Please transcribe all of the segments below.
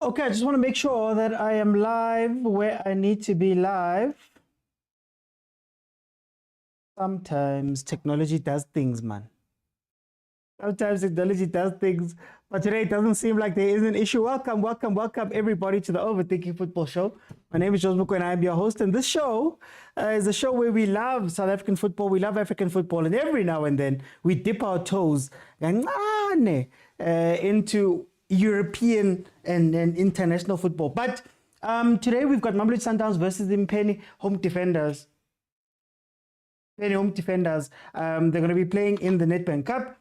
Okay, I just want to make sure that I am live where I need to be live. Sometimes technology does things, man. Sometimes technology does things, but today it doesn't seem like there is an issue. Welcome everybody to the Overthinking Football Show. My name is Jordaan Milford and I'm your host. And this show is a show where we love South African football, we love African football, and every now and then we dip our toes into European and international football. But today we've got Mamelodi Sundowns versus the Mpheni home defenders. They're going to be playing in the Nedbank Cup.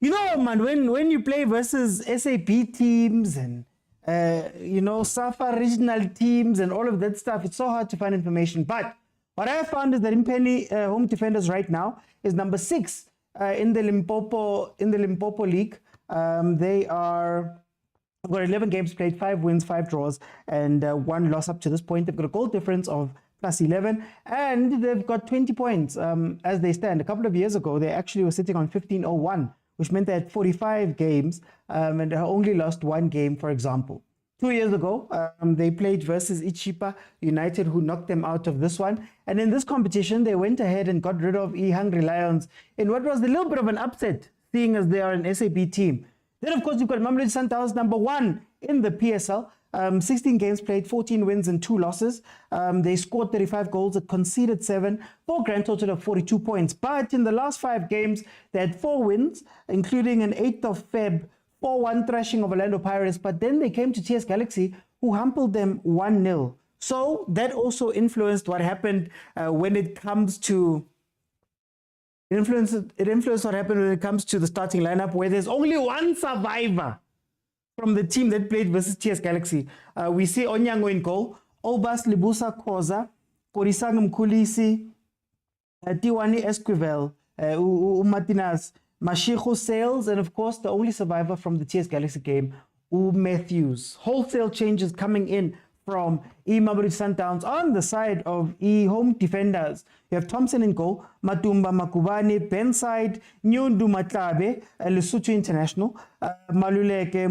You know, man, when you play versus SAP teams and SAFA regional teams and all of that stuff, it's so hard to find information. But what I have found is that Mpheni home defenders right now is number 6 in the Limpopo League. They are got 11 games played, 5 wins, 5 draws, and 1 loss up to this point. They've got a goal difference of plus 11, and they've got 20 points as they stand. A couple of years ago, they actually were sitting on 15-01, which meant they had 45 games and only lost 1 game, for example. 2 years ago, they played versus Ichipa United, who knocked them out of this one. And in this competition, they went ahead and got rid of Hungry Lions in what was a little bit of an upset, seeing as they are an SAP team. Then, of course, you've got Mamelodi Sundowns, number 1 in the PSL. 16 games played, 14 wins and 2 losses. They scored 35 goals, conceded 7, for a grand total of 42 points. But in the last 5 games, they had 4 wins, including an 8th of Feb 4-1 thrashing of Orlando Pirates. But then they came to TS Galaxy, who humbled them 1-0. So that also influenced what happened when it comes to... It influenced what happened when it comes to the starting lineup, where there's only 1 survivor from the team that played versus TS Galaxy. We see Onyango in goal, Obas Libusa Khoza, Korisang Mkulisi, Tiwani Esquivel, Martinez, Mashiko Sales, and of course the only survivor from the TS Galaxy game, Matthews. Wholesale changes coming in from Mamelodi Sundowns on the side of home defenders. You have Thompson in goal, Matumba Makubane, Benside, Nyundu Matlabe, Lesotho International, Maluleke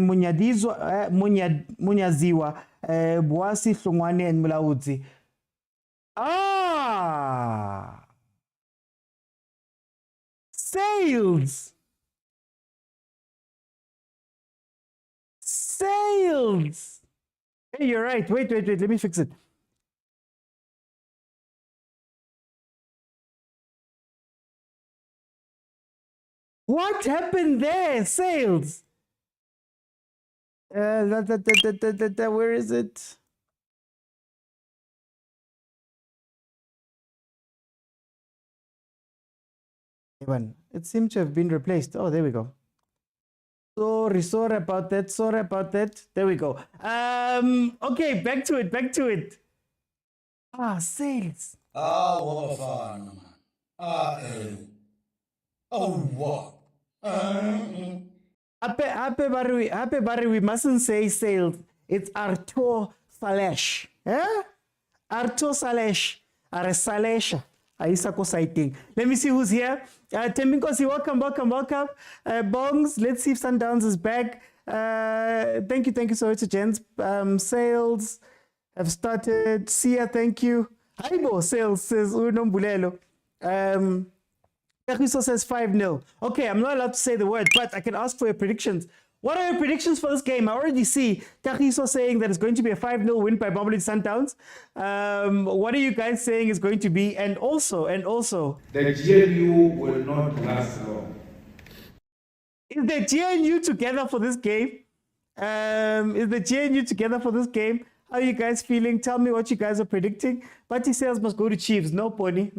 Munyaziwa, Boasi Hlongwane, and Mulaudzi. Sales! Hey, you're right. Wait. Let me fix it. What happened there? Sales. Where is it? It seemed to have been replaced. Oh, there we go. Sorry about that. There we go. Okay, back to it. Sales. Bafana, man. What? Happy Barry, we mustn't say sales. It's Arto Salesh. Arto Salesh. Aresalesha. Aisako sighting. Let me see who's here. Tembinkosi, welcome. Bongs, let's see if Sundowns is back. Thank you so much, gents. Sales have started. Sia, thank you. Haibo, sales says Unombulelo. Kakiso says 5-0. Okay, I'm not allowed to say the word, but I can ask for your predictions. What are your predictions for this game? I already see Kakiso saying that it's going to be a 5-0 win by Mamelodi Sundowns. What are you guys saying is going to be? And also, the GNU will not last long. Is the GNU together for this game? How are you guys feeling? Tell me what you guys are predicting. Party sales must go to Chiefs. No, Pony.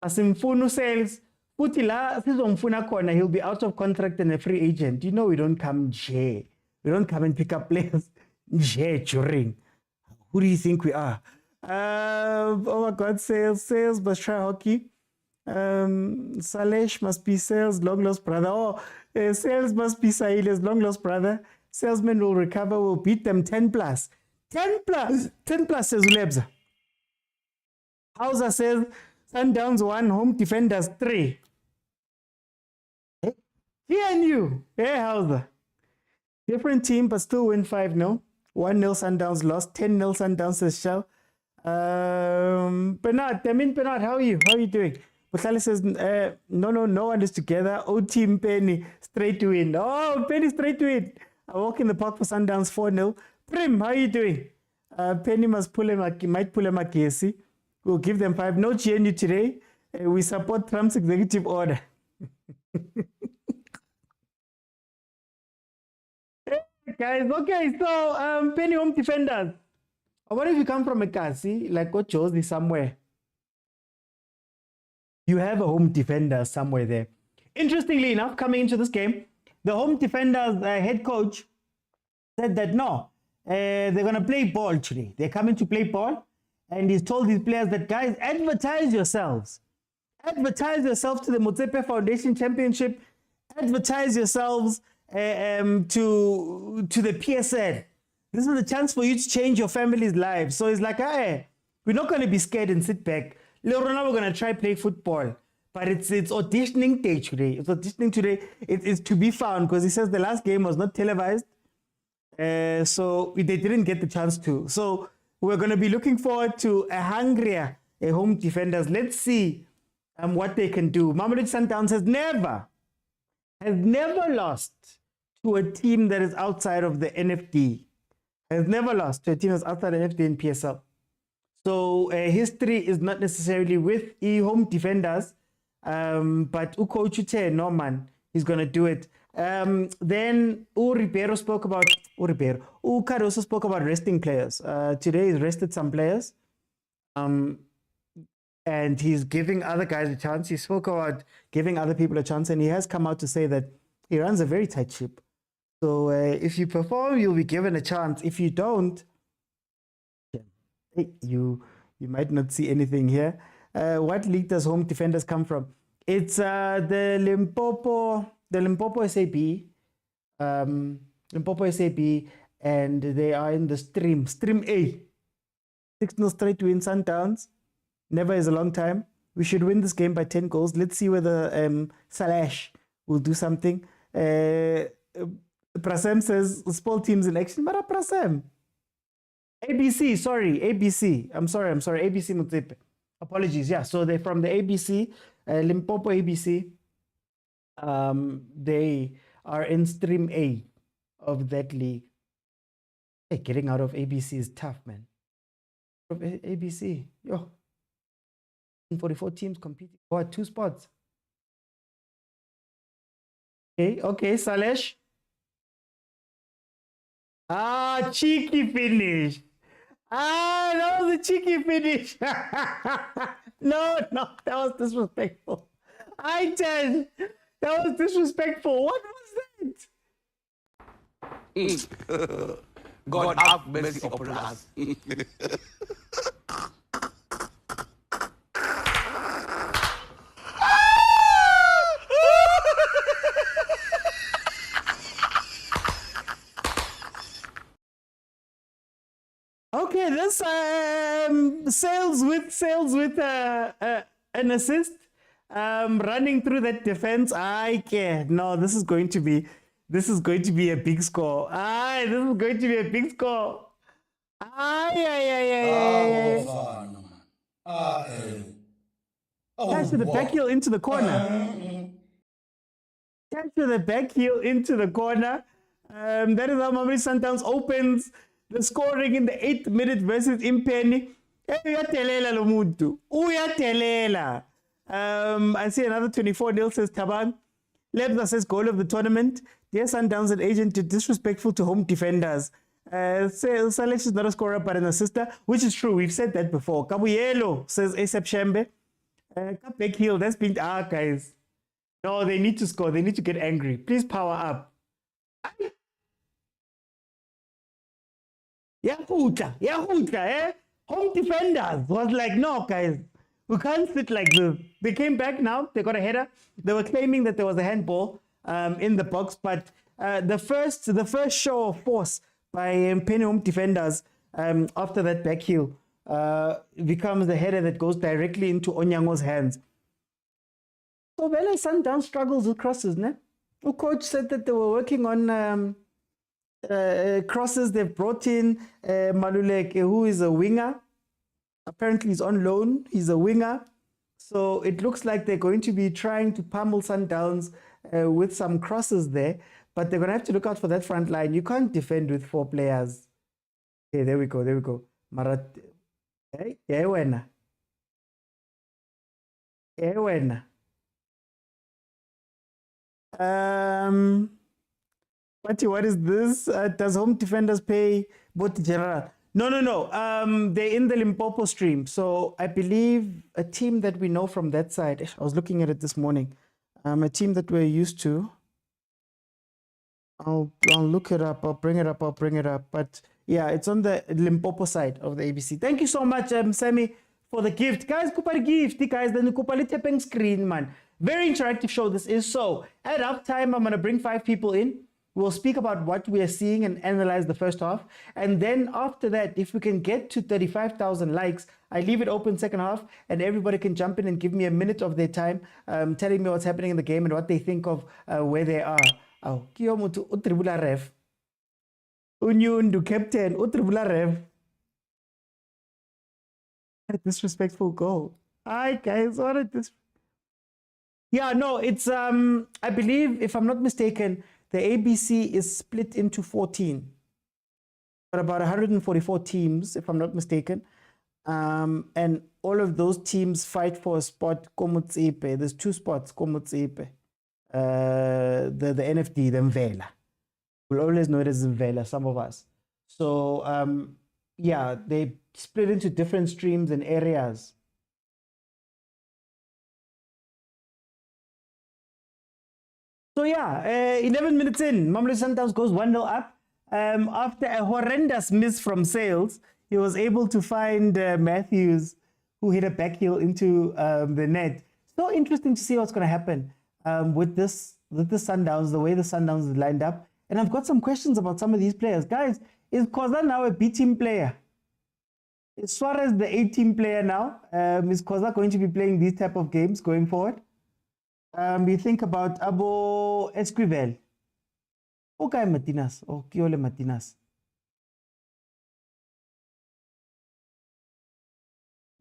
Asimfunu sales. Putila, sizomfuna khona, he'll be out of contract and a free agent. You know we don't come nje. We don't come and pick up players nje during. Who do you think we are? Oh my God, sales must try hockey. Salesh must be sales, long lost brother. Sales must be Sahile's long lost brother. Salesman will recover, will beat them 10 plus. 10 plus says Ulebza. Hauser says Sundowns 1, home defenders 3. GNU. Hey, Hauser. Different team, but still win 5-0. 1-0 Sundowns lost. 10-0 Sundowns says Shell. Bernard, how are you? How are you doing? Butlali says, no one is together. Oh, team Mpheni, straight to win. Oh, Mpheni, straight to win. I walk in the park for Sundowns 4-0. Prim, how are you doing? Penny might pull him a KSC. We'll give them 5. No GNU today. We support Trump's executive order. Guys, okay, so Penny home defenders. What if you come from a Kasi, like what Josie somewhere? You have a home defender somewhere there. Interestingly enough, coming into this game, the home defenders head coach said that no, they're going to play ball today. They're coming to play ball. And he's told these players that, guys, advertise yourselves. Advertise yourselves to the Motsepe Foundation Championship. Advertise yourselves to the PSN. This is the chance for you to change your family's lives. So it's like, hey, we're not going to be scared and sit back. We're going to try play football. But it's auditioning day today. It's auditioning today. It's to be found because he says the last game was not televised. So they didn't get the chance to. So we're going to be looking forward to a hungrier home defenders. Let's see what they can do. Mamelodi Sundowns has never lost to a team that is outside of the NFD. Has never lost to a team that's outside the NFD in PSL. So history is not necessarily with home defenders, but Coach Ute Norman is going to do it. Then Ribeiro spoke about Cardoso spoke about resting players. Today he's rested some players. And he's giving other guys a chance. He spoke about giving other people a chance, and he has come out to say that he runs a very tight ship. So if you perform, you'll be given a chance. If you don't, you might not see anything here. What league does home defenders come from? It's the Limpopo SAB, Limpopo SAB, and they are in the Stream A. 6-0 straight to win Sundowns. Never is a long time. We should win this game by 10 goals. Let's see whether Salash will do something. Prasem says, small teams in action. Mara Prasem. ABC, sorry, ABC. I'm sorry, ABC Motsepe. Apologies, yeah. So they're from the ABC, Limpopo ABC. They are in Stream A of that league. Hey, getting out of ABC is tough, man. Of ABC, yo. 44 teams competing for 2 spots. Okay, Salesh. Cheeky finish. That was a cheeky finish. No, that was disrespectful. That was disrespectful. What was that? God have mercy upon us. Okay, this sails with an assist, running through that defense. No, this is going to be a big score. This is going to be a big score. Catch with the back heel into the corner. Catch with the back heel into the corner. That is how Mamelodi Sundowns opens the scoring in the 8th minute versus Mpheni. Uyatelela lo muntu. Uyatelela. I see another 24-0 says Tabang. Lebza says goal of the tournament. Dear Sundowns and agent disrespectful to home defenders. Salesh is not a scorer but an assister, which is true. We've said that before. Kabuyelo says ASAP Shembe. Back heel, that's been guys. No, they need to score. They need to get angry. Please power up. Yahuta, Home defenders was like, no, guys, we can't sit like this. They came back now. They got a header. They were claiming that there was a handball in the box, but the first show of force by Mpheni home defenders after that back heel becomes the header that goes directly into Onyango's hands. So Vele Sundowns struggles with crosses, ne? The coach said that they were working on crosses. They've brought in Maluleke, who is a winger. Apparently, he's on loan. He's a winger. So it looks like they're going to be trying to pummel Sundowns with some crosses there. But they're going to have to look out for that front line. You can't defend with 4 players. Okay, there we go. There we go. Marat. Hey, yeah, wena. Yeah, wena. What is this? Does home defenders pay both general? No. They're in the Limpopo stream. So I believe a team that we know from that side. I was looking at it this morning. A team that we're used to. I'll look it up. I'll bring it up. But yeah, it's on the Limpopo side of the ABC. Thank you so much, Sammy, for the gift. Guys, kupa gift, guys. Then kupa tapping screen, man. Very interactive show this is. So at halftime, I'm gonna bring 5 people in. We'll speak about what we are seeing and analyze the first half. And then after that, if we can get to 35,000 likes, I leave it open second half and everybody can jump in and give me a minute of their time telling me what's happening in the game and what they think of where they are. Oh, Kiyomutu utribula ref. Unyundu captain utribula ref. What a disrespectful goal. Hi guys, what a Yeah, no, it's I believe, if I'm not mistaken, the ABC is split into 14. But about 144 teams, if I'm not mistaken. And all of those teams fight for a spot, Komotsepe. There's 2 spots, Komotsepe. The NFD, the Mvela. We'll always know it as Mvela, some of us. So, yeah, they split into different streams and areas. So yeah, 11 minutes in, Mamelodi Sundowns goes 1-0 up. After a horrendous miss from Sales, he was able to find Matthews, who hit a back heel into the net. So interesting to see what's going to happen with the Sundowns, the way the Sundowns is lined up. And I've got some questions about some of these players. Guys, is Khoza now a B-team player? Is Suarez the A-team player now? Is Khoza going to be playing these type of games going forward? You think about Abo Esquivel. Okay, Martinez. Or Kiole Martinez.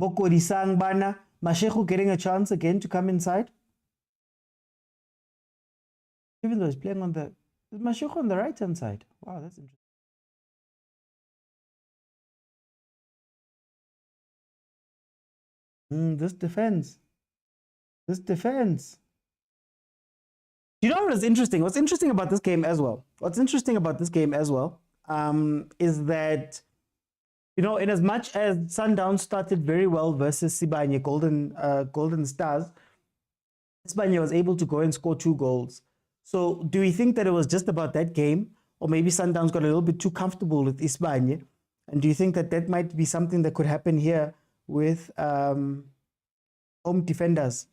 Bokodi Sang Bana. Masheku getting a chance again to come inside. Even though he's playing on the... Is Masheku on the right-hand side? Wow, that's interesting. This defense. You know what is interesting? What's interesting about this game as well? Is that, you know, in as much as Sundowns started very well versus Sibanye, Golden Stars, Sibanye was able to go and score 2 goals. So do we think that it was just about that game? Or maybe Sundowns got a little bit too comfortable with Sibanye? And do you think that that might be something that could happen here with home defenders?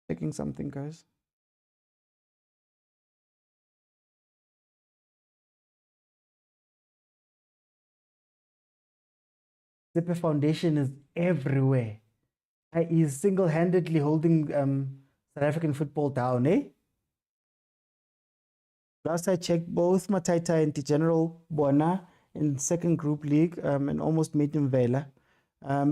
Checking something, guys. Zippe Foundation is everywhere. He is single-handedly holding South African football down, eh? Last I checked, both Mataita and General Bona in second group league and almost made him Vela.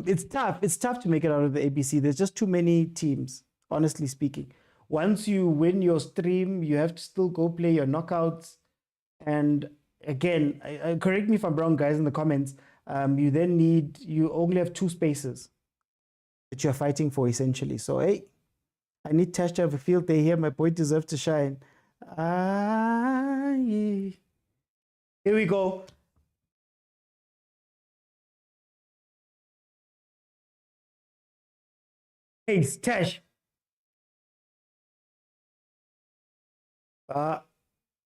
It's tough. It's tough to make it out of the ABC. There's just too many teams, honestly speaking. Once you win your stream, you have to still go play your knockouts. And again, correct me if I'm wrong, guys, in the comments. You only have 2 spaces that you're fighting for, essentially. So, hey, I need Tash to have a field day here. My boy deserves to shine. Yeah. Here we go. Hey, Tash.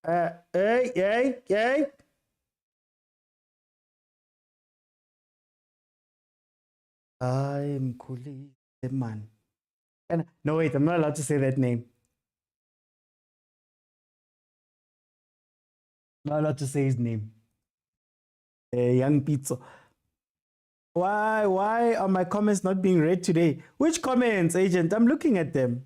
Hey. I'm Kuli, man. No, wait, I'm not allowed to say that name. I'm not allowed to say his name. Young Pitso. Why are my comments not being read today? Which comments, agent? I'm looking at them.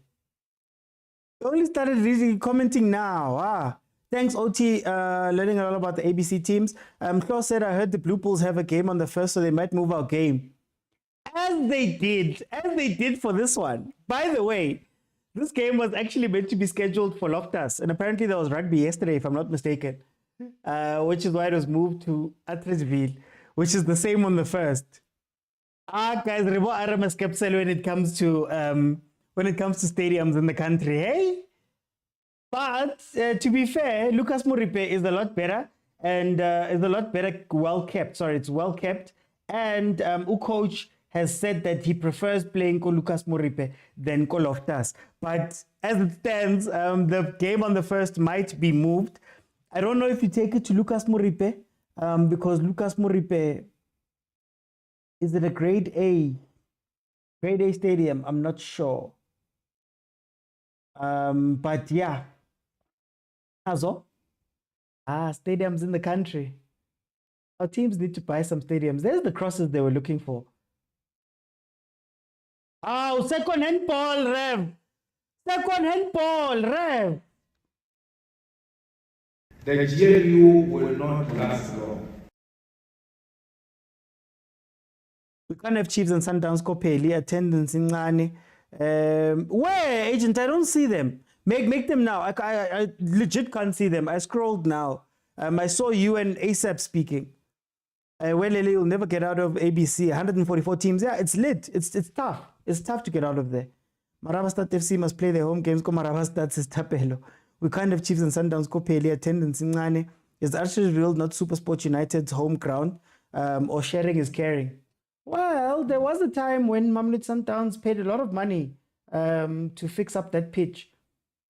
You only started reading, commenting now. Thanks, OT, learning a lot about the ABC teams. Klaus said, I heard the Blue Bulls have a game on the 1st, so they might move our game. As they did for this one. By the way, this game was actually meant to be scheduled for Loftus, and apparently there was rugby yesterday, if I'm not mistaken, which is why it was moved to Atteridgeville, which is the same on the 1st. Guys, Rebo Aramas Capsule when it comes to stadiums in the country, hey? But to be fair, Lucas Moripe is a lot better and is a lot better well kept. Sorry, it's well kept. And coach has said that he prefers playing ko Lucas Moripe than ko Loftus. But as it stands, the game on the 1st might be moved. I don't know if you take it to Lucas Moripe because Lucas Moripe is it a grade A stadium? I'm not sure. But yeah. Stadiums in the country. Our teams need to buy some stadiums. There's the crosses they were looking for. Second hand ball, Rev. Second hand ball, Rev. The GLU will not last long. We can't have Chiefs and Sundowns Kopeli attendance in Ngani. Where, agent? I don't see them. Make them now. I legit can't see them. I scrolled now. I saw you and ASAP speaking. Well, you'll never get out of ABC. 144 teams. Yeah, it's lit. It's tough. It's tough to get out of there. Marawa FC must play their home games. Marawa is Tapelo. We can't have Chiefs and Sundowns Kopeli attendance in Ngane. Is actually real, not Supersport United's home ground. Or sharing is caring. Well, there was a time when Mamelodi Sundowns paid a lot of money to fix up that pitch.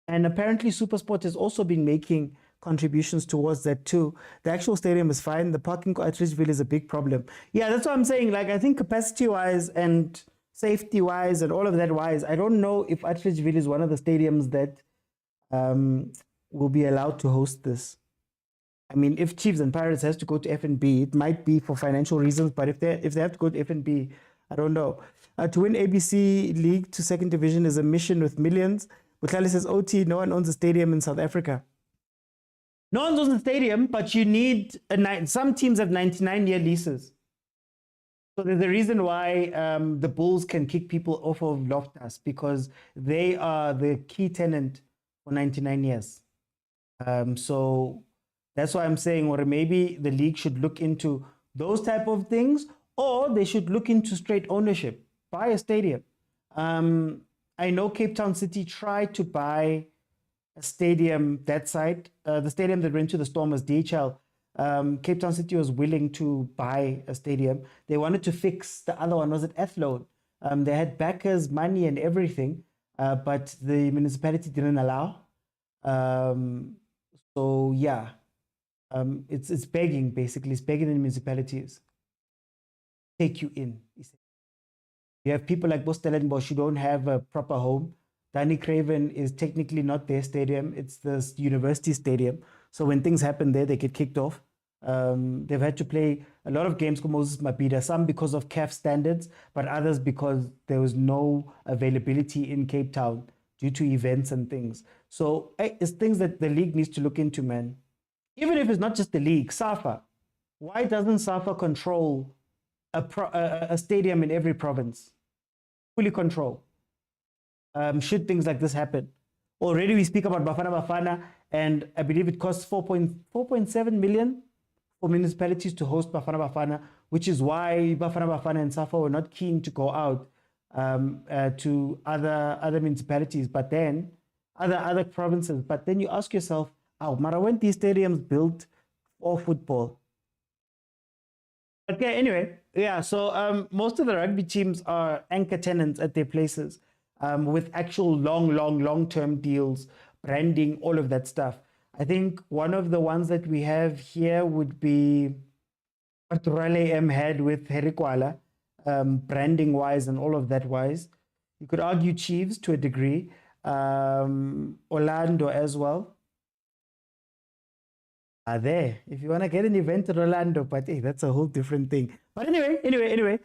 And apparently Supersport has also been making contributions towards that too. The actual stadium is fine. The parking at Ridgeville is a big problem. Yeah, that's what I'm saying. Like, I think capacity-wise and safety-wise and all of that wise, I don't know if Atteridgeville is one of the stadiums that will be allowed to host this. I mean, if Chiefs and Pirates has to go to FNB, it might be for financial reasons, but if they have to go to FNB, I don't know. To win ABC League to second division is a mission with millions. Butlali says, OT, no one owns a stadium in South Africa. No one owns a stadium, but you need some teams have 99-year leases. So there's a reason why the Bulls can kick people off of Loftus, because they are the key tenant for 99 years. So that's why I'm saying, or maybe the league should look into those type of things, or they should look into straight ownership, buy a stadium. I know Cape Town City tried to buy a stadium that side. The stadium that went to the Storm was DHL. Cape Town City was willing to buy a stadium. They wanted to fix the other one. Was it Athlone? They had backers, money and everything, but the municipality didn't allow. So yeah, it's begging, basically. It's begging the municipalities. Take you in. You have people like Stellenbosch who don't have a proper home. Danny Craven is technically not their stadium. It's the university stadium. So when things happen there, they get kicked off. They've had to play a lot of games for Moses Mabhida, some because of CAF standards, but others because there was no availability in Cape Town due to events and things. So it's things that the league needs to look into, man. Even if it's not just the league, SAFA. Why doesn't SAFA control a stadium in every province? Fully control. Should things like this happen. Already we speak about Bafana, and I believe it costs 4.7 million for municipalities to host Bafana, which is why Bafana and SAFA were not keen to go out to other municipalities, but then other provinces. But then you ask yourself, Mara, weren't these stadiums built for football? Okay, anyway, yeah, so most of the rugby teams are anchor tenants at their places with actual long-term deals, branding, all of that stuff. I think one of the ones that we have here would be what Raleigh M had with Herikwala, branding-wise and all of that wise. You could argue Chiefs to a degree, Orlando as well. are there. If you want to get an event to Orlando, but hey, that's a whole different thing. But anyway,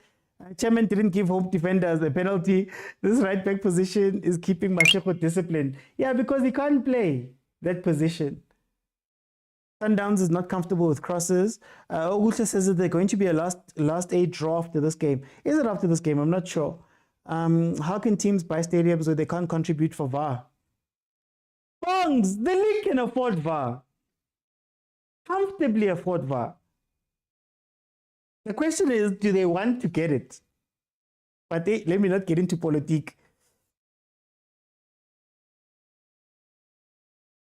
Chairman didn't give home defenders a penalty. This right back position is keeping Mashego disciplined. Yeah, because he can't play that position. Sundowns is not comfortable with crosses. Ogusha says that they're going to be a last eight draw after this game. Is it after this game? I'm not sure. How can teams buy stadiums where they can't contribute for VAR? Bongs, the league can afford VAR. Comfortably afford VAR. The question is, do they want to get it? But let me not get into politics.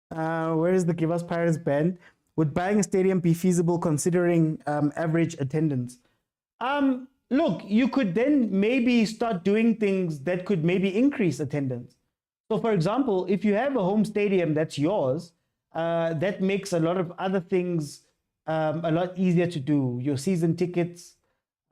Where is the Give Us Pirates band? Would buying a stadium be feasible considering average attendance? Look, you could then maybe start doing things that could maybe increase attendance. So, for example, if you have a home stadium that's yours, that makes a lot of other things a lot easier to do. Your season tickets,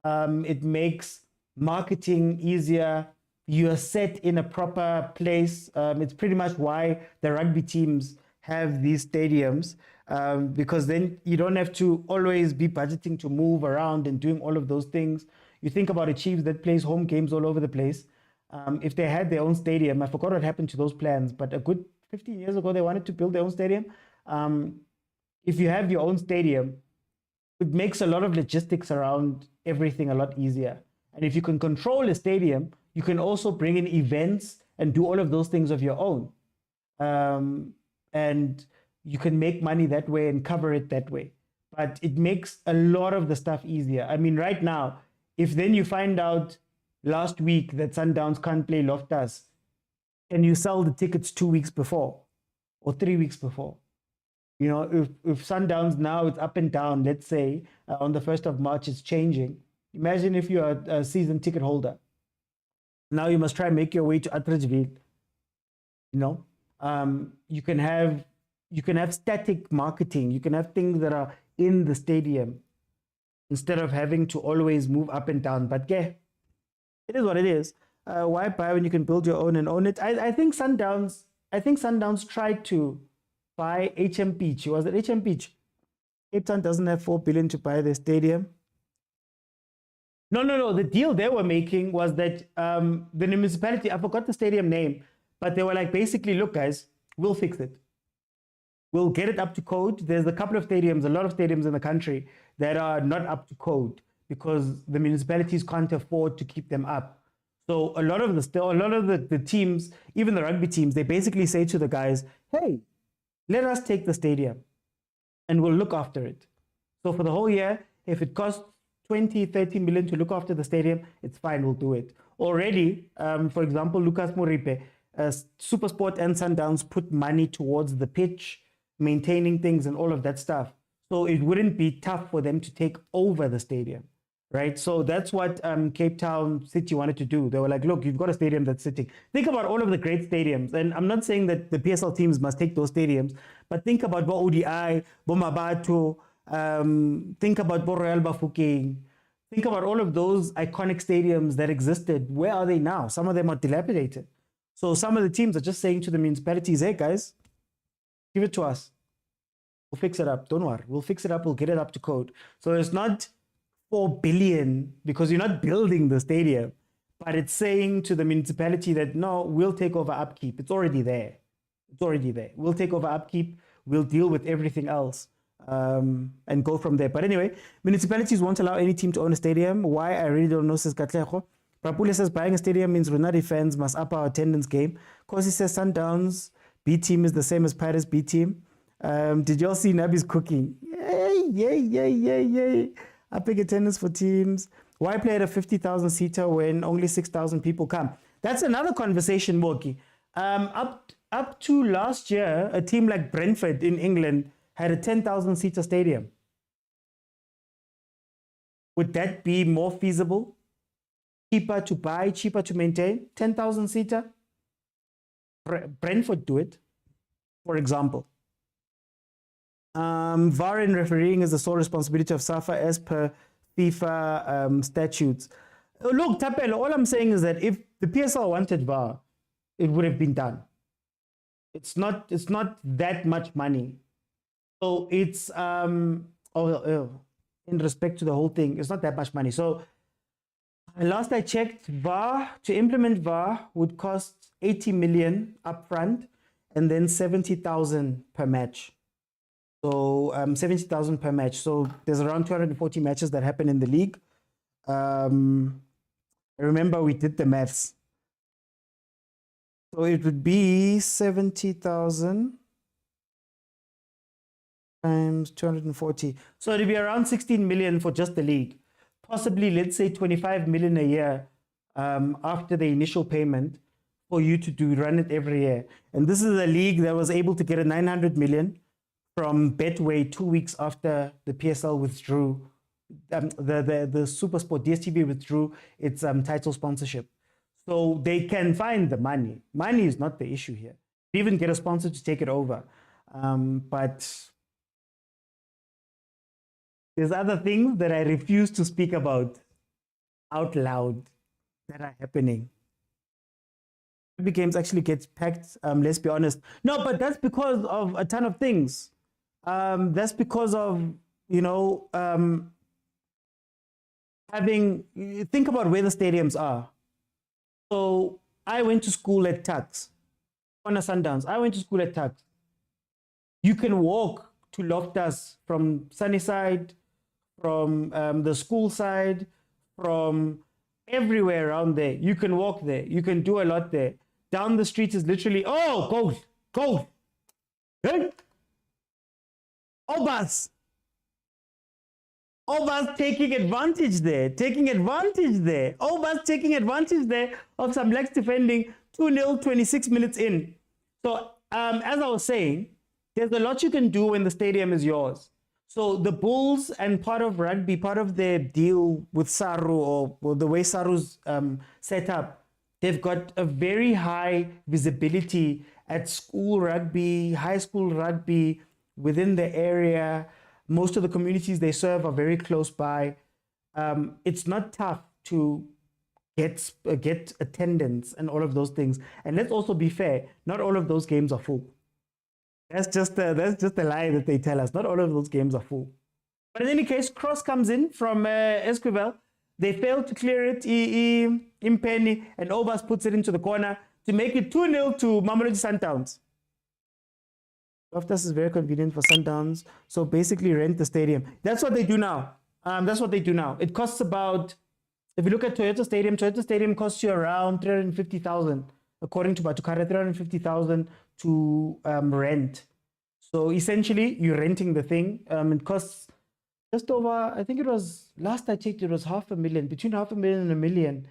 it makes marketing easier. You're set in a proper place. It's pretty much why the rugby teams have these stadiums, because then you don't have to always be budgeting to move around and doing all of those things. You think about a Chiefs that plays home games all over the place. If they had their own stadium, I forgot what happened to those plans, but a good 15 years ago, they wanted to build their own stadium. If you have your own stadium, it makes a lot of logistics around everything a lot easier. And if you can control a stadium, you can also bring in events and do all of those things of your own. And you can make money that way and cover it that way. But it makes a lot of the stuff easier. I mean, right now, if then you find out last week that Sundowns can't play Loftus, and you sell the tickets 2 weeks before or 3 weeks before. You know, if Sundowns now it's up and down, let's say on the 1st of March it's changing. Imagine if you're a season ticket holder. Now you must try and make your way to Atteridgeville. You know, you can have static marketing. You can have things that are in the stadium instead of having to always move up and down. But yeah, it is what it is. Why buy when you can build your own and own it? I think Sundowns tried to buy HM Beach. Was it HM Beach? Cape Town doesn't have 4 billion to buy their stadium. No. The deal they were making was that the municipality, I forgot the stadium name, but they were like, basically, look, guys, we'll fix it. We'll get it up to code. There's a couple of stadiums, a lot of stadiums in the country that are not up to code because the municipalities can't afford to keep them up. So a lot of the teams, even the rugby teams, they basically say to the guys, hey, let us take the stadium and we'll look after it. So for the whole year, if it costs 20, 30 million to look after the stadium, it's fine, we'll do it. Already, for example, Lucas Moripe, Supersport and Sundowns put money towards the pitch, maintaining things and all of that stuff. So it wouldn't be tough for them to take over the stadium, right? So that's what Cape Town City wanted to do. They were like, look, you've got a stadium that's sitting. Think about all of the great stadiums. And I'm not saying that the PSL teams must take those stadiums, but think about Bo ODI, Bo Mabato, think about Bo Royal Bafokeng. Think about all of those iconic stadiums that existed. Where are they now? Some of them are dilapidated. So some of the teams are just saying to the municipalities, hey guys, give it to us. We'll fix it up. Don't worry. We'll fix it up. We'll get it up to code. So it's not 4 billion because you're not building the stadium, but it's saying to the municipality that no, we'll take over upkeep. It's already there. It's already there. We'll take over upkeep. We'll deal with everything else and go from there. But anyway, municipalities won't allow any team to own a stadium. Why? I really don't know, says Katlego. Prapule says buying a stadium means Runari fans must up our attendance game. Kosi says Sundowns B team is the same as Pirates B team. Did y'all see Nabi's cooking? Yay. Upping attendance for teams. Why play at a 50,000 seater when only 6,000 people come? That's another conversation, Moki. Up to last year, a team like Brentford in England had a 10,000 seater stadium. Would that be more feasible? Cheaper to buy, cheaper to maintain? 10,000 seater? Brentford do it, for example. VAR and refereeing is the sole responsibility of SAFA as per FIFA statutes. Look, Tapelo, all I'm saying is that if the PSL wanted VAR, it would have been done. It's not that much money. So it's in respect to the whole thing, it's not that much money. So last I checked, VAR, to implement VAR would cost 80 million upfront and then 70,000 per match. So 70,000 per match. So there's around 240 matches that happen in the league. I remember we did the maths. So it would be 70,000 times 240. So it'd be around 16 million for just the league. Possibly, let's say 25 million a year after the initial payment for you to run it every year. And this is a league that was able to get a 900 million from Betway 2 weeks after the PSL withdrew, the Supersport DStv withdrew its title sponsorship. So they can find the money. Money is not the issue here. They even get a sponsor to take it over. But there's other things that I refuse to speak about out loud that are happening. Rugby games actually get packed, let's be honest. No, but that's because of a ton of things. That's because of, think about where the stadiums are. So I went to school at Tux, on a Sundowns. I went to school at Tux. You can walk to Loftus from Sunnyside, from the school side, from everywhere around there. You can walk there. You can do a lot there. Down the street is literally, goal. Hey? Obas taking advantage there. Obas taking advantage there of some Blacks defending 2-0, 26 minutes in. So as I was saying, there's a lot you can do when the stadium is yours. So the Bulls and part of rugby, part of their deal with Saru or the way Saru's set up, they've got a very high visibility at school rugby, high school rugby within the area. Most of the communities they serve are very close by. It's not tough to get attendance and all of those things. And let's also be fair, not all of those games are full. That's just a lie that they tell us. Not all of those games are full. But in any case, cross comes in from Esquivel. They fail to clear it. Mpheni and Obas puts it into the corner to make it 2-0 to Mamelodi Sundowns. Loftus is very convenient for Sundowns. So basically rent the stadium. That's what they do now. It costs about, if you look at Toyota Stadium costs you around 350,000. According to Batukara, 350,000 to rent. So essentially, you're renting the thing. It costs just over, I think it was, last I checked, it was $500,000, between $500,000 and $1 million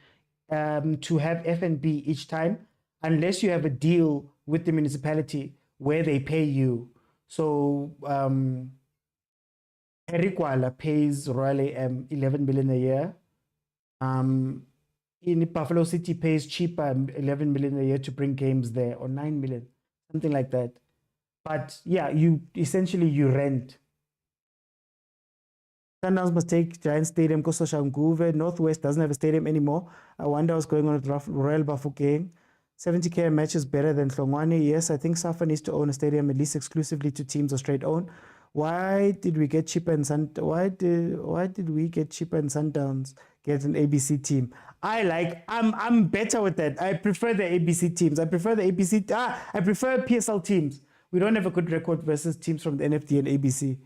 to have F&B each time, unless you have a deal with the municipality where they pay you. So Erikwala pays Royal AM 11 million a year. In Buffalo City pays cheaper 11 million a year to bring games there, or 9 million, something like that. But yeah, you rent. Sundowns must take Giant Stadium, Kososhanguve. Northwest doesn't have a stadium anymore. I wonder what's going on with Royal Bafokeng. 70k a match is better than Hlongwane. Yes, I think Safa needs to own a stadium at least exclusively to teams or straight own. Why did we get cheaper in Sundowns get an ABC team? I'm better with that. I prefer the ABC teams. I prefer PSL teams. We don't have a good record versus teams from the NFD and ABC.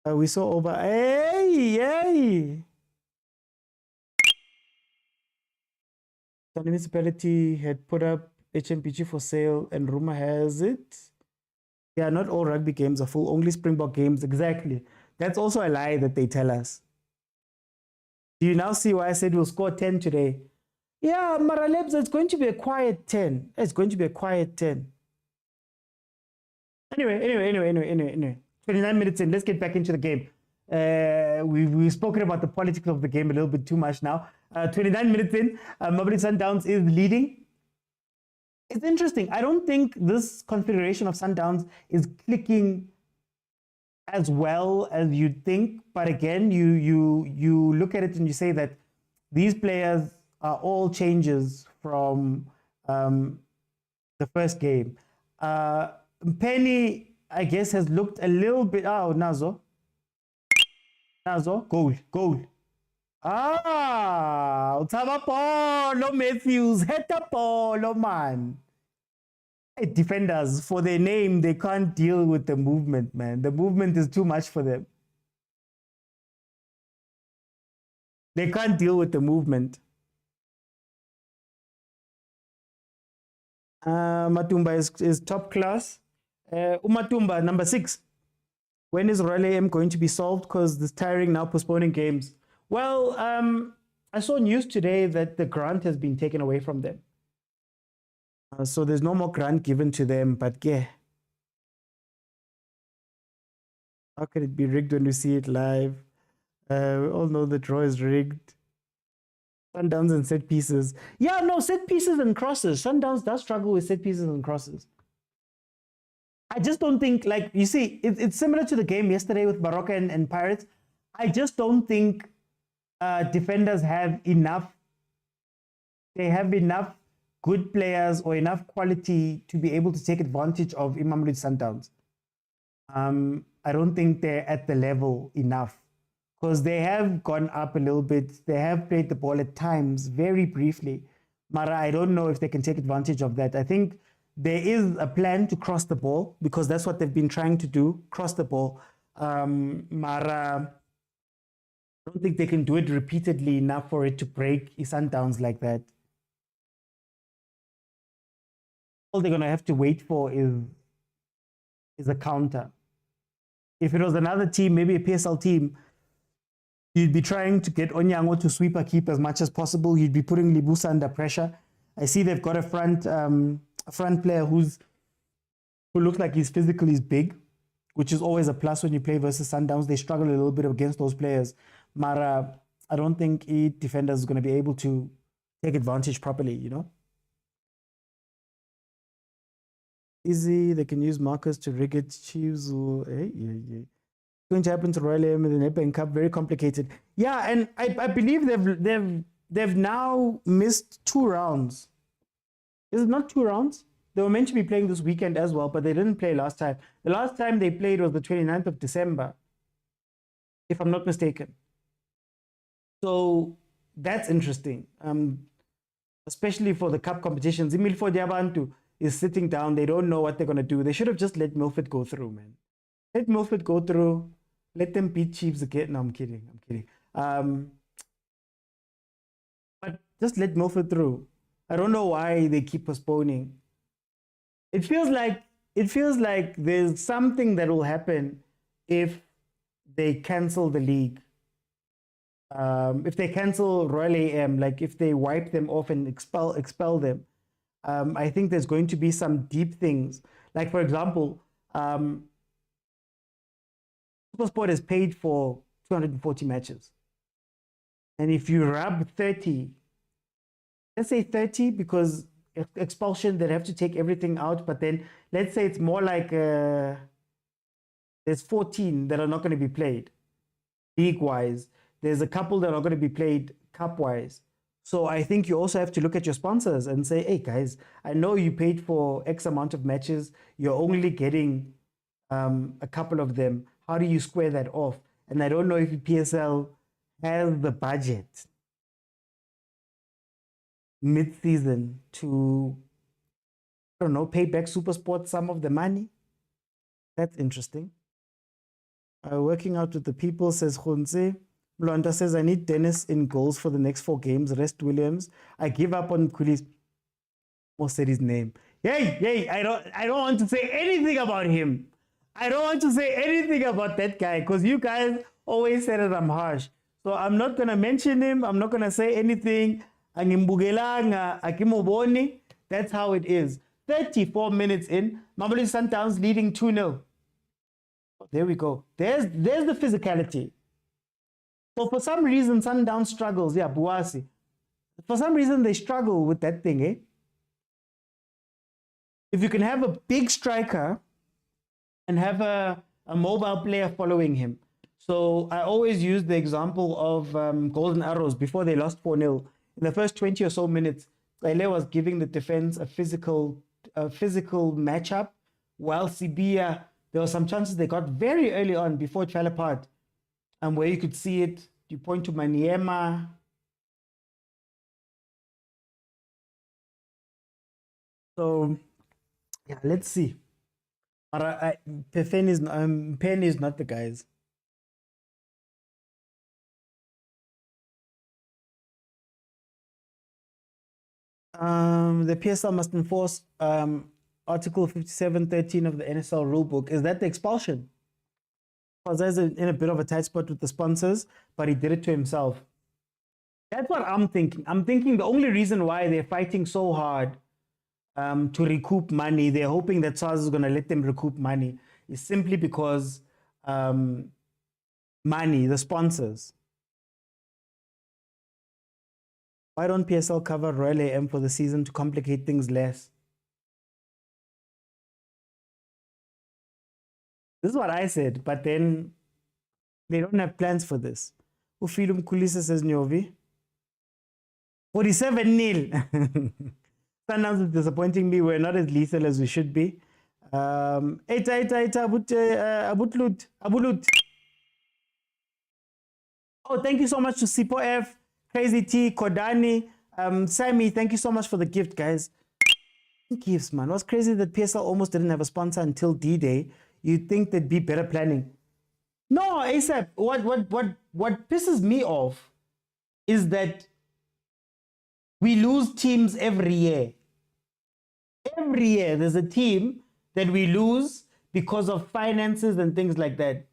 We saw over. Hey! The municipality had put up HMPG for sale, and rumor has it. Yeah, not all rugby games are full. Only Springbok games. Exactly. That's also a lie that they tell us. Do you now see why I said we'll score 10 today? Yeah, Maralebs, it's going to be a quiet 10. It's going to be a quiet 10. Anyway. 29 minutes in. Let's get back into the game. We've spoken about the politics of the game a little bit too much now. 29 minutes in, Mamelodi Sundowns is leading. It's interesting. I don't think this configuration of Sundowns is clicking as well as you'd think. But again, you look at it and you say that these players are all changes from the first game. Mpheni, I guess, has looked a little bit. Oh, Nazo, goal. Ah, Utaba Polo Matthews, hit the ball, man. Defenders, for their name, they can't deal with the movement, man. The movement is too much for them. They can't deal with the movement. Matumba is top class. Umatumba, number 6. When is Royal AM going to be solved? Because this tiring now postponing games. Well, I saw news today that the grant has been taken away from them. So there's no more grant given to them, but yeah. How can it be rigged when we see it live? We all know the draw is rigged. Sundowns and set pieces. Yeah, no, set pieces and crosses. Sundowns does struggle with set pieces and crosses. I just don't think, like, you see, it's similar to the game yesterday with Baroka and Pirates. I just don't think defenders have enough. They have enough good players or enough quality to be able to take advantage of Mamelodi Sundowns. I don't think they're at the level enough because they have gone up a little bit. They have played the ball at times very briefly. Mara, I don't know if they can take advantage of that. I think there is a plan to cross the ball because that's what they've been trying to do, cross the ball. Mara, I don't think they can do it repeatedly enough for it to break Sundowns like that. All they're going to have to wait for is a counter. If it was another team, maybe a PSL team, you'd be trying to get Onyango to sweep a keep as much as possible. You'd be putting Libusa under pressure. I see they've got a front player who looks like he's physically big, which is always a plus when you play versus Sundowns. They struggle a little bit against those players. Mara, I don't think defenders is going to be able to take advantage properly, you know? Easy, they can use markers to rig it. Chiefs or going to happen to Royal AM in the Nedbank Cup, very complicated. Yeah, and I believe they've now missed 2 rounds. Is it not 2 rounds? They were meant to be playing this weekend as well, but they didn't play last time. The last time they played was the 29th of December, if I'm not mistaken. So that's interesting, especially for the cup competitions. Milford Yabantu is sitting down. They don't know what they're going to do. They should have just let Milford go through, man. Let Milford go through. Let them beat Chiefs again. No, I'm kidding. But just let Milford through. I don't know why they keep postponing. It feels like there's something that will happen if they cancel the league. If they cancel Royal AM, like if they wipe them off and expel them, I think there's going to be some deep things. Like, for example, SuperSport is paid for 240 matches. And if you rub 30, let's say 30, because expulsion, they'd have to take everything out. But then let's say it's more like there's 14 that are not going to be played league-wise. There's a couple that are going to be played cup-wise. So I think you also have to look at your sponsors and say, hey, guys, I know you paid for X amount of matches. You're only getting a couple of them. How do you square that off? And I don't know if PSL has the budget mid-season to, I don't know, pay back SuperSport some of the money. That's interesting. Working out with the people, says Khonse. Blonda says, I need Dennis in goals for the next 4 games. Rest Williams. I give up on Kulis. Almost said his name. Hey, I don't want to say anything about him. I don't want to say anything about that guy because you guys always said that I'm harsh. So I'm not going to mention him. I'm not going to say anything. That's how it is. 34 minutes in, Mamelodi Sundowns leading 2-0. There we go. There's the physicality. So for some reason, Sundowns struggles. Yeah, Buasi. For some reason, they struggle with that thing, eh? If you can have a big striker and have a mobile player following him. So I always use the example of Golden Arrows before they lost 4-0. In the first 20 or so minutes, Ele was giving the defense a physical matchup while Sibia, there were some chances they got very early on before it fell apart. And where you could see it, you point to Maniema. So, yeah, let's see. But Mpheni is not the guys. The PSL must enforce Article 57.13 of the NSL rulebook. Is that the expulsion? Khoza is in a bit of a tight spot with the sponsors, but he did it to himself. That's what I'm thinking. I'm thinking the only reason why they're fighting so hard to recoup money, they're hoping that SARS is going to let them recoup money, is simply because money, the sponsors. Why don't PSL cover Royal AM for the season to complicate things less? This is what I said, but then they don't have plans for this. Ufilum Kulisa says Nyovi. 47-0. Sundowns is disappointing me. We're not as lethal as we should be. Abulut. Oh, thank you so much to Sipo F, Crazy T, Kodani, Sammy. Thank you so much for the gift, guys. Gifts, man. What's crazy that PSL almost didn't have a sponsor until D-Day. You'd think there'd be better planning. No, ASAP. What pisses me off is that we lose teams every year. Every year there's a team that we lose because of finances and things like that.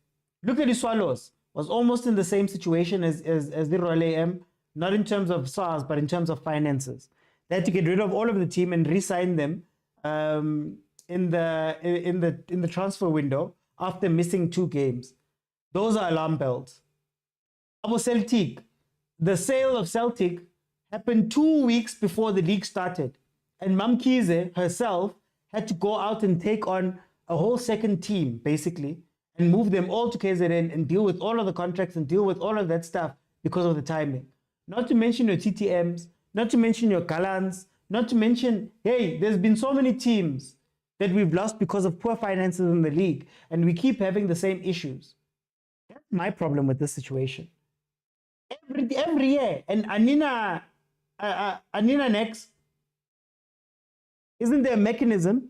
Look at the Swallows. Was almost in the same situation as the Royal AM, not in terms of SARS, but in terms of finances. They had to get rid of all of the team and re-sign them in the transfer window after missing 2 games. Those are alarm bells. About Celtic, the sale of Celtic happened 2 weeks before the league started, and Mamkize herself had to go out and take on a whole second team, basically, and move them all to KZN and deal with all of the contracts and deal with all of that stuff because of the timing. Not to mention your TTMs, not to mention your Galans, not to mention, hey, there's been so many teams that we've lost because of poor finances in the league, and we keep having the same issues. That's my problem with this situation. Every year, and Anina next, isn't there a mechanism?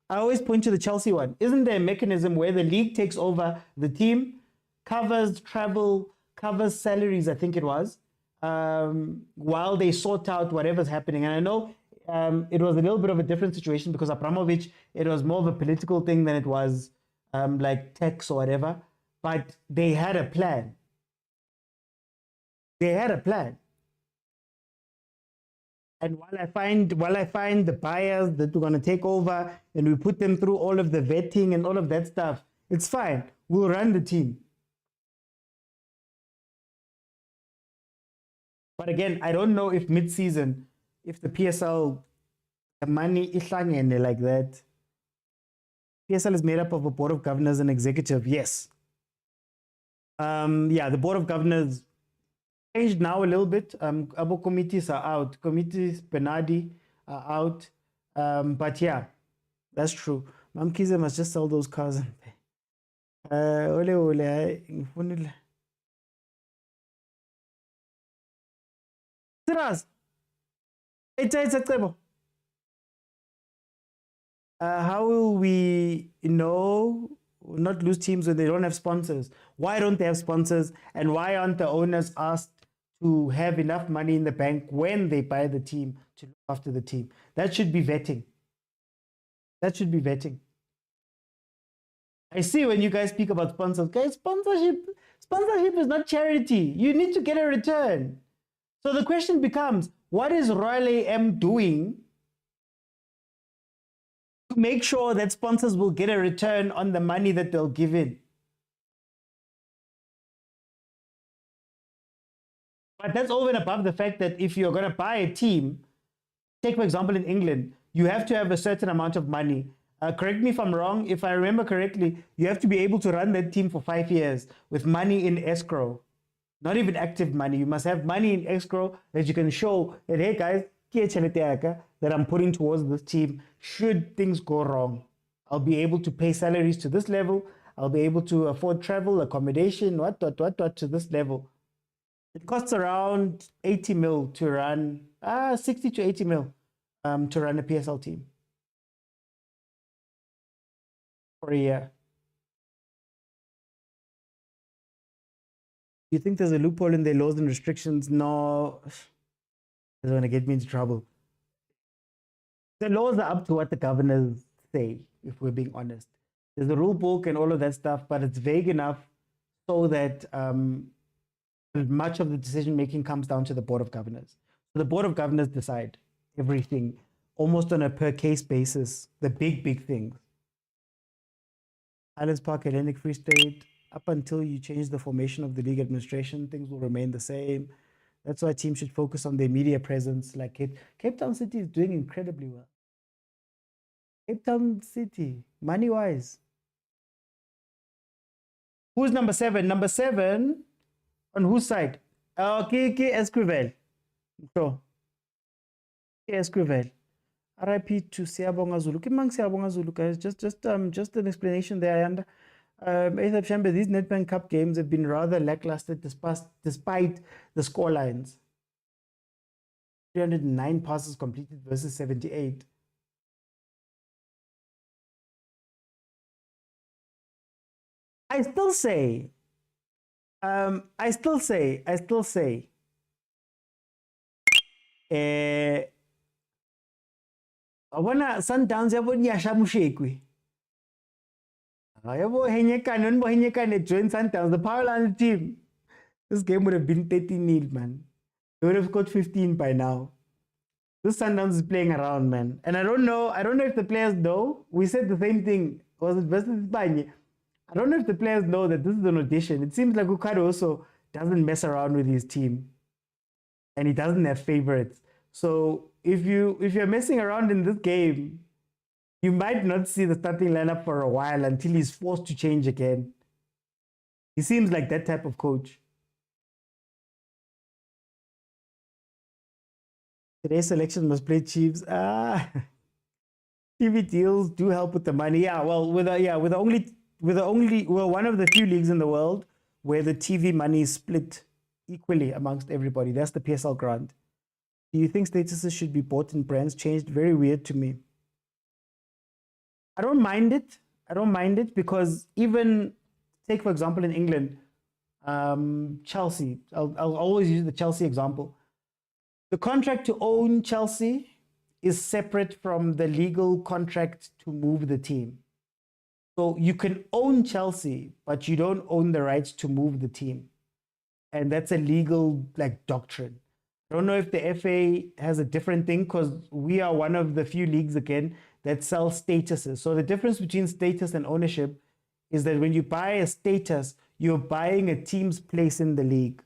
I always point to the Chelsea one. Isn't there a mechanism where the league takes over the team, covers travel, covers salaries, I think it was, while they sort out whatever's happening? And I know it was a little bit of a different situation because Abramovich, it was more of a political thing than it was like tax or whatever. But they had a plan. They had a plan. And while I find the buyers that we're going to take over and we put them through all of the vetting and all of that stuff, it's fine. We'll run the team. But again, I don't know if mid-season, if the PSL, the money is khanye like that. PSL is made up of a board of governors and executive, yes. Yeah, the board of governors changed now a little bit. Abo committees are out. Committees Benadi are out. But yeah, that's true. Mamkize must just sell those cars and pay. Siraz. How will we not lose teams when they don't have sponsors? Why don't they have sponsors? And why aren't the owners asked to have enough money in the bank when they buy the team to look after the team? That should be vetting. That should be vetting. I see when you guys speak about sponsors, guys, sponsorship is not charity. You need to get a return. So the question becomes, what is Royal AM doing to make sure that sponsors will get a return on the money that they'll give in? But that's over and above the fact that if you're going to buy a team, take for example in England, you have to have a certain amount of money. Correct me if I'm wrong. If I remember correctly, you have to be able to run that team for 5 years with money in escrow. Not even active money. You must have money in escrow that you can show that, hey guys, that I'm putting towards this team should things go wrong. I'll be able to pay salaries to this level. I'll be able to afford travel, accommodation, what to this level. It costs around 80 mil to run, 60 to 80 mil to run a PSL team for a year. You think there's a loophole in their laws and restrictions? No, it's going to get me into trouble. The laws are up to what the governors say, if we're being honest. There's a rule book and all of that stuff, but it's vague enough so that much of the decision making comes down to the Board of Governors. So the Board of Governors decide everything almost on a per case basis, the big things. Highlands Park, Hellenic Free State, up until you change the formation of the league administration, things will remain the same. That's why teams should focus on their media presence. Like Cape Town City is doing incredibly well. Cape Town City, money-wise. Who's number 7? Number 7, on whose side? Okay, Esquivel. So, Esquivel. RIP to Siyabonga Zulu. Kimang Siyabonga Zulu, guys. Just an explanation there. And ASAP Chamber, these Nedbank Cup games have been rather lackluster despite the score lines. 309 passes completed versus 78. I still say, I wanna Sundowns yabo nyasha mushekwi. Yabo Henyekane joined Sundowns, the Powerland team. This game would have been 13-0, man. They would have scored 15 by now. This Sundowns is playing around, man. And I don't know if the players know. We said the same thing. Was it versus Banye? I don't know if the players know that this is an audition. It seems like Ukado also doesn't mess around with his team. And he doesn't have favorites. So if you're messing around in this game, you might not see the starting lineup for a while until he's forced to change again. He seems like that type of coach. Today's selection must play Chiefs. TV deals do help with the money. Yeah, well, we're one of the few leagues in the world where the TV money is split equally amongst everybody. That's the PSL grant. Do you think statuses should be bought and brands changed? Very weird to me. I don't mind it. Because even take, for example, in England, Chelsea. I'll always use the Chelsea example. The contract to own Chelsea is separate from the legal contract to move the team. So you can own Chelsea, but you don't own the rights to move the team. And that's a legal doctrine. I don't know if the FA has a different thing, because we are one of the few leagues, again, that sell statuses. So the difference between status and ownership is that when you buy a status, you're buying a team's place in the league,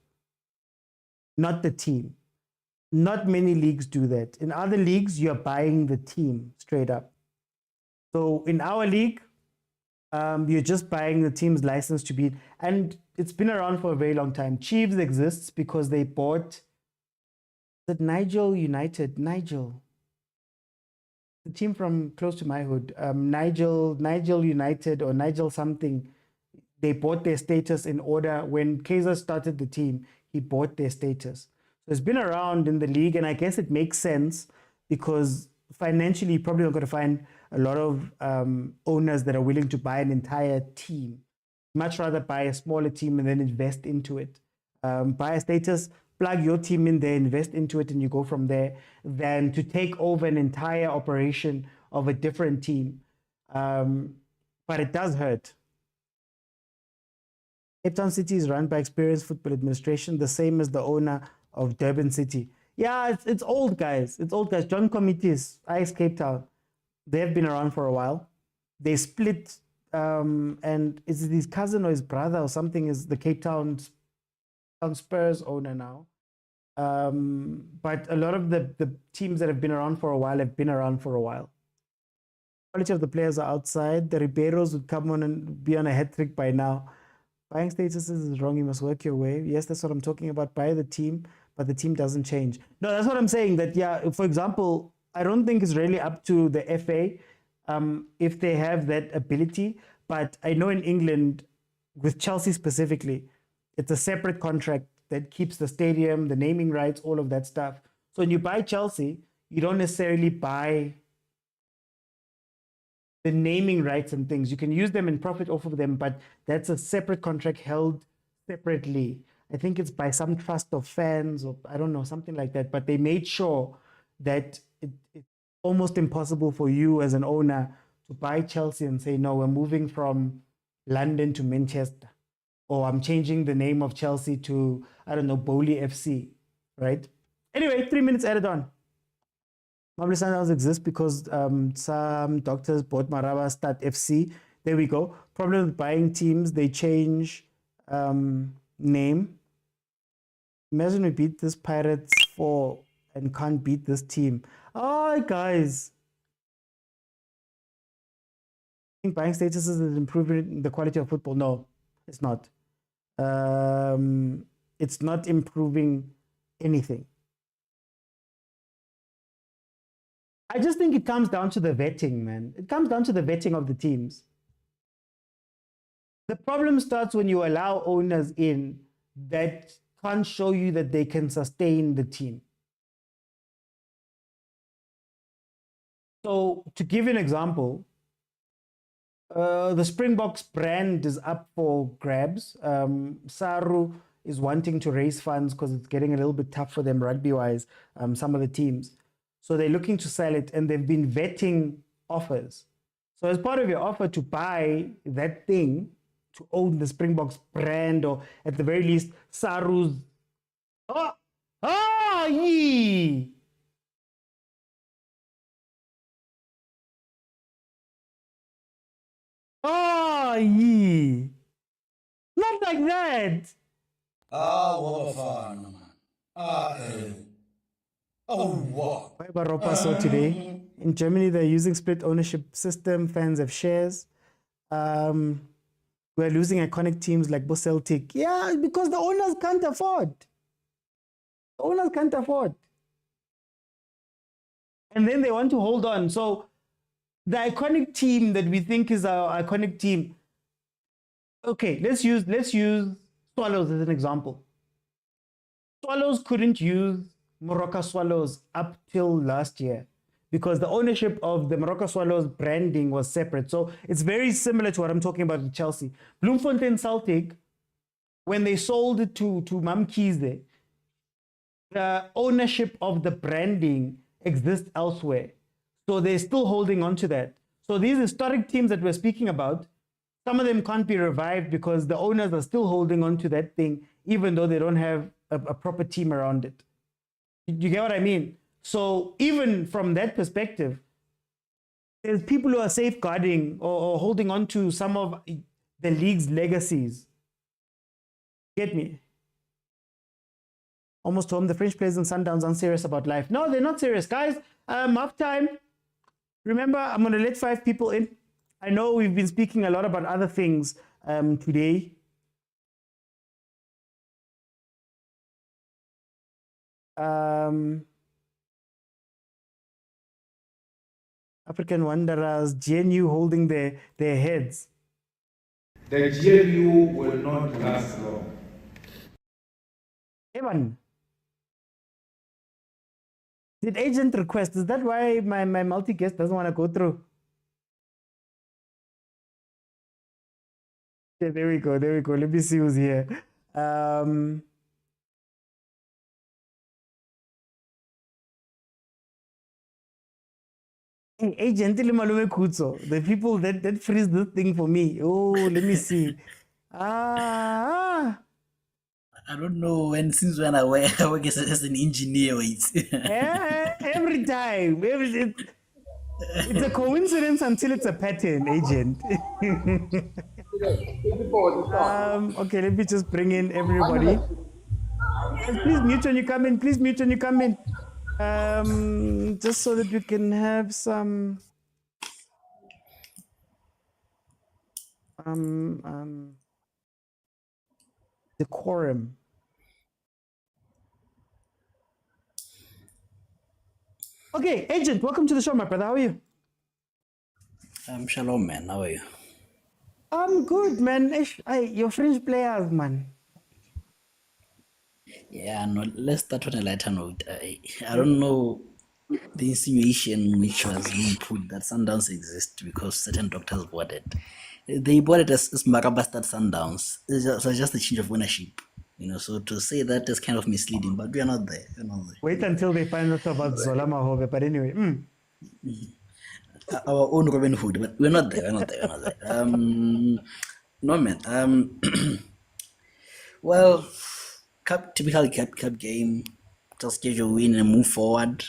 not the team. Not many leagues do that. In other leagues, you're buying the team straight up. So in our league, you're just buying the team's license to be, and it's been around for a very long time. Chiefs exists because they bought Nigel United. Nigel, the team from close to my hood. Nigel United or Nigel something. They bought their status in order. When Kaizer started the team, he bought their status. So it's been around in the league, and I guess it makes sense because financially, you're probably not going to find a lot of owners that are willing to buy an entire team. Much rather buy a smaller team and then invest into it. Buy a status, plug your team in there, invest into it, and you go from there, than to take over an entire operation of a different team. But it does hurt. Cape Town City is run by experienced football administration, the same as the owner of Durban City. Yeah, it's old, guys. It's old, guys. John Committees, IS Cape Town, they've been around for a while. They split, and is it his cousin or his brother or something is the Cape Town Spurs owner now. But a lot of the teams that have been around for a while have been around for a while. Quality of the players are outside. The Ribeiros would come on and be on a hat trick by now. Buying statuses is wrong. You must work your way. Yes, that's what I'm talking about. Buy the team, but the team doesn't change. No, that's what I'm saying. That, yeah, for example, I don't think it's really up to the FA if they have that ability. But I know in England, with Chelsea specifically, it's a separate contract that keeps the stadium, the naming rights, all of that stuff. So when you buy Chelsea, you don't necessarily buy the naming rights and things. You can use them and profit off of them, but that's a separate contract held separately. I think it's by some trust of fans, or I don't know, something like that. But they made sure that it's almost impossible for you as an owner to buy Chelsea and say, no, we're moving from London to Manchester, or I'm changing the name of Chelsea to, I don't know, Bowley FC, right? Anyway, 3 minutes added on. Mamelodi Sundowns exists because some doctors bought Marawa Start FC. There we go. Problem with buying teams, they change name. Imagine we beat this Pirates 4 and can't beat this team. Oh, guys. I think buying statuses is improving the quality of football. No, it's not. It's not improving anything. I just think it comes down to the vetting, man. It comes down to the vetting of the teams. The problem starts when you allow owners in that can't show you that they can sustain the team. So to give you an example, the Springboks brand is up for grabs. Saru is wanting to raise funds because it's getting a little bit tough for them rugby-wise, some of the teams. So they're looking to sell it, and they've been vetting offers. So as part of your offer to buy that thing, to own the Springboks brand, or at the very least, Saru's... yee! Oh, yee! Not like that! Bafana, man. Wow. So today in Germany, they're using split ownership system. Fans have shares. We're losing iconic teams like Celtic. Yeah, because the owners can't afford. The owners can't afford. And then they want to hold on. So the iconic team that we think is our iconic team. Okay, let's use Swallows as an example. Swallows couldn't use Morocco Swallows up till last year because the ownership of the Morocco Swallows branding was separate. So it's very similar to what I'm talking about with Chelsea. Bloemfontein Celtic, when they sold it to Mamkhize, the ownership of the branding exists elsewhere. So they're still holding on to that. So these historic teams that we're speaking about, some of them can't be revived because the owners are still holding on to that thing, even though they don't have a proper team around it. You get what I mean? So even from that perspective, there's people who are safeguarding or holding on to some of the league's legacies. Get me? Almost home. The French players in Sundowns aren't serious about life. No, they're not serious, guys. Half time. Remember, I'm going to let 5 people in. I know we've been speaking a lot about other things today. African Wanderers, GNU holding their heads. The GNU will not last long. Evan, did agent request? Is that why my multi-guest doesn't want to go through? Yeah, there we go. Let me see who's here. Hey, gently malume Kutso, the people that freeze this thing for me. Oh, let me see. I don't know since when I work as an engineer. Yeah, every time. It's a coincidence until it's a pattern, agent. Okay, let me just bring in everybody. Please mute when you come in. Just so that we can have some decorum. Okay, agent, welcome to the show, my brother. How are you? Shalom, man. How are you? I'm good, man. Your French players, man. Yeah, no, let's start on a lighter note. I don't know the insinuation which was being put that Sundowns exist because certain doctors bought it. They bought it as Marabastad Sundowns. So it's just a change of ownership. So to say that is kind of misleading, but we are not there. We're not there. Wait until they find out about Zola Mahove. But anyway, Our own Robin Hood, but we're not there. We're not there. We're not there. No, man. Well, typical cup game, just get your win and move forward.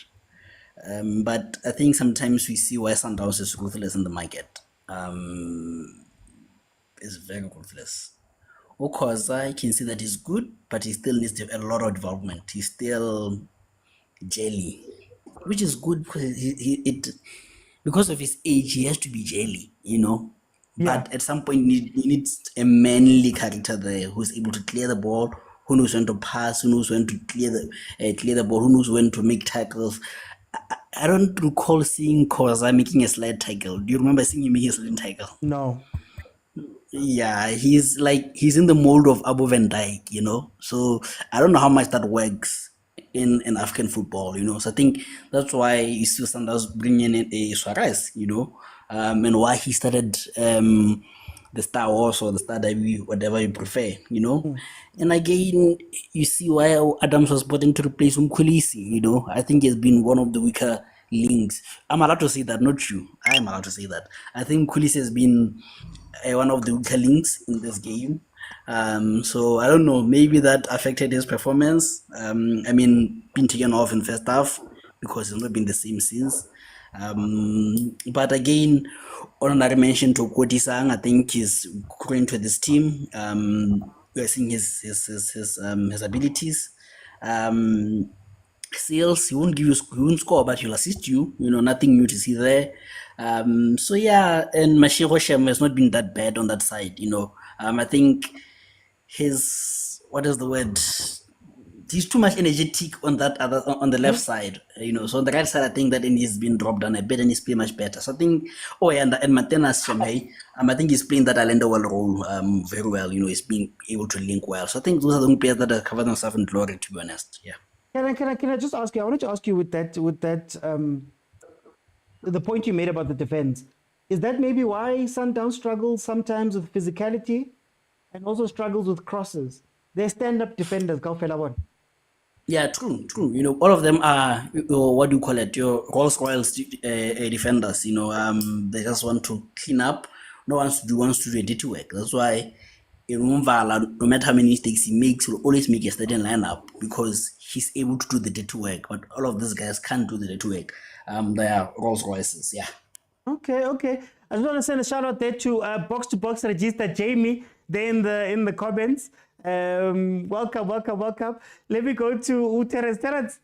But I think sometimes we see why Sundowns is ruthless in the market. It's very ruthless. Khoza, I can see that he's good, but he still needs to have a lot of development. He's still jelly, which is good because because of his age, he has to be jelly, But at some point, he needs a manly character there who's able to clear the ball, who knows when to pass, who knows when to clear the ball, who knows when to make tackles. I don't recall seeing Khoza making a slide tackle. Do you remember seeing him making a slide tackle? no. Yeah, he's in the mold of Abu Van Dijk, So I don't know how much that works in African football, So I think that's why you see Sundowns bringing in a Suarez, and why he started the Star Wars or the Star Debut, whatever you prefer, And again, you see why Adams was brought in to replace Mkhulisi, I think he's been one of the weaker links. I'm allowed to say that, not you. I am allowed to say that. I think Mkhulisi has been one of the weaker links in this game. So I don't know, maybe that affected his performance. Being taken off in first half because he's not been the same since. But again, honorary mention to Koti-sang. I think he's growing to this team. We're seeing his abilities. Sales, he won't score, but he'll assist you. Nothing new to see there. So yeah, and Mashiro Shem has not been that bad on that side. I think what is the word? He's too much energetic on the left side, So on the right side, I think that he's been dropped down a bit and he's playing much better. So I think, and Matenas Shemay, I think he's playing that Allende role very well. He's being able to link well. So I think those are the players that have covered themselves in glory, to be honest. Yeah. Can I just ask you? I wanted to ask you with that the point you made about the defense. Is that maybe why Sundowns struggles sometimes with physicality and also struggles with crosses? They're stand-up defenders, Kaufela. Yeah, true. All of them are what do you call it? Your Rolls-Royce defenders. They just want to clean up. No one wants to do a dirty work. That's why Mvala, no matter how many mistakes he makes, will always make a starting lineup because he's able to do the dirty work. But all of these guys can't do the dirty work. They are Rolls Royces, yeah. Okay. I just want to send a shout out there to Box to Box Register Jamie there in the comments. Welcome. Let me go to Terence.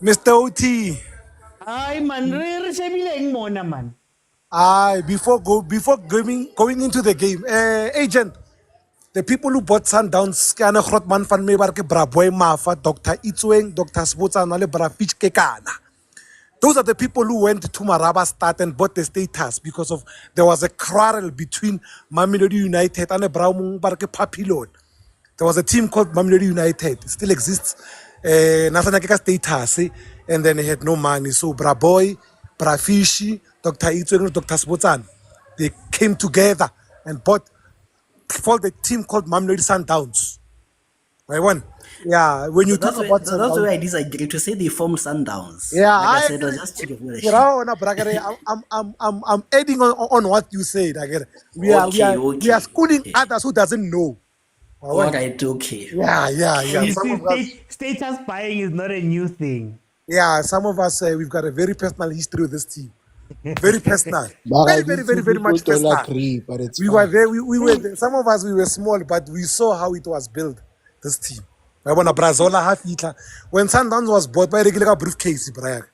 Mr. OT. Hi man, man. Before going into the game, agent, the people who bought Sundowns, Kana Grotman van Meebarke, Braboy Mafa, Dr. Itzweng, Dr. Spotsana, Brafich Kekana. Those are the people who went to Marabastad and bought the status because there was a quarrel between Mamelodi United and Braumung Barke Papillon. There was a team called Mamelodi United. It still exists. Nasanakeka status, and then he had no money. So Braboy, Brafishi, Dr. Itzweng, Dr. Spotsana, they came together and formed a team called Mamelodi Sundowns. I won. Yeah, when you talk about Sundowns, that's why I disagree to say they formed Sundowns. Yeah, like I said, it was just I'm adding on what you said. We are schooling others who doesn't know. All right, okay. Yeah. You see, status buying is not a new thing. Yeah, some of us we've got a very personal history with this team. Very personal. very much personal. Agree, but it's we were there. We were there. Some of us we were small, but we saw how it was built. This team. When Sundowns was bought by regular briefcase, Brian.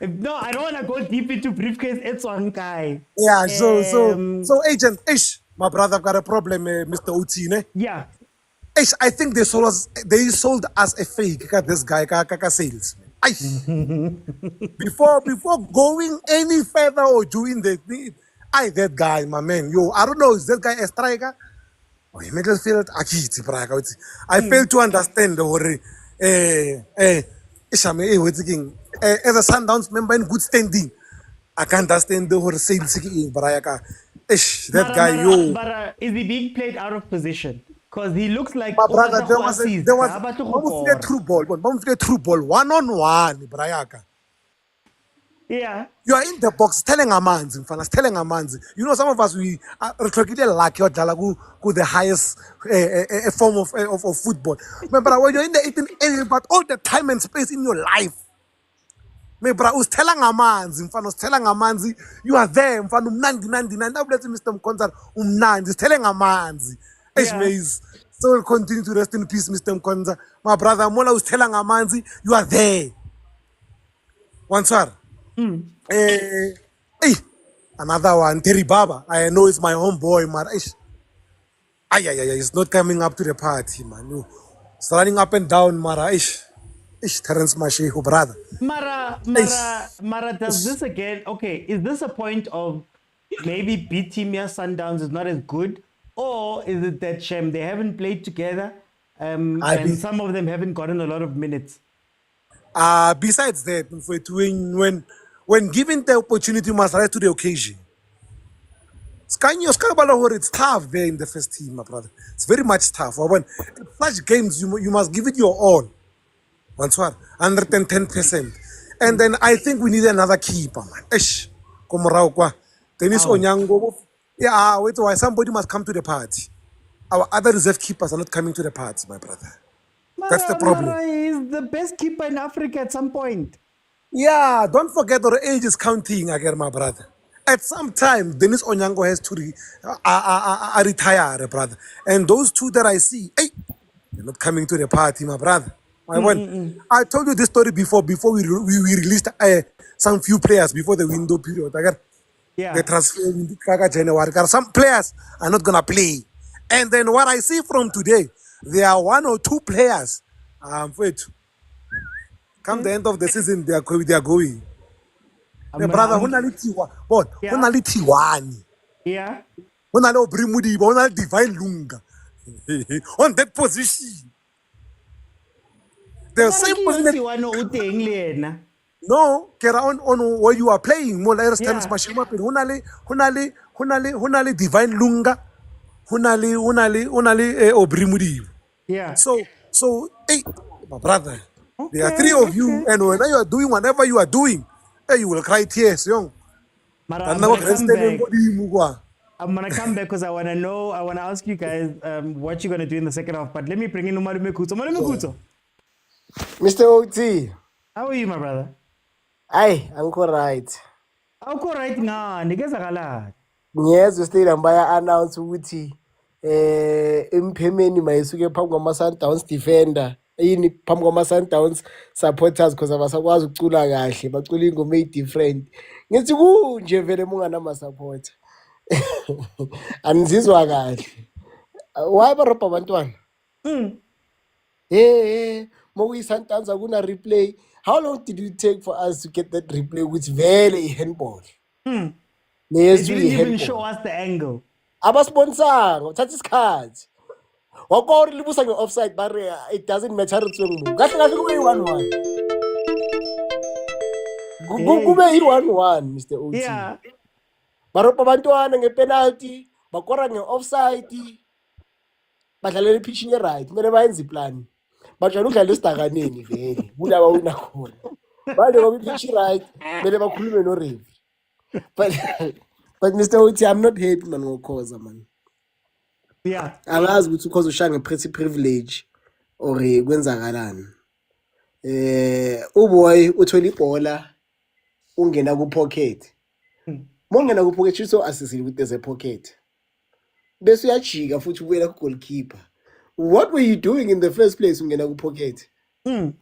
No, I don't want to go deep into briefcase. It's one guy. Yeah. So agent Ish, my brother got a problem, Mr. Uti, ne? Yeah. Ish, I think they sold us a fake. This guy, Kaka sales. Before going any further or doing the thing, that guy, my man, yo, I don't know, is that guy a striker? Oh, he middle field, I fail to understand the whole as a Sundowns member in good standing. I can't understand the whole sales in Brayaka. That guy, yo. But is he being played out of position? Because he looks like My brother, there was a true ball, one-on-one, Brayaka. Yeah. You are in the box telling a man's in front, telling a man's. You know, some of us we are lucky or the highest form of football. Remember, when you're in the 18 area, but all the time and space in your life. Remember, I was telling a man's in front, telling a man's, you are there in front of 99. Now let's Mr. Mkonza is telling a man's. So we'll continue to rest in peace, Mr. Mkonza. My brother Mola was telling a man's, you are there. One sir. Another one, Terry Baba. I know it's my homeboy, man. It's not coming up to the party, man. No. It's running up and down, Mara. Terence Masheho, brother. Mara, does this again? Okay, is this a point of maybe B-Team Sundowns is not as good? Or is it that shame they haven't played together and some of them haven't gotten a lot of minutes? Besides that, when given the opportunity, you must rise to the occasion. It's tough there in the first team, my brother. It's very much tough. When such games, you must give it your all. 110%. And then I think we need another keeper, man. Dennis Onyango. Yeah, wait, why somebody must come to the party. Our other reserve keepers are not coming to the party, my brother. That's the problem. Mara is the best keeper in Africa at some point. Yeah, don't forget our age is counting again, my brother. At some time, Dennis Onyango has to retire, brother. And those two that I see, they're not coming to the party, my brother. I told you this story before we released some few players before the window period. Yeah. The transfer in January. Some players are not going to play. And then what I see from today, there are one or two players. Come the end of the season, they are going. My brother, Yeah. Divine Lunga. On that position. The same position. No, on where you are playing. More like times Hunali Divine Lunga. Hunali Obrimudi. Yeah. So, my brother. There are three of you, and when you are doing whatever you are doing, you will cry tears, young. I'm gonna come back because I wanna ask you guys what you're gonna do in the second half. But let me bring in Umalume Kuto. Mr. OT. How are you, my brother? Aye, I'm right. I'm right now. Yes, we stayed and buy announce ukuthi Mpheni mayisuke phambi kwama Sundowns defender. Yini phambi kwama Sundowns supporters because abasakwazi ukucula kahle bacula ingoma different. Ngithi kunje vele mungana ama supporter. Anizizwa kahle. Why barapha abantwana? Mowi Sundowns akuna replay. How long did it take for us to get that replay with very handball? They didn't even show us the angle. Abasponsor, thatha isikhathi. Wakho libusa nge-offside barrier, it doesn't matter ukuthi ngibukho. Kahle kube yi-1-1. Kube yi-1-1 Mr. OT. Yeah. Barapha abantwana ngepenalty, bakora nge-offside. Badlalela ipitch right, kumele bayenze iplan. Bajwayele ukudlala esidakaneni vele, kulaba wina khona. Manje ngoba ipitch right, kumele bakhulume no-referee. But Mr. OT, I'm not happy man ngokhoza man. Yeah. Angazi ukuthi ukhoza ushaya nge-pretty privilege or kwenzakalani. Uboy uthola ibhola ungena ku-pocket. Mongena ku-pocket uso assist with the pocket. Bese uyajika futhi ubuyela ku-goalkeeper. What were you doing in the first place ungena ku-pocket? You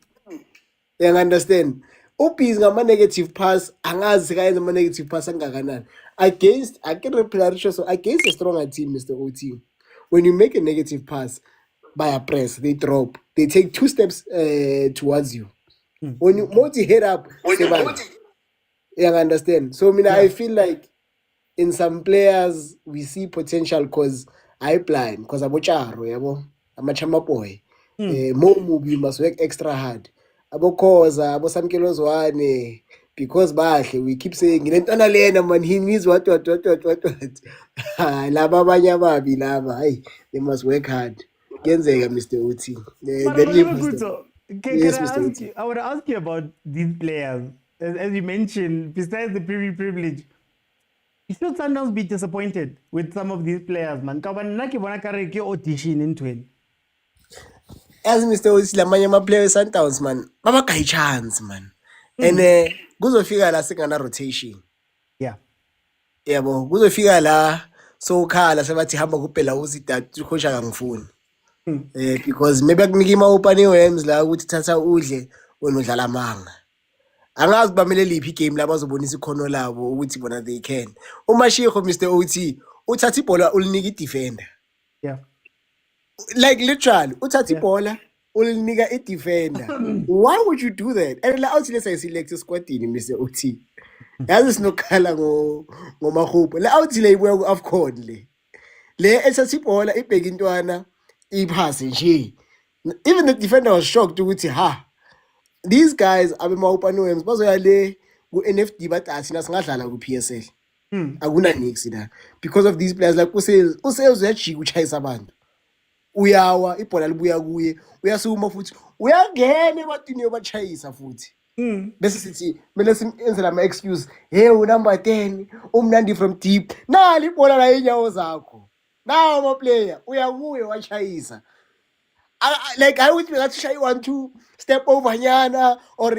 understand? Ubhizi ngama-negative pass, angazi sekayenza ama-negative pass angakanani. I can reply so against a stronger team, Mr. OT. When you make a negative pass by a press, they drop. They take 2 steps towards you. When you multi head up, you understand. So I feel like in some players we see potential because I blind because abocharo yabo amachama boy. More you must work extra hard. Abo khoza abo samkelo zwane because bahle we keep saying lentwana lena man he means what. Laba abanye ababi laba hey they must work hard. Kenzeka Mr. Uti. Then leave Mr. Yes, Can I Mr. ask Uti. you? I want to ask you about these players. As you mentioned, besides the privilege, you should sometimes be disappointed with some of these players, man. Kabanaki bonakare ke audition into it. As Mr. Uti lamanye ama players Sundowns man babagayi chance man. And kuzofika la singana rotation. Yeah. Yabo kuzofika la so khala sebathi hamba kuphela uzidatu coach akangifuni. Because maybe akunika ima-open worms la ukuthi thatha udle wena udlala amanga. Angazi bamele liphi game la bazobonisa ikhono labo ukuthi bona they can. Umashiko Mr. OT uthatha ibhola ulinika i-defender. Yeah. Like literally uthatha ibhola ulinika i-defender. Why would you do that? And la uthi lesa select squadini Mr. OT. Yazi sinokhala ngomahupho. La uthi le ibuya ku-AFCON le. Le ethatha ibhola ibheka intwana iphase nje. Even the defender was shocked ukuthi these guys abema-open worms bazoya le ku-NFD bathi athina singadlala ku-PSL. Akuna nix la because of these players like usales uyajika uchayisa abantu. Uyawa ibhola libuya kuye uyasuma futhi uyangena ebatini yobachayisa futhi. Bese sithi mele simenzela ama-excuse hey unumber 10 umnandi from deep nali ibhola la inyawo zakho nawo ama-player uyakuye wachayisa. Like I would like to show you want to step over nyana or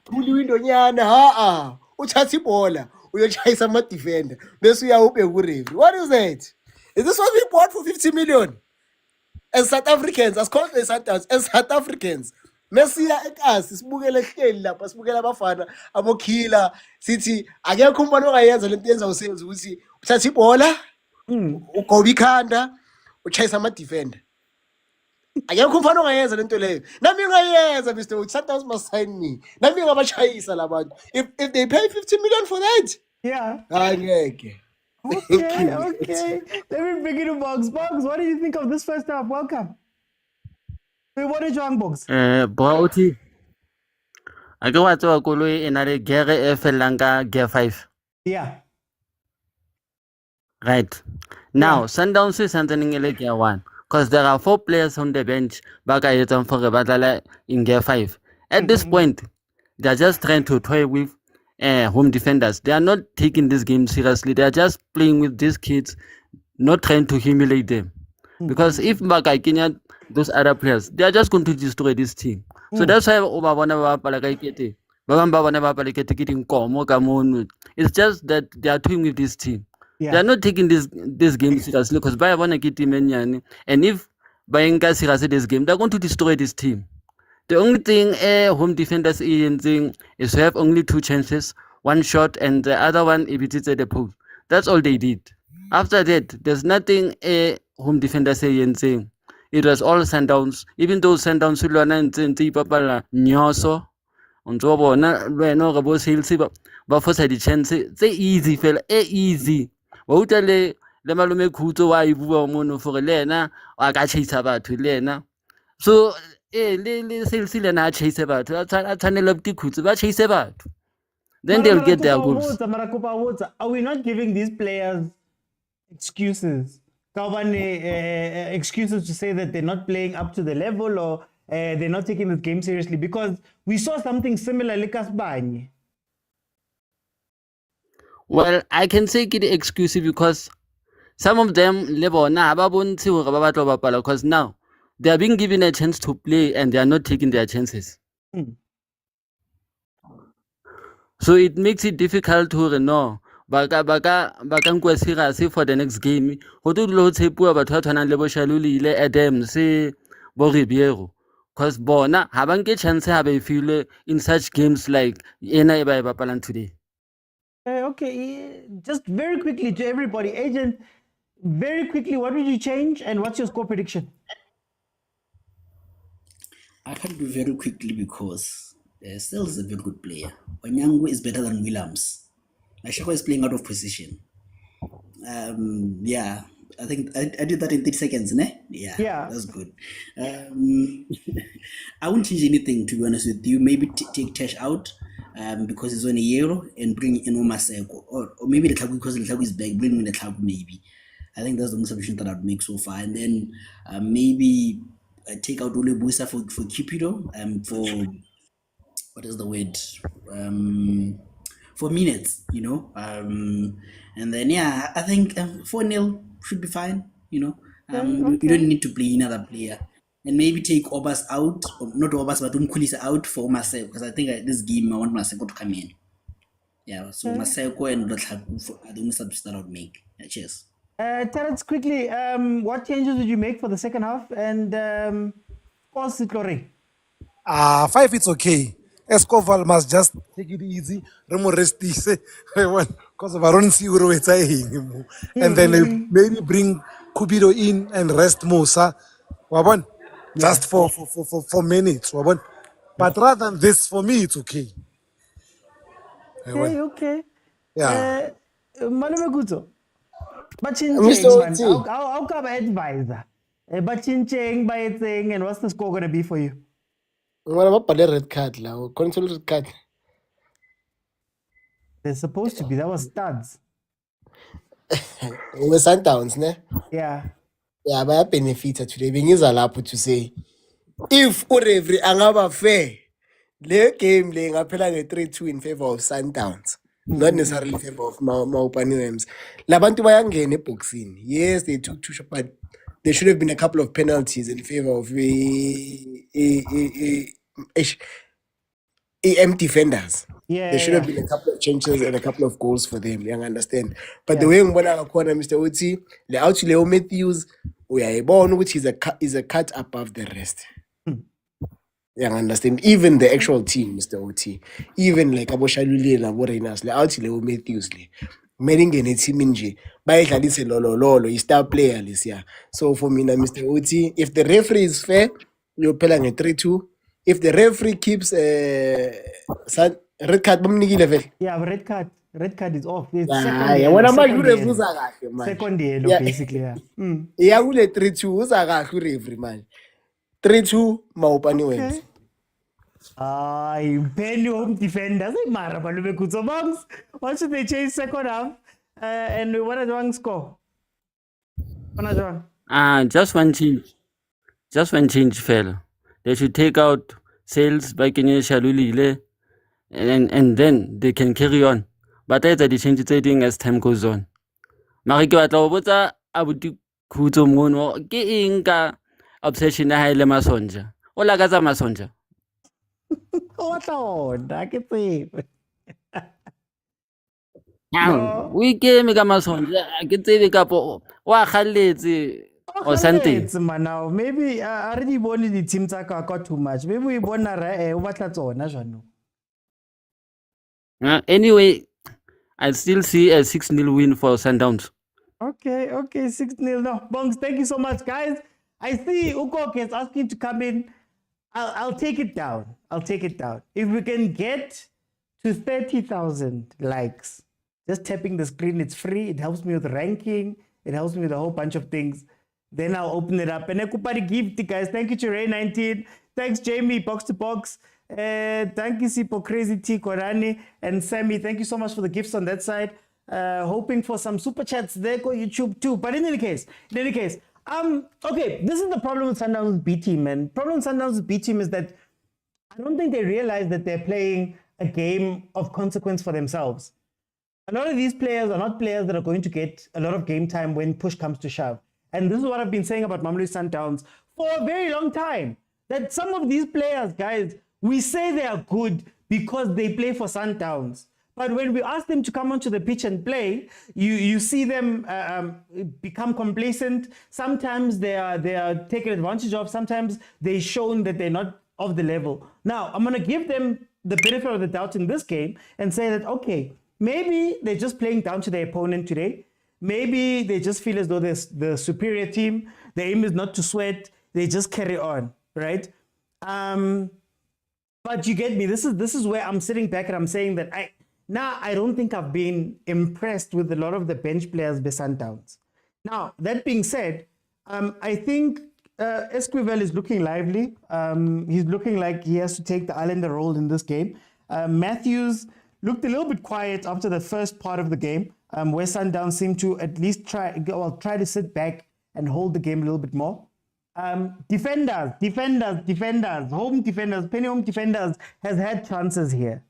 pull window nyana uthatha ibhola uyochayisa ama defender bese uyawuphe ku referee. What is that? Is this what we bought for 50 million? As South Africans, as called as South Africans, mesiya ekasi sibukele hleli lapha sibukela abafana abokhila sithi akekho umbani ongayenza lento yenza usenze ukuthi uthatha ibhola ugoba ikhanda uchayisa ama defender. Akekho umfana ongayenza lento leyo. Nami ngayenza Mr. Uti Sundowns must sign me. Nami ngabachayisa labantu. If they pay 50 million for that. Yeah. Angeke. Okay. Let me bring it to Bugs. Bugs, what do you think of this first half? Welcome. Hey, what did you on Bugs? Bouti. I go to a koloi in a gere Langa gear 5. Yeah. Right. Now, Sundowns is something in gear 1. Because there are 4 players on the bench back at for a battle in gear 5. At this point, they are just trying to toy with home defenders. They are not taking this game seriously. They are just playing with these kids, not trying to humiliate them. Because if Baka Kenya, those other players, they are just going to destroy this team. So that's why it's just that they are toying with this team. They are not taking this game seriously because Bayern want to get him and if Bayern seriously this game, they're going to destroy this team. The only thing home defenders is to have only 2 chances, 1 shot and the other one if it is at the post. That's all they did. After that, there's nothing home defenders saying. It was all Sundowns. Even though Sundowns nyoso ontsobona lwena re bo sales ba fosa di chance tse easy fela easy wa utlwa le malume khutso wa e bua mono for le ena a ka chase batho le ena so le sales le na chase batho a tshwanela buti khutso ba chase batho then they'll get their goals. Are we not giving these players excuses? Excuses to say that they're not playing up to the level or they're not taking this game seriously? Because we saw something similar like Kasbanye. Well, I can say it exclusive because some of them because now they are being given a chance to play and they are not taking their chances. So it makes it difficult to know. Baka serious for the next game. Ho to lo tshepuwa batho ba tshwanang le bo Shalulile Adams bo Ribeiro because bona ha ba nke chance ha ba feel in such games like ena e ba e bapalang today. Okay, just very quickly to everybody, agent, very quickly, what would you change and what's your score prediction? I can't do very quickly because Still is a very good player. Onyango is better than Williams. Mashako is playing out of position. Yeah, I think I did that in 30 seconds, ne? Yeah. That's good. I won't change anything, to be honest with you. Maybe take Tesh out because he's on a euro and bring in Omaseko. Or maybe the Tlaku, because the Tlaku is back, bring in the Tlaku maybe. I think that's the only submission that I'd make so far. And then maybe take out Ole Busa for Cupido, for, what is the word? For minutes, and then yeah, I think 4-0 should be fine. You don't need to play another player, and maybe take Obas out, or not Obas, but Umkulisa out for Maseko, because I think this game I want Maseko to come in. Yeah, so Maseko and Dotlaku are the only subs that I would make. Yeah, cheers. Terence, quickly, what changes did you make for the second half? And of course, Tlore. 5, it's okay. Escoval must just take it easy. Remo restise. Because I don't see where it's anymore. And then maybe bring Kubido in and rest Musa. Wabon. Just for minutes. Wabon. But rather than this, for me, it's okay. Okay. Yeah. Malume Kuto. Mr. Oti. How come advisor? Bachincheng by thing, and what's the score going to be for you? What about the red card? Console red card. There's supposed to be. That was studs. We Sundowns, ne? Yeah. Yeah, but I benefit today. Being is allowed to say, if every angaba fair, the game laying up like a 3-2 in favor of Sundowns. Not necessarily in favor of Maupani Rams. Labantu bayangene boxing. Yes, they took 2 shots, but there should have been a couple of penalties in favor of EM defenders. There should have been a couple of changes and a couple of goals for them. You understand? But the way Mbona corner, Mr. Oti, the out Leo Matthews, we are born, which is a cut above the rest. You understand? Even the actual team, Mr. Oti, even like Aboshaluli and Aborenas, the out Leo Matthews, Meringene Timinji, by Hadise Lolo, he's star player this year. So for me, Mr. Oti, if the referee is fair, you're playing a 3-2. If the referee keeps red card, yeah, red card is off. It's second yellow, basically. Yeah. Yeah, we let 3-2. Who's a referee, man? 3-2, Maupani wins. Mpheni home defenders. What should they change second half? And what does one score? Just one change. Just one change, fella. They should take out sales by Kenya Shalulile, and then they can carry on. But that's the change trading as time goes on. Mariki batla go botsa abuti khutso mono ke eng ka obsession ya hae le masonja. O lakatsa masonja. O batla ona ke tsebe. We came ka masonja ke tsebe kapo wa khalletse or something. Now maybe I already wanted the team got too much. Maybe we want to anyway, I still see a 6-0 win for Sundowns. Okay, 6-0. No, Bongs, thank you so much, guys. I see Ukok is asking to come in. I'll take it down. If we can get to 30,000 likes, just tapping the screen, it's free. It helps me with ranking. It helps me with a whole bunch of things. Then I'll open it up. And Ekupari gift, guys. Thank you to Ray19. Thanks, Jamie, Box to Box. Thank you, Sipo Crazy T, Korani, and Sammy. Thank you so much for the gifts on that side. Hoping for some super chats there, go YouTube too. But in any case, okay, this is the problem with Sundowns' B team, man. Problem with Sundowns' B team is that I don't think they realize that they're playing a game of consequence for themselves. A lot of these players are not players that are going to get a lot of game time when push comes to shove. And this is what I've been saying about Mamelodi Sundowns for a very long time. That some of these players, guys, we say they are good because they play for Sundowns. But when we ask them to come onto the pitch and play, you see them become complacent. Sometimes they are taken advantage of. Sometimes they're shown that they're not of the level. Now, I'm going to give them the benefit of the doubt in this game and say that, okay, maybe they're just playing down to their opponent today. Maybe they just feel as though they're the superior team. The aim is not to sweat. They just carry on, right? But you get me. This is where I'm sitting back and I'm saying that I don't think I've been impressed with a lot of the bench players by Sundowns. Now, that being said, I think Esquivel is looking lively. He's looking like he has to take the Islander role in this game. Matthews looked a little bit quiet after the first part of the game, where Sundowns seemed to at least try to sit back and hold the game a little bit more. Defenders, home defenders, Mpheni home defenders has had chances here.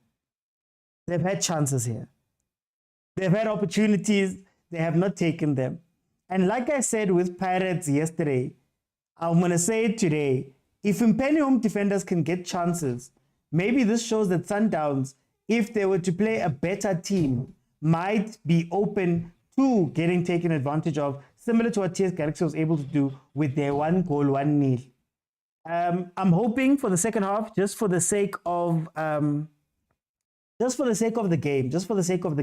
They've had chances here. They've had opportunities. They have not taken them. And like I said with Pirates yesterday, I'm going to say it today. If Mpheni home defenders can get chances, maybe this shows that Sundowns, if they were to play a better team, might be open to getting taken advantage of, similar to what TS Galaxy was able to do with their 1-goal, 1-0. I'm hoping for the second half, just for the sake of the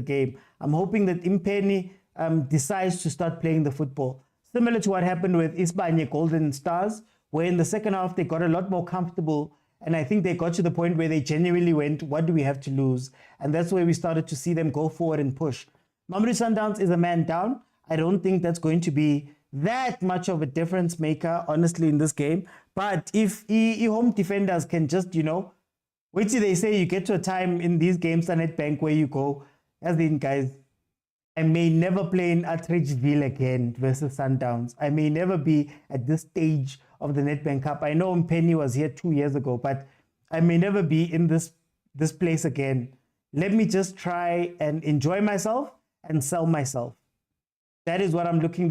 game, I'm hoping that Mpheni decides to start playing the football. Similar to what happened with Isibanye Golden Stars, where in the second half they got a lot more comfortable, and I think they got to the point where they genuinely went, what do we have to lose? And that's where we started to see them go forward and push. Mamelodi Sundowns is a man down. I don't think that's going to be that much of a difference maker, honestly, in this game. But if home defenders can just, wait till they say you get to a time in these games on Nedbank where you go, as in, guys, I may never play in Atteridgeville again versus Sundowns. I may never be at this stage of the Nedbank Cup. I know Mpheni was here 2 years ago, but I may never be in this place again. Let me just try and enjoy myself and sell myself. That is what I'm looking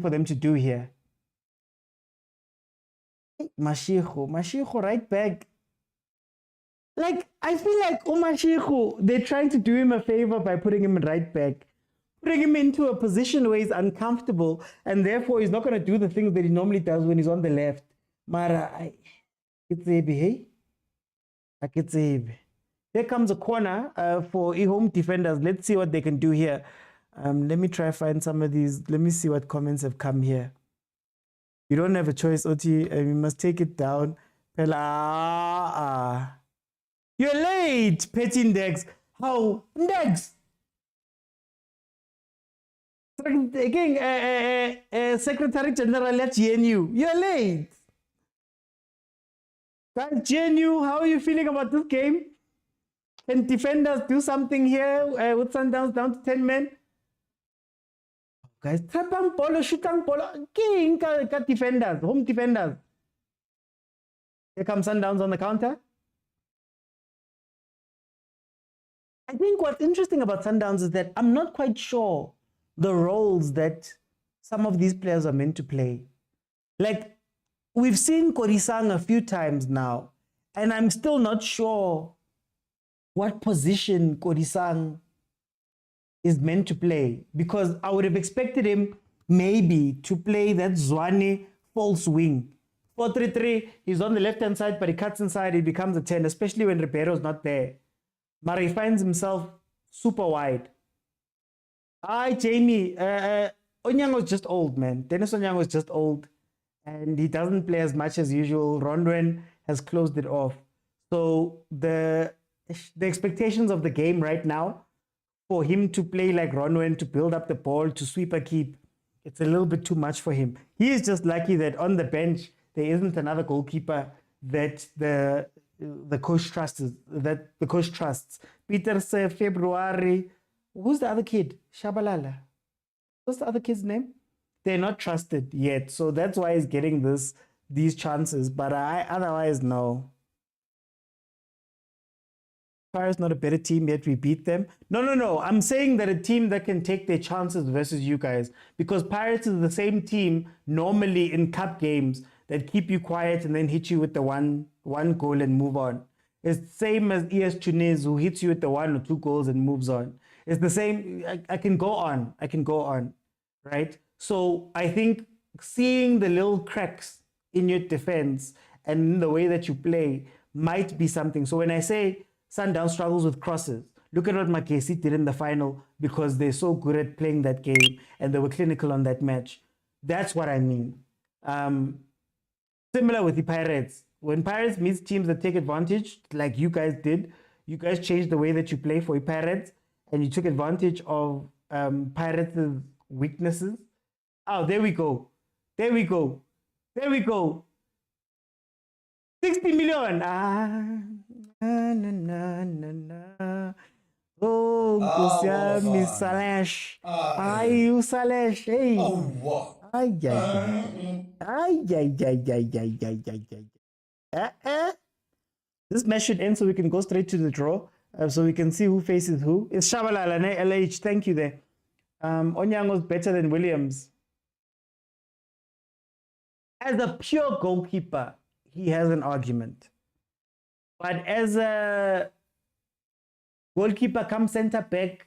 for them to do here. Mashiko right back. Like, I feel like Mashiko, they're trying to do him a favor by putting him right back. Putting him into a position where he's uncomfortable, and therefore he's not going to do the things that he normally does when he's on the left. Mara, here comes a corner for home defenders. Let's see what they can do here. Let me try find some of these. Let me see what comments have come here. You don't have a choice, Oti. You must take it down. You're late, Petty Index. How? Index? Again, Secretary General at GNU. You're late. Guys, GNU, how are you feeling about this game? Can defenders do something here with Sundowns down to 10 men? Guys, trapang polo, shootang polo. King, got defenders, home defenders. Here comes Sundowns on the counter. I think what's interesting about Sundowns is that I'm not quite sure the roles that some of these players are meant to play. Like, we've seen Korisang a few times now, and I'm still not sure what position Korisang is meant to play, because I would have expected him maybe to play that Zwane false wing. 4-3-3, he's on the left-hand side, but he cuts inside, he becomes a 10, especially when Ribeiro's not there. But he finds himself super wide. Hi, Jamie. Onyang was just old, man. Dennis Onyang was just old, and he doesn't play as much as usual. Rondwen has closed it off. So the expectations of the game right now, for him to play like Rondwen, to build up the ball, to sweep a keep, it's a little bit too much for him. He is just lucky that on the bench there isn't another goalkeeper that the coach trusts. Peter February. Who's the other kid? Shabalala. What's the other kid's name? They're not trusted yet. So that's why he's getting these chances. But otherwise, no. Pirates not a better team, yet we beat them. No. I'm saying that a team that can take their chances versus you guys. Because Pirates is the same team normally in cup games that keep you quiet and then hit you with the one goal and move on. It's the same as ES Tunis, who hits you with the 1 or 2 goals and moves on. It's the same. I can go on, right? So I think seeing the little cracks in your defense and in the way that you play might be something. So when I say Sundowns struggles with crosses, look at what Makesi did in the final, because they're so good at playing that game and they were clinical on that match. That's what I mean. Similar with the Pirates. when Pirates meets teams that take advantage, like you guys did, you guys changed the way that you play for Pirates, and you took advantage of Pirates' weaknesses. Oh, there we go. There we go. There we go. 60 million. Na, na, na. Oh, Nkosi Salesh. Ay, Salesh. Hey. Ay, This match should end so we can go straight to the draw, so we can see who faces who. It's Shabalala, LH. Thank you there. Onyango's better than Williams. As a pure goalkeeper, he has an argument. But as a goalkeeper, come center back,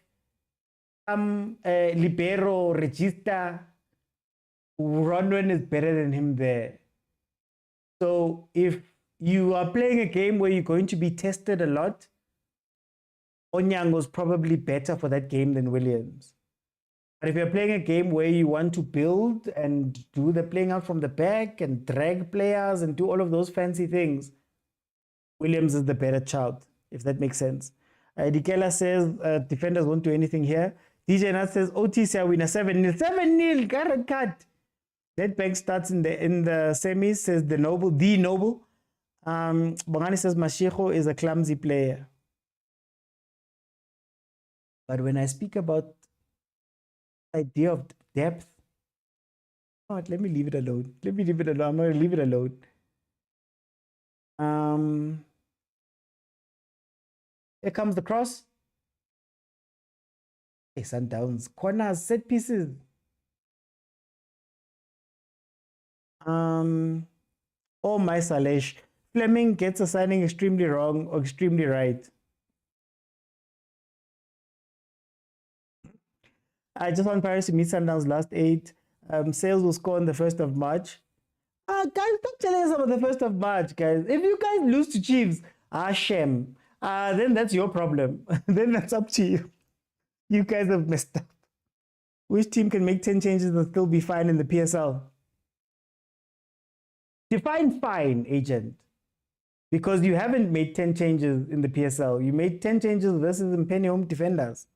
come libero, regista, Ronwen is better than him there. So if you are playing a game where you're going to be tested a lot, Onyango's probably better for that game than Williams. But if you're playing a game where you want to build and do the playing out from the back and drag players and do all of those fancy things, Williams is the better child, if that makes sense. Dikela says defenders won't do anything here. DJ Nat says OTC winner 7-0. 7-0, cut. Nedbank starts in the semis, says the Noble. Bongani says Mashiko is a clumsy player. But when I speak about the idea of depth, let me leave it alone. I'm going to leave it alone. Here comes the cross. Hey, Sundowns. Corners, set pieces. Oh my Salesh. Fleming gets a signing extremely wrong or extremely right. I just want Paris to meet Sundowns last 8. Sales will score on the 1st of March. Guys, stop telling us about the 1st of March, guys. If you guys lose to Chiefs, shame. Then that's your problem. Then that's up to you. You guys have messed up. Which team can make 10 changes and still be fine in the PSL? Define fine, agent. Because you haven't made 10 changes in the PSL. You made 10 changes versus Mpheni home defenders.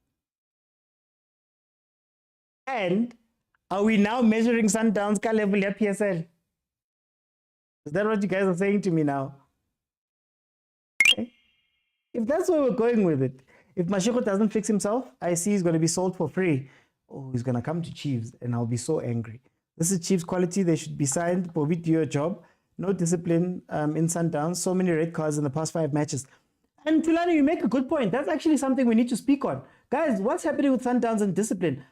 And are we now measuring Sundowns ka level at PSL? Is that what you guys are saying to me now? Okay. If that's where we're going with it, if Mashiko doesn't fix himself, I see he's going to be sold for free. Oh, he's going to come to Chiefs and I'll be so angry. This is Chiefs quality. They should be signed. Bobby, do your job. No discipline in Sundowns. So many red cards in the past 5 matches. And Tulani, you make a good point. That's actually something we need to speak on. Guys, what's happening with Sundowns and discipline?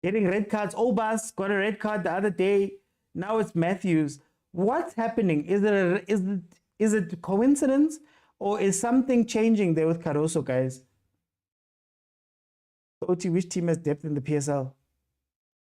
Getting red cards. Obas got a red card the other day. Now it's Matthews. What's happening? Is it coincidence or is something changing there with Caruso, guys? OT, which team has depth in the PSL?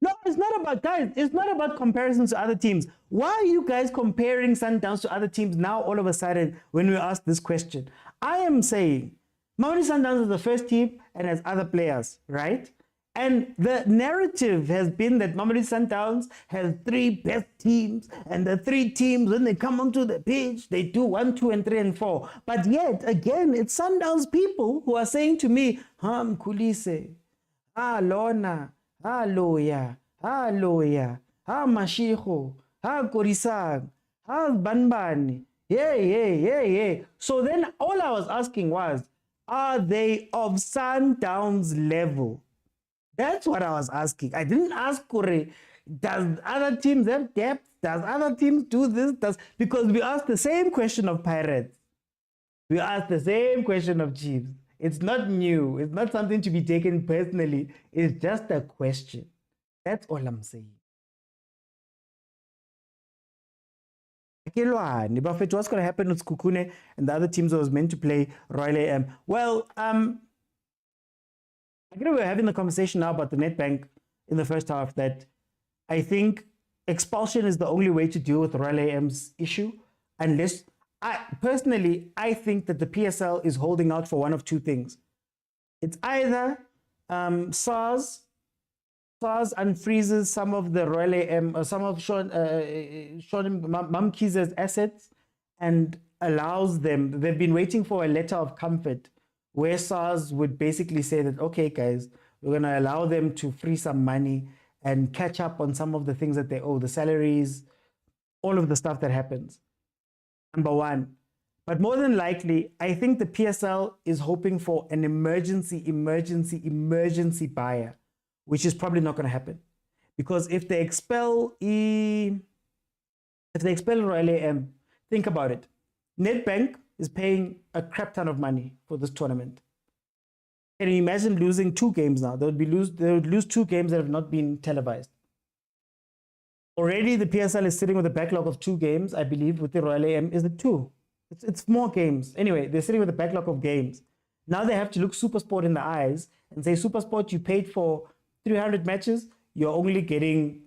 No, it's not about, guys, it's not about comparisons to other teams. Why are you guys comparing Sundowns to other teams now all of a sudden when we ask this question? I am saying Mamelodi Sundowns is the first team and has other players, right? And the narrative has been that Mamelodi Sundowns has 3 best teams, and the 3 teams, when they come onto the pitch, they do 1, 2, and 3, and 4. But yet, again, it's Sundowns people who are saying to me, Mkhulise, Lona, Loya, Mashiko, Korisang, Banbani, yeah. So then all I was asking was, are they of Sundowns level? That's what I was asking. I didn't ask Kore, does other teams have depth? Does other teams do this? Because we asked the same question of Pirates. We asked the same question of Chiefs. It's not new. It's not something to be taken personally. It's just a question. That's all I'm saying. Buffett, what's going to happen with Kukune and the other teams that was meant to play Royal AM? Well, I think we're having the conversation now about the Nedbank in the first half that I think expulsion is the only way to deal with Royal AM's issue, unless I think that the PSL is holding out for one of 2 things. It's either SARS SARS unfreezes some of the Royal AM, some of Sean Mamkiz's assets and allows them, they've been waiting for a letter of comfort where SARS would basically say that, okay, guys, we're going to allow them to free some money and catch up on some of the things that they owe, the salaries, all of the stuff that happens. Number one. But more than likely, I think the PSL is hoping for an emergency buyer, which is probably not going to happen. Because if they expel Royal AM, think about it. Nedbank is paying a crap ton of money for this tournament. Can you imagine losing 2 games now? They would lose 2 games that have not been televised. Already the PSL is sitting with a backlog of 2 games, I believe, with the Royal AM. Is it 2? It's more games. Anyway, they're sitting with a backlog of games. Now they have to look SuperSport in the eyes and say, SuperSport, you paid for 300 matches. You're only getting,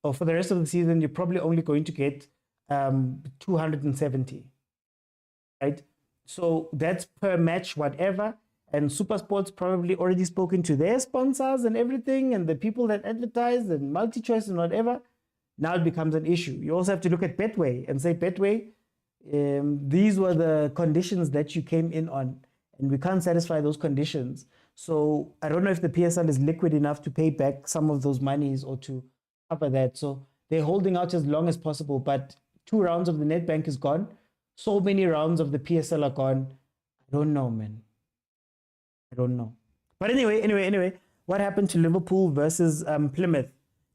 or for the rest of the season, you're probably only going to get 270. Right? So that's per match, whatever. And SuperSport's probably already spoken to their sponsors and everything, and the people that advertise and multi-choice and whatever. Now it becomes an issue. You also have to look at Betway and say, Betway, these were the conditions that you came in on, and we can't satisfy those conditions. So I don't know if the PSL is liquid enough to pay back some of those monies or to cover that. So they're holding out as long as possible, but 2 rounds of the Nedbank is gone. So many rounds of the PSL are gone. I don't know, man. I don't know. But anyway, what happened to Liverpool versus Plymouth?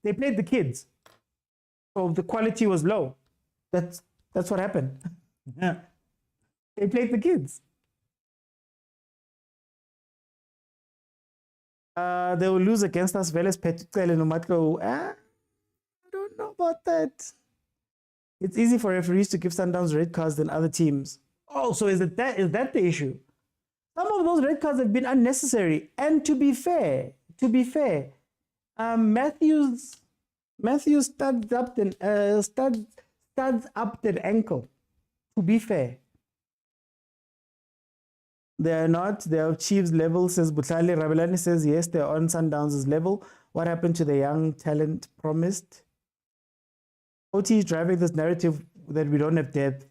They played the kids. So the quality was low. That's what happened. Yeah. They played the kids. They will lose against us. Veles Petucele Nomatko. I don't know about that. It's easy for referees to give Sundowns red cards than other teams. Oh, so is that the issue? Some of those red cards have been unnecessary. And to be fair, Matthews studs up the ankle. To be fair, they are not. They are Chiefs level, says Butlali. Rabelani says yes, they're on Sundowns' level. What happened to the young talent promised? OT is driving this narrative that we don't have depth.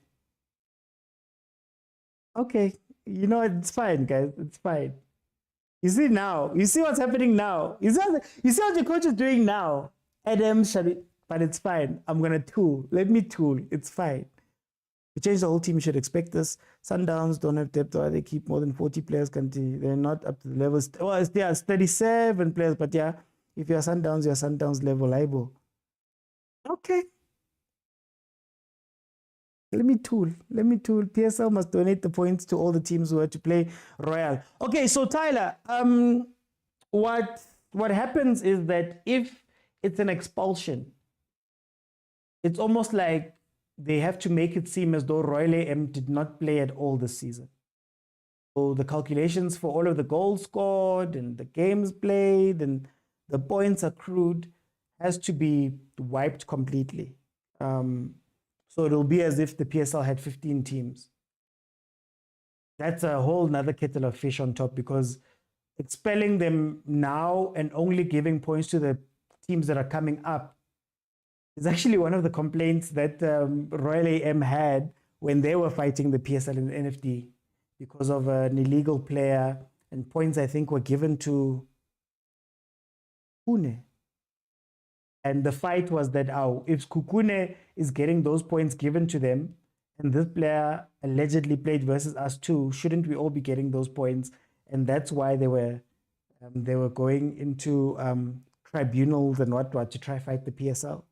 Okay, you know, it's fine, guys. It's fine. You see now. You see what's happening now. You see what the coach is doing now. Adam, but it's fine. I'm going to tool. Let me tool. It's fine. We changed the whole team. You should expect this. Sundowns don't have depth. Or they keep more than 40 players. They're not up to the levels. Well, it's 37 players. But yeah, if you're Sundowns, you're Sundowns level. Ibo. Okay. Let me tool. PSL must donate the points to all the teams who are to play Royal. Okay, so Tyler, what happens is that if it's an expulsion, it's almost like they have to make it seem as though Royal AM did not play at all this season. So the calculations for all of the goals scored and the games played and the points accrued has to be wiped completely. So it'll be as if the PSL had 15 teams. That's a whole nother kettle of fish on top, because expelling them now and only giving points to the teams that are coming up is actually one of the complaints that Royal AM had when they were fighting the PSL and the NFD because of an illegal player, and points I think were given to Kukune. And the fight was that if Kukune is getting those points given to them, and this player allegedly played versus us too, shouldn't we all be getting those points? And that's why they were going into tribunals and what to try fight the PSL.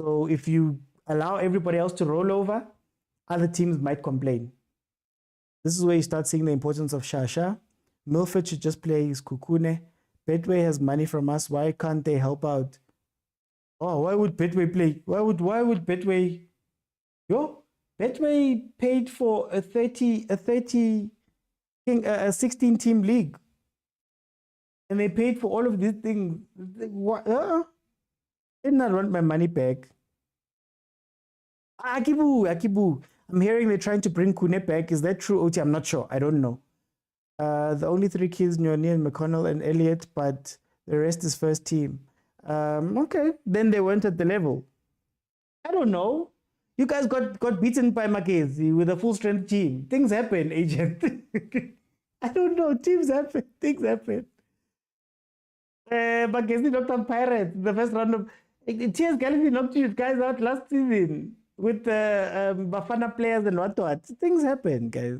So if you allow everybody else to roll over, other teams might complain. This is where you start seeing the importance of Shasha. Milford should just play his Kukune. Betway has money from us. Why can't they help out? Oh, why would Betway play? Why would Betway? Betway paid for a 16 team league, and they paid for all of these things. What? Did not want my money back. Akibu. I'm hearing they're trying to bring Kune back. Is that true, Oti? I'm not sure. I don't know. The only 3 kids, Nyoni and McConnell and Elliot, but the rest is first team. Okay, then they weren't at the level. I don't know. You guys got beaten by Makezi with a full strength team. Things happen, agent. I don't know. Teams happen. Things happen. Makezi knocked out Pirates the first round of. TS Galaxy knocked you guys out last season with Bafana players and what. Things happen, guys.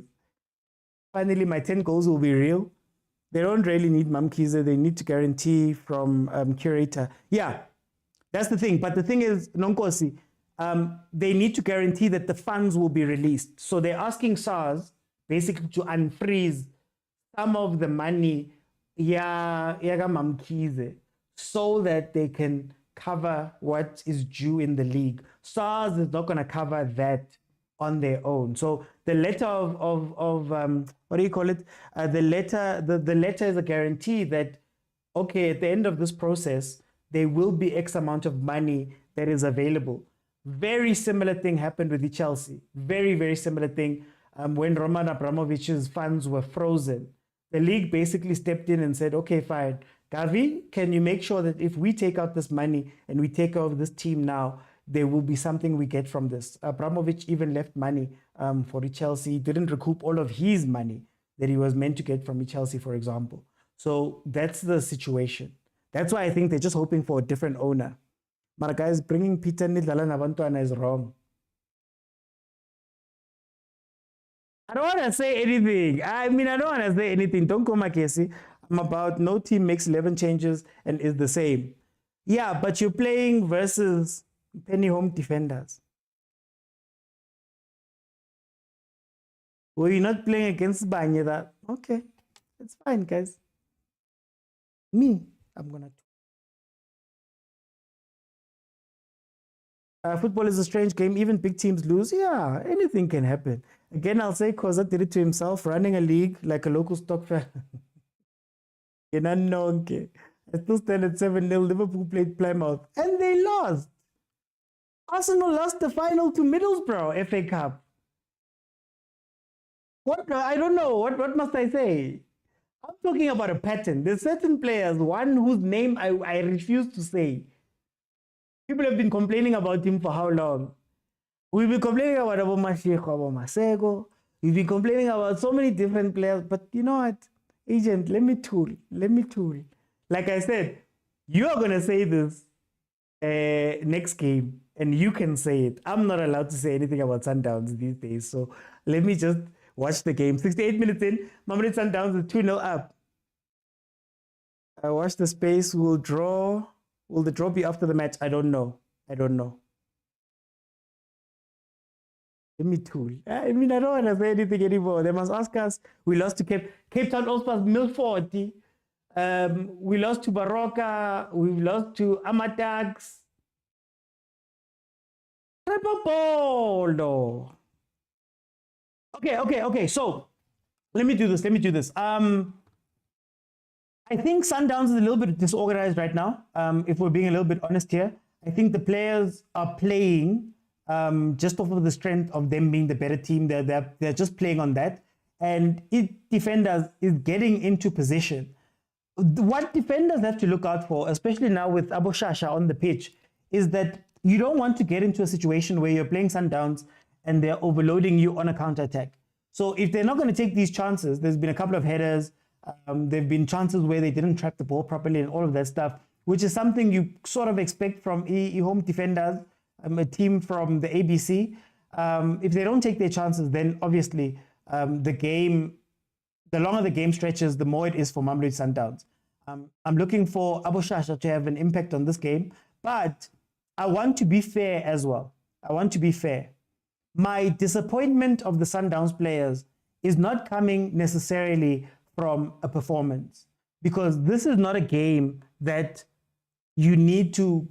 Finally, my 10 goals will be real. They don't really need Mamkiza. They need to guarantee from curator. Yeah, that's the thing. But the thing is, Nonkosi, they need to guarantee that the funds will be released. So they're asking SARS basically to unfreeze some of the money Mamkize so that they can cover what is due in the league. SARS is not going to cover that on their own. So the letter of what do you call it? The letter is a guarantee that, okay, at the end of this process, there will be X amount of money that is available. Very similar thing happened with the Chelsea. Very, very similar thing when Roman Abramovich's funds were frozen. The league basically stepped in and said, okay, fine. Gavin, can you make sure that if we take out this money and we take over this team now, there will be something we get from this. Abramovich even left money for the Chelsea. He didn't recoup all of his money that he was meant to get from the Chelsea, for example. So that's the situation. That's why I think they're just hoping for a different owner. But guys, bringing Peter Nidlala Nabantuana is wrong. I don't want to say anything. I don't want to say anything. Don't call my case. I'm about no team makes 11 changes and is the same. Yeah, but you're playing versus Mpheni home defenders. Were you not playing against Banye that? Okay, it's fine, guys. Me, I'm going to. Football is a strange game. Even big teams lose. Yeah, anything can happen. Again, I'll say Khoza did it to himself, running a league like a local stock fan. I still stand at 7-0. Liverpool played Plymouth and they lost. Arsenal lost the final to Middlesbrough FA Cup. What? I don't know. What must I say? I'm talking about a pattern. There's certain players, one whose name I refuse to say. People have been complaining about him for how long? We've been complaining about Abu Mashik, Abu Masego. We've been complaining about so many different players. But you know what? Agent, let me tool. Like I said, you are going to say this next game. And you can say it. I'm not allowed to say anything about Sundowns these days. So let me just watch the game. 68 minutes in, Mamelodi Sundowns is 2-0 up. I watch the space. Will draw. Will the draw be after the match? I don't know. Let me tool. I don't want to say anything anymore. They must ask us. We lost to Cape Town Allspas Milford. We lost to Baroka. We lost to Amatax. Okay. So let me do this. I think Sundowns is a little bit disorganized right now. If we're being a little bit honest here, I think the players are playing just off of the strength of them being the better team. They're just playing on that, and defenders is getting into position. What defenders have to look out for, especially now with Abu Shasha on the pitch, is that you don't want to get into a situation where you're playing Sundowns and they're overloading you on a counter-attack. So if they're not going to take these chances, there's been a couple of headers, there have been chances where they didn't track the ball properly and all of that stuff, which is something you sort of expect from home defenders, a team from the ABC. If they don't take their chances, then obviously the longer the game stretches, the more it is for Mamelodi Sundowns. I'm looking for Abu Shasha to have an impact on this game, but I want to be fair as well. My disappointment of the Sundowns players is not coming necessarily from a performance, because this is not a game that you need to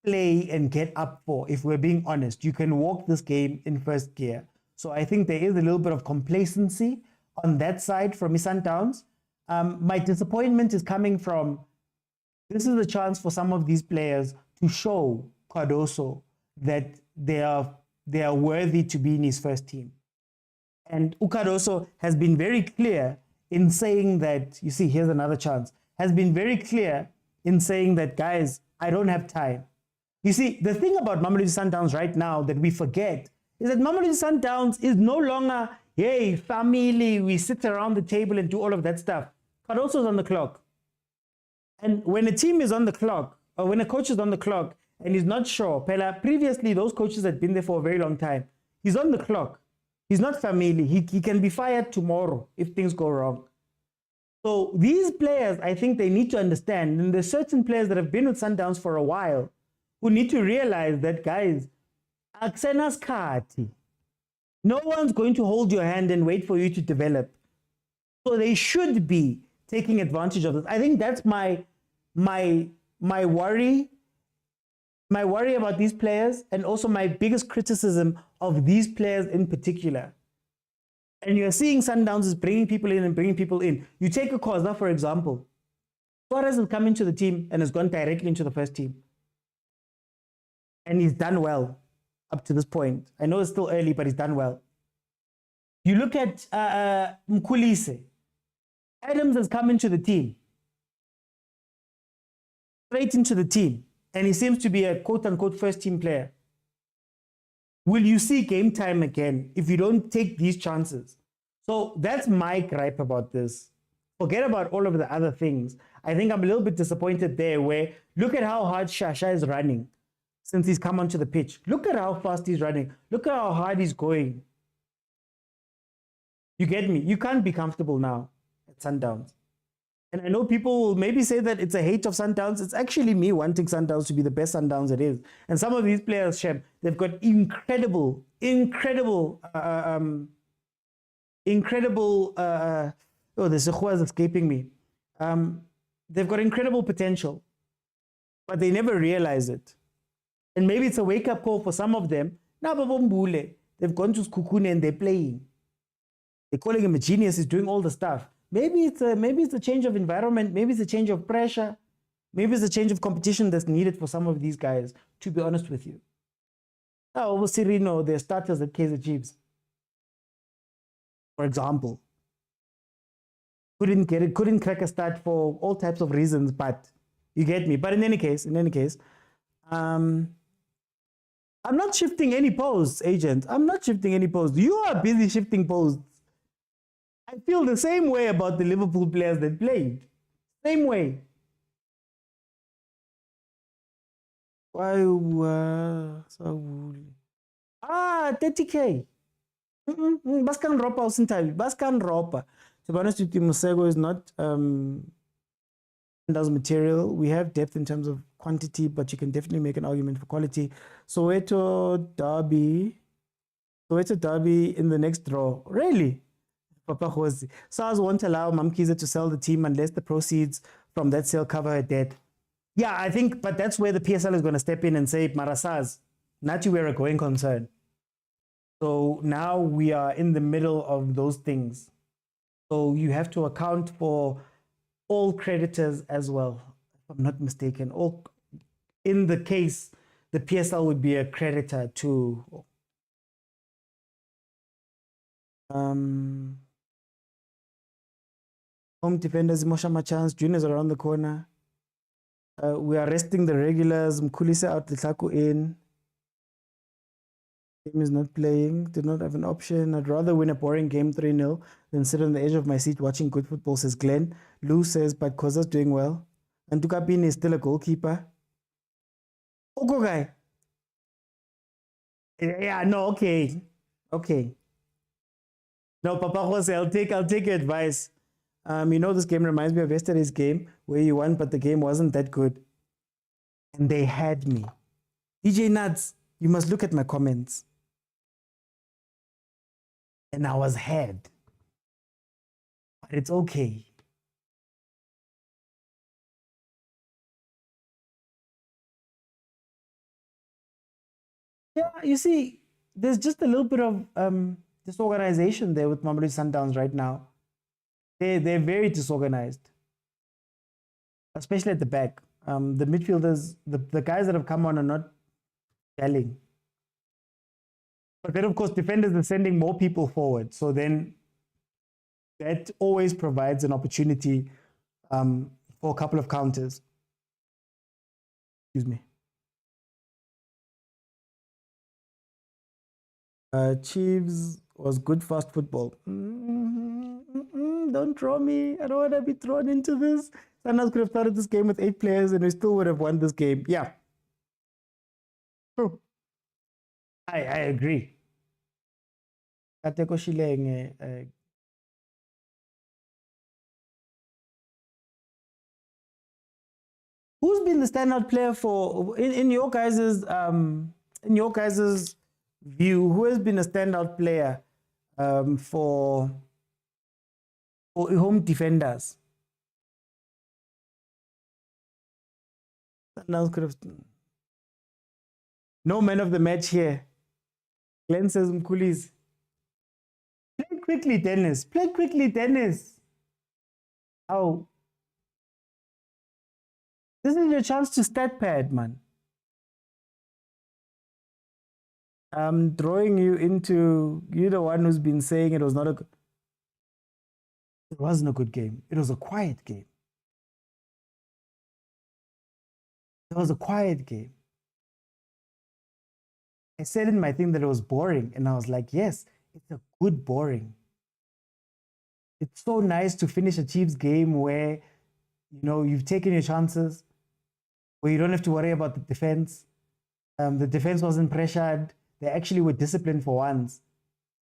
play and get up for. If we're being honest, you can walk this game in first gear. So I think there is a little bit of complacency on that side from Sundowns. My disappointment is coming from, this is a chance for some of these players to show Cardoso that they are worthy to be in his first team. And Cardoso has been very clear in saying that, you see, here's another chance, has been very clear in saying that, guys, I don't have time. You see, the thing about Mamelodi Sundowns right now that we forget is that Mamelodi Sundowns is no longer, hey, family, we sit around the table and do all of that stuff. Cardoso's on the clock. And when a team is on the clock, or when a coach is on the clock and he's not sure, previously those coaches had been there for a very long time. He's on the clock. He's not family. He can be fired tomorrow if things go wrong. So these players, I think they need to understand, and there's certain players that have been with Sundowns for a while who need to realize that, guys, aksenas kati. No one's going to hold your hand and wait for you to develop. So they should be taking advantage of this. I think that's my worry. My worry about these players, and also my biggest criticism of these players in particular. And you're seeing Sundowns is bringing people in and bringing people in. You take a Khoza, for example. Suarez has come into the team and has gone directly into the first team. And he's done well up to this point. I know it's still early, but he's done well. You look at Mkhulise. Adams has come into the team. Straight into the team. And he seems to be a quote-unquote first-team player. Will you see game time again if you don't take these chances? So that's my gripe about this. Forget about all of the other things. I think I'm a little bit disappointed there where look at how hard Shasha is running since he's come onto the pitch. Look at how fast he's running. Look at how hard he's going. You get me? You can't be comfortable now at Sundowns. And I know people will maybe say that it's a hate of Sundowns. It's actually me wanting Sundowns to be the best Sundowns it is. And some of these players, Shem, they've got incredible, oh, this is escaping me. They've got incredible potential, but they never realize it. And maybe it's a wake-up call for some of them. They've gone to Skukune and they're playing. They're calling him a genius. He's doing all the stuff. Maybe it's a change of environment. Maybe it's a change of pressure. Maybe it's a change of competition that's needed for some of these guys, to be honest with you. Oh, well, Sirino, they're starters at Kaizer Chiefs, for example. Couldn't get it, couldn't crack a start for all types of reasons, but you get me. But in any case, I'm not shifting any posts, agent. I'm not shifting any posts. You are busy shifting posts. I feel the same way about the Liverpool players that played. Same way. Why? 30K. Baskan Ropa Osintavi. Baskan Ropa. To be honest with you, Musego is not does material. We have depth in terms of quantity, but you can definitely make an argument for quality. Soweto Derby in the next draw. Really? Papa Khoza. SARS won't allow Mamkiza to sell the team unless the proceeds from that sale cover her debt. Yeah, I think, but that's where the PSL is going to step in and say, Marasaz, not you, we're a going concern. So now we are in the middle of those things. So you have to account for all creditors as well, if I'm not mistaken. All, in the case, the PSL would be a creditor to... home defenders, Mosha Machans, juniors around the corner. We are resting the regulars. Mkhulise out, Litlaku in. Team is not playing. Did not have an option. I'd rather win a boring game 3-0 than sit on the edge of my seat watching good football, says Glenn. Lou says, but Khoza's doing well. And Tukapini is still a goalkeeper. Oko guy. Yeah, no, okay. Okay. No, Papa Jose, I'll take your advice. You know, this game reminds me of yesterday's game where you won, but the game wasn't that good. And they had me. DJ Nuts, you must look at my comments. And I was had. But it's okay. Yeah, you see, there's just a little bit of disorganization there with Mamelodi Sundowns right now. They're very disorganized, especially at the back. The midfielders, the guys that have come on are not gelling. But then, of course, defenders are sending more people forward. So then that always provides an opportunity for a couple of counters. Excuse me. Chiefs was good fast football. Don't throw me. I don't want to be thrown into this. Sundowns could have started this game with 8 players and we still would have won this game. Yeah. True. I agree. Kateko Shileng, who's been the standout player for in your guys's view? Who has been a standout player for home defenders? Sundowns could have no man of the match here. Glenn says Mkulis. Play quickly, Dennis. Play quickly, Dennis. Oh. This is your chance to stat pad, man. I'm drawing you into, you're the one who's been saying it was not a good, it wasn't a good game. It was a quiet game. It was a quiet game. I said in my thing that it was boring, and I was like, yes, it's a good boring. It's so nice to finish a Chiefs game where, you know, you've taken your chances, where you don't have to worry about the defense. The defense wasn't pressured. They actually were disciplined for once.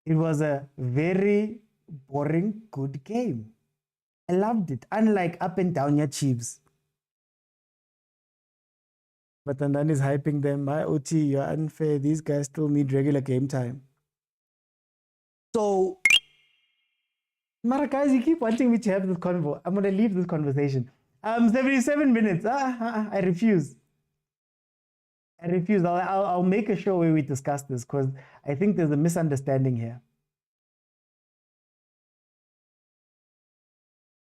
It was a very boring, good game. I loved it, unlike up and down your Chiefs. But Tandan is hyping them. My OT, you're unfair. These guys still need regular game time. So, Mara guys, you keep wanting me to have this convo. I'm going to leave this conversation. 77 minutes. I refuse. I refuse. I'll make a show where we discuss this because I think there's a misunderstanding here.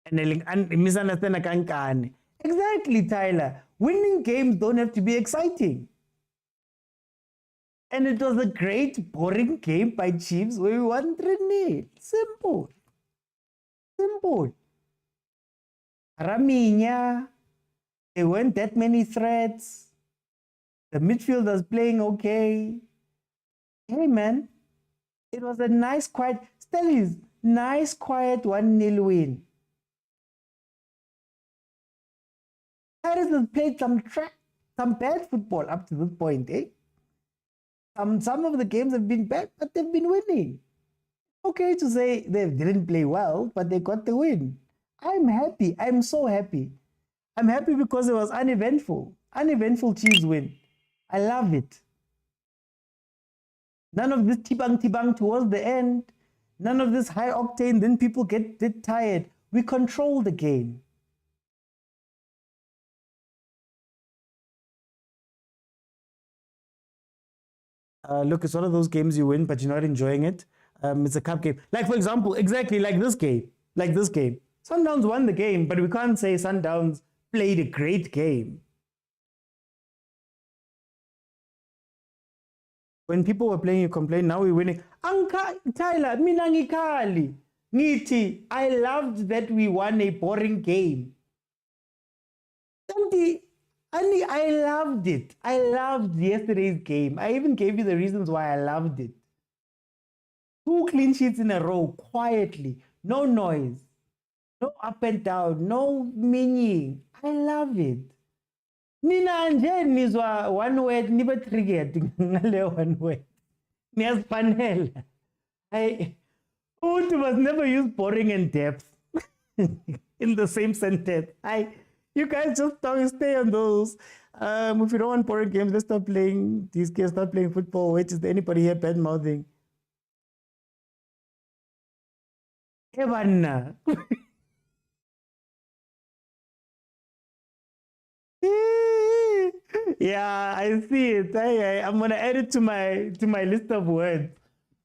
And misunderstanding. Exactly, Tyler. Winning games don't have to be exciting. And it was a great, boring game by Chiefs where we won 3-0. Simple. Simple. Raminya, there weren't that many threats. The midfielders playing okay. Hey, man. It was a nice, quiet, Stellies, nice, quiet 1-0 win. Paris has played some bad football up to this point, eh? Some of the games have been bad, but they've been winning. Okay to say they didn't play well, but they got the win. I'm happy. I'm so happy. I'm happy because it was uneventful. Uneventful Chiefs win. I love it. None of this tibang towards the end. None of this high octane, then people get tired. We control the game. Look, it's one of those games you win, but you're not enjoying it. It's a cup game. Like, for example, exactly like this game. Like this game. Sundowns won the game, but we can't say Sundowns played a great game. When people were playing, you complain, now we're winning. Tyler, mina ngikali. Ngithi, I loved that we won a boring game. I loved it. I loved yesterday's game. I even gave you the reasons why I loved it. 2 clean sheets in a row, quietly. No noise. No up and down. No meaning. I love it. Nina nje nizwa one word nibe triggered ngale one word. Niyazfanela. Utu must never use boring and depth in the same sentence. You guys just stay on those. If you don't want boring games, let's stop playing these games, start playing football. Wait, is there anybody here bad mouthing? Evanna. Yeah, I see it. I'm gonna add it to my list of words.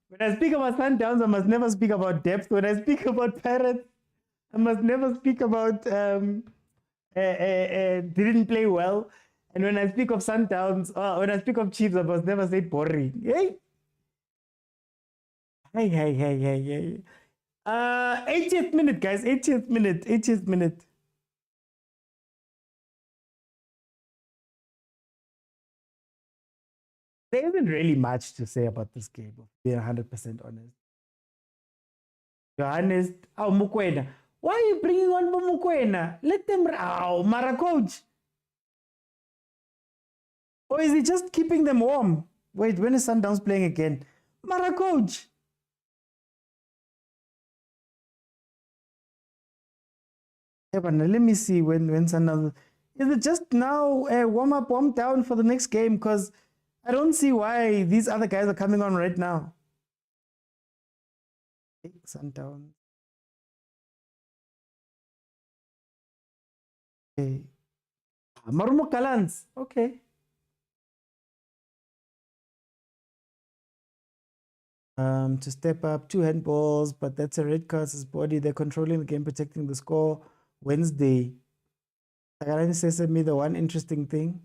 When I speak about Sundowns, I must never speak about depth. When I speak about Pirates, I must never speak about didn't play well. And when I speak of Sundowns, when I speak of Chiefs, I must never say boring. Hey. 80th minute, guys. 80th minute. There isn't really much to say about this game, being 100% honest. You're honest. Oh, Mokwena. Why are you bringing on Mokwena? Let them. Oh, Mara coach. Or is he just keeping them warm? Wait, when is Sundowns playing again? Mara coach. Yeah, but let me see when Sundowns. Is it just now warm up, warm down for the next game? Because I don't see why these other guys are coming on right now. Sundowns. Okay. Marumo Kalans. Okay. To step up, 2 handballs, but that's a red card. His body, they're controlling the game, protecting the score. Wednesday. Takarani says to me the one interesting thing.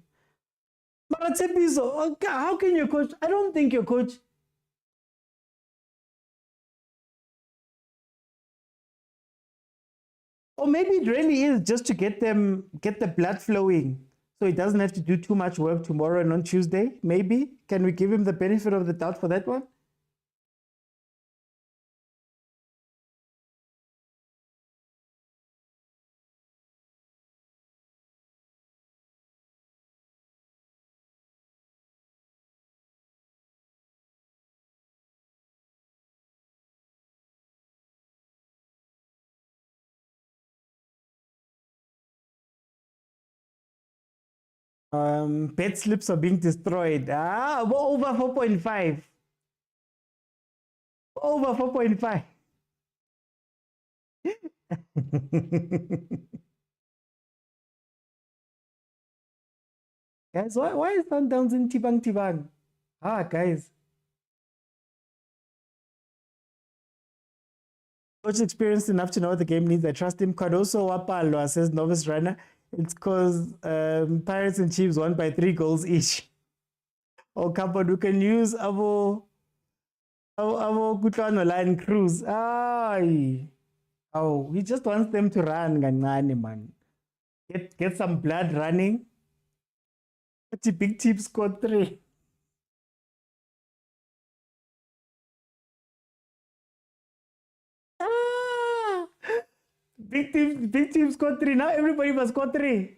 Motsepe, how can your coach? I don't think your coach. Or maybe it really is just to get the blood flowing. So he doesn't have to do too much work tomorrow and on Tuesday. Maybe. Can we give him the benefit of the doubt for that one? Bet slips are being destroyed. Over 4.5. Over 4.5. Guys, why is Sundowns in Tibang? Guys. Coach experienced enough to know what the game needs. I trust him. Cardoso Wapalwa says novice runner. It's because Pirates and Chiefs won by 3 goals each. Oh, Kapod, we can use our Kutlano line cruise. Oh, he just wants them to run, man. Get some blood running. The big team scored 3. Big team scored 3. Now everybody must score 3.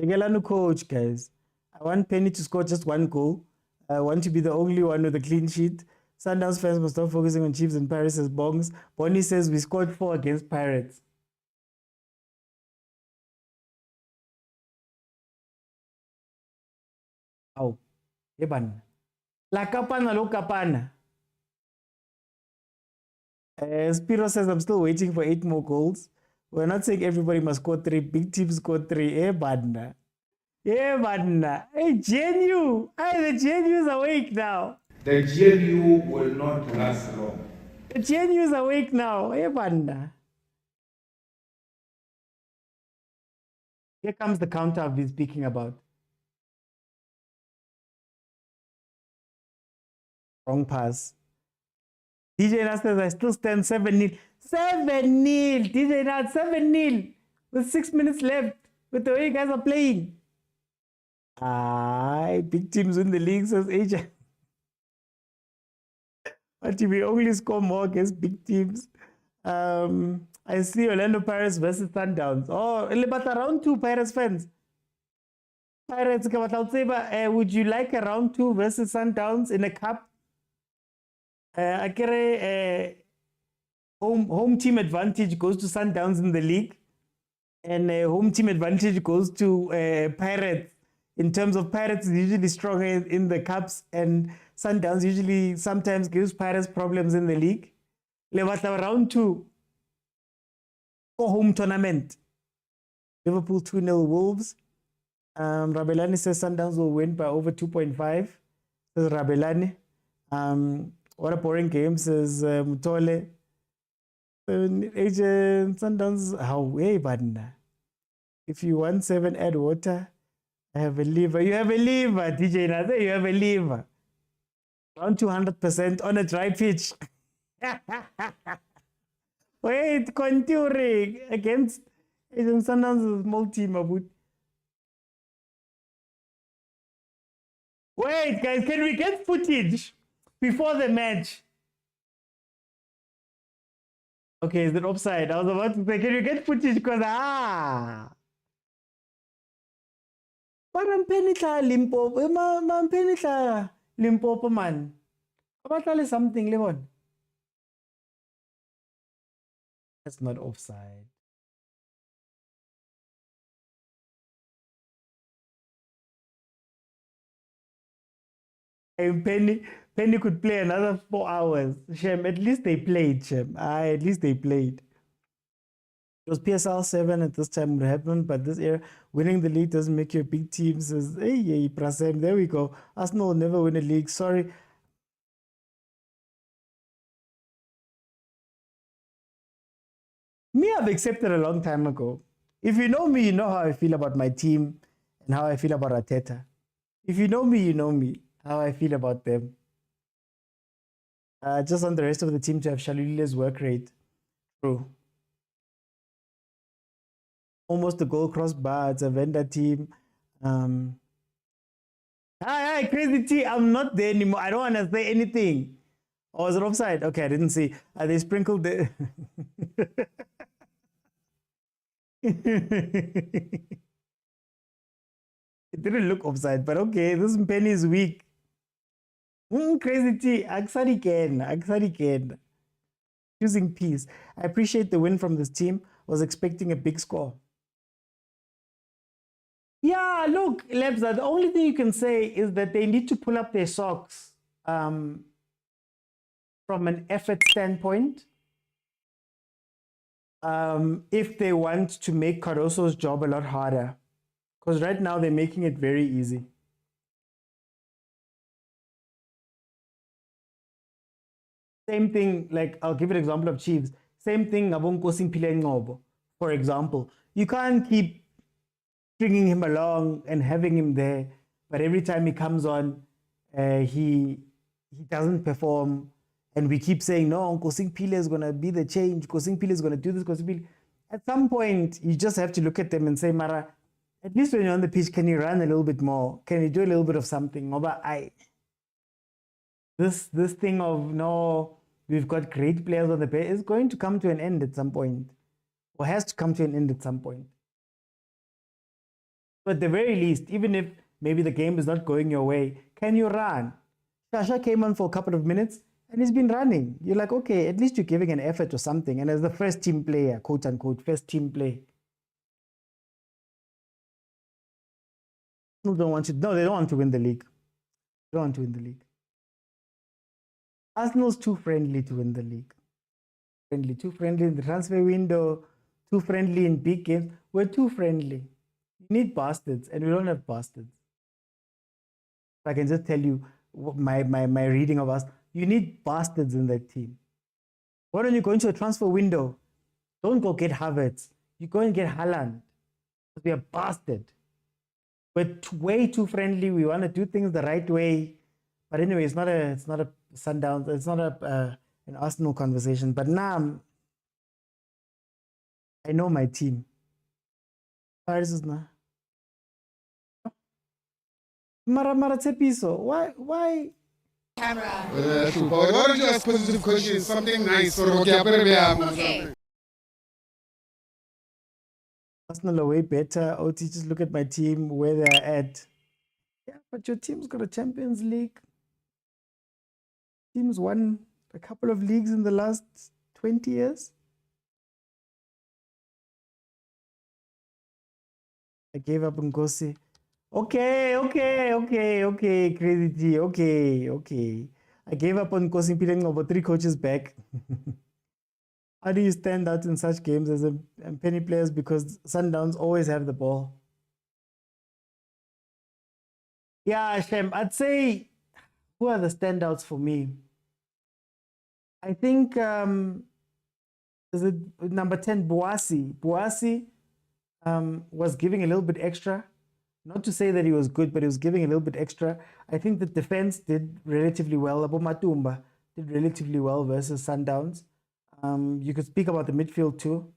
Tegelanu coach, guys. I want Mpheni to score just 1 goal. I want to be the only one with a clean sheet. Sundowns fans must stop focusing on Chiefs and Pirates as bongs. Bonnie says we scored 4 against Pirates. Oh, Eban. La Capana, lo Capana. Spiro says I'm still waiting for 8 more goals. We're not saying everybody must score 3. Big teams score 3. Eban. Hey, GNU. Hey, the GNU is awake now. The GNU will not last long. The GNU is awake now. Eban. Here comes the counter I've been speaking about. Wrong pass. DJ Nat says I still stand 7-0. 7-0. DJ Nat 7-0. With 6 minutes left. With the way you guys are playing. Big teams win the league, says AJ. But we only score more against big teams. I see Orlando Pirates versus Sundowns. Oh, but round 2, Pirates fans. Pirates, would you like a round 2 versus Sundowns in a cup? Home team advantage goes to Sundowns in the league, and home team advantage goes to Pirates. In terms of Pirates, is usually stronger in the cups, and Sundowns usually sometimes gives Pirates problems in the league. Round 2, home tournament. Liverpool 2-0 Wolves. Rabelani says Sundowns will win by over 2.5. Says Rabelani. What a boring game, says Mutole. Agent Sundowns, how way, Badna. If you want 7, add water. I have a liver. You have a liver, DJ Naza. You have a liver. Around 200% on a dry pitch. Wait, contouring against Sundowns' small team. Wait, guys, can we get footage before the match? Okay, is it offside? I was about to say, can you get footage? Because, Mpheni Limpopo, Mpheni Limpopo, man. About something, Levon. That's not offside. And Penny could play another 4 hours. Shem, at least they played, Shem. At least they played. It was PSL 7 at this time would happen, but this year, winning the league doesn't make you a big team. Says, hey, Prasem, there we go. Arsenal will never win a league. Sorry. Me, I've accepted a long time ago. If you know me, you know how I feel about my team and how I feel about Arteta. If you know me, how I feel about them. Just on the rest of the team to have Shalulile's work rate. True. Almost a goal crossbar. It's a vendor team. Hi, crazy T. I'm not there anymore. I don't want to say anything. Oh, was it offside? Okay, I didn't see. They sprinkled the... It didn't look offside, but okay, this Mpheni is weak. Crazy T. Aksari Ken. Choosing peace. I appreciate the win from this team. Was expecting a big score. Yeah, look, Lebza, the only thing you can say is that they need to pull up their socks from an effort standpoint. If they want to make Caruso's job a lot harder. Because right now they're making it very easy. Same thing, like I'll give an example of Chiefs. Same thing, for example. You can't keep stringing him along and having him there, but every time he comes on, he doesn't perform. And we keep saying, no, Nkosing Pile is going to be the change. Nkosing Pile is going to do this. At some point, you just have to look at them and say, Mara, at least when you're on the pitch, can you run a little bit more? Can you do a little bit of something? This thing of, no, we've got great players on the pitch is going to come to an end at some point. Or has to come to an end at some point. But at the very least, even if maybe the game is not going your way, can you run? Shasha came on for a couple of minutes and he's been running. You're like, okay, at least you're giving an effort or something. And as the first team player, quote unquote, first team play. They don't want to win the league. They don't want to win the league. Arsenal's too friendly to win the league. Too friendly in the transfer window, too friendly in big games. We're too friendly. You need bastards, and we don't have bastards. I can just tell you my reading of us. You need bastards in that team. Why don't you go into a transfer window? Don't go get Havertz. You go and get Haaland. We're a bastard. We're way too friendly. We want to do things the right way. But anyway, it's not a Sundowns. It's not an Arsenal conversation. But now I know my team. Paris is not. Marawa, why? Camera. Why don't you ask positive questions? Something nice. Okay. Arsenal are way better. OT, just look at my team, where they're at. Yeah, but your team's got a Champions League. Team's won a couple of leagues in the last 20 years. I gave up on Ngozi. Okay, Crazy T. Okay. I gave up on Nkosing Pile over 3 coaches back. How do you stand out in such games as a Mpheni players? Because Sundowns always have the ball. Yeah, Shem, I'd say, who are the standouts for me? I think, is it number 10, Boasi? Boasi was giving a little bit extra. Not to say that he was good, but he was giving a little bit extra. I think the defense did relatively well. Abo Matumba did relatively well versus Sundowns. You could speak about the midfield too.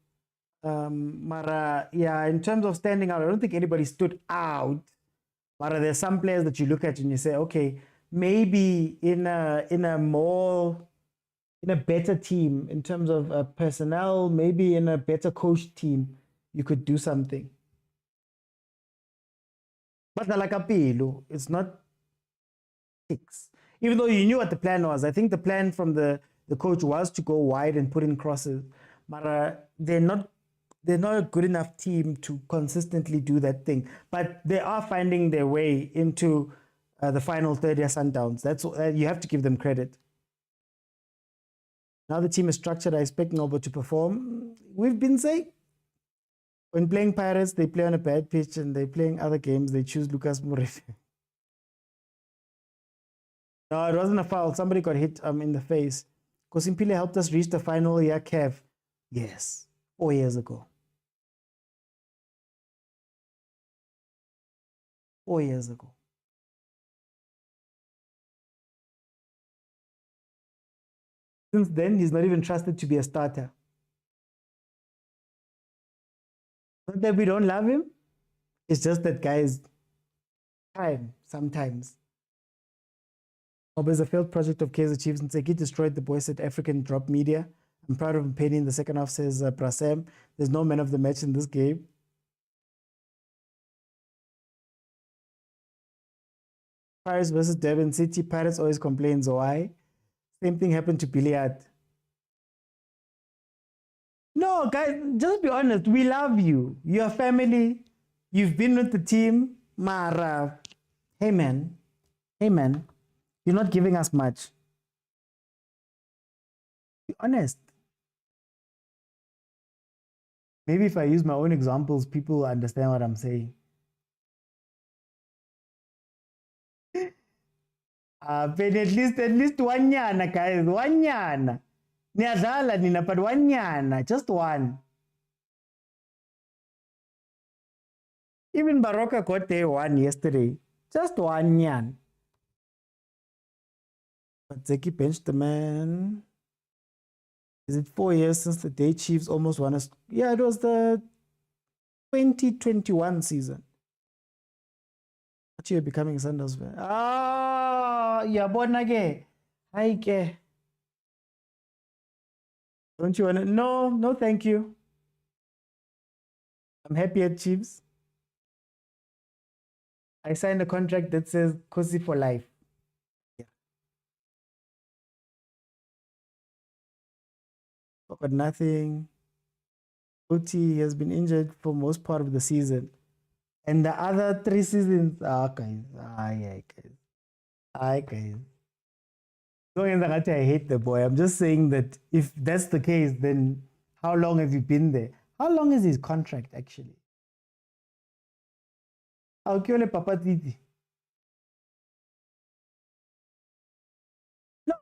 Mara, yeah, in terms of standing out, I don't think anybody stood out. Mara, there's some players that you look at and you say, okay, maybe in a better team in terms of personnel, maybe in a better coach team, you could do something. But Nalakapilo, it's not six. Even though you knew what the plan was, I think the plan from the coach was to go wide and put in crosses. But they're not a good enough team to consistently do that thing. But they are finding their way into the final third year Sundowns. That's you have to give them credit. Now the team is structured. I expect Nobo to perform. We've been saying, when playing Pirates, they play on a bad pitch, and they're playing other games, they choose Lucas Moretti. No, it wasn't a foul. Somebody got hit in the face. Kosimpile helped us reach the final year CAF. Yes, 4 years ago. 4 years ago. Since then, he's not even trusted to be a starter. Not that we don't love him. It's just that, guys, time sometimes. It's a failed project of Kaizer Chiefs, and Tseki destroyed the boys at African Drop Media. I'm proud of Mpheni in the second half, says Prasem. There's no man of the match in this game. Pirates versus Durban City. Pirates always complains why. Same thing happened to Billiard. No, guys, just be honest. We love you. You're family. You've been with the team. Mara. Hey, man. Hey, man. You're not giving us much. Be honest. Maybe if I use my own examples, people will understand what I'm saying. But at least one yana, guys. One yana. Niyadlala nina, but one yana. Just one. Even Baroka got their one yesterday. Just one yan. But Zeki benched the man. Is it 4 years since the day Chiefs almost won us? Yeah, it was the 2021 season. You're becoming a Sundowns fan. Yeah, born again. Hi, ke. Don't you want to? No, thank you. I'm happy at Chiefs. I signed a contract that says Kosi for life. Yeah. But nothing. Oti has been injured for most part of the season. And the other 3 seasons, guys. Guys. I hate the boy. I'm just saying that if that's the case, then how long have you been there? How long is his contract actually? No,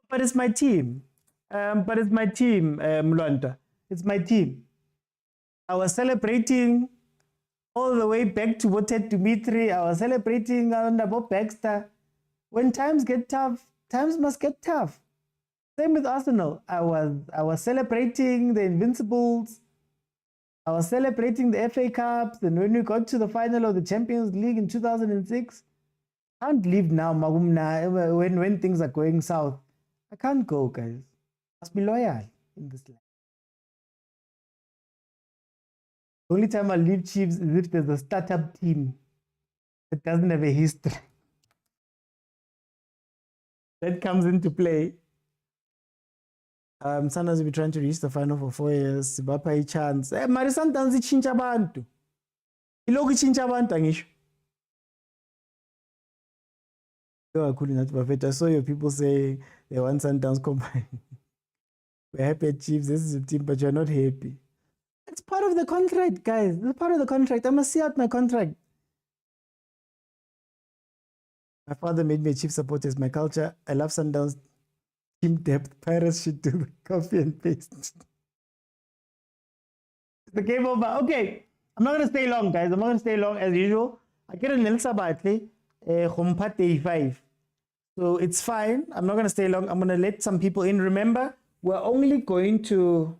but it's my team. Mlonta. It's my team. I was celebrating all the way back to Wotet Dimitri. I was celebrating under Bob Baxter. When times get tough, times must get tough. Same with Arsenal. I was celebrating the Invincibles. I was celebrating the FA Cups. And when we got to the final of the Champions League in 2006, I can't leave now, Magumna, when things are going south. I can't go, guys. I must be loyal in this life. The only time I leave Chiefs is if there's a startup team that doesn't have a history. That comes into play. Sundowns will be trying to reach the final for 4 years. Sibapha a chance. Mari Sundowns ichincha abantu. Iloku ichincha abantu angisho. I saw your people say they want Sundowns combined. We're happy at Chiefs. This is a team, but you're not happy. It's part of the contract, guys. It's part of the contract. I must see out my contract. My father made me a Chief supporter. It's my culture. I love Sundowns. Team depth. Pirates should do the copy and paste. It's the game over. Okay. I'm not going to stay long, guys. I'm not going to stay long as usual. I get a Nelsa Batle, Humpa Day 5. So it's fine. I'm not going to stay long. I'm going to let some people in. Remember, we're only going to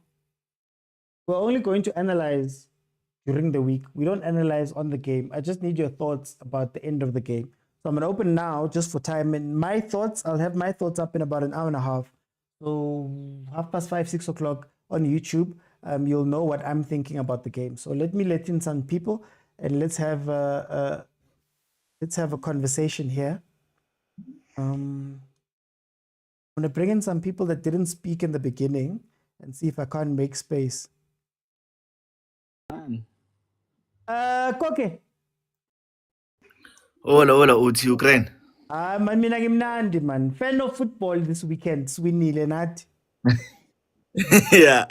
analyze during the week. We don't analyze on the game. I just need your thoughts about the end of the game. So I'm going to open now just for time. And my thoughts, I'll have my thoughts up in about an hour and a half. So 5:30, 6 o'clock on YouTube, you'll know what I'm thinking about the game. So let me let in some people and let's have a conversation here. I'm going to bring in some people that didn't speak in the beginning and see if I can't make space. Koke. Hola, uthi Ukraine. Mina ngimnandi man. Fan of football this weekend. Swinile nathi. Yeah,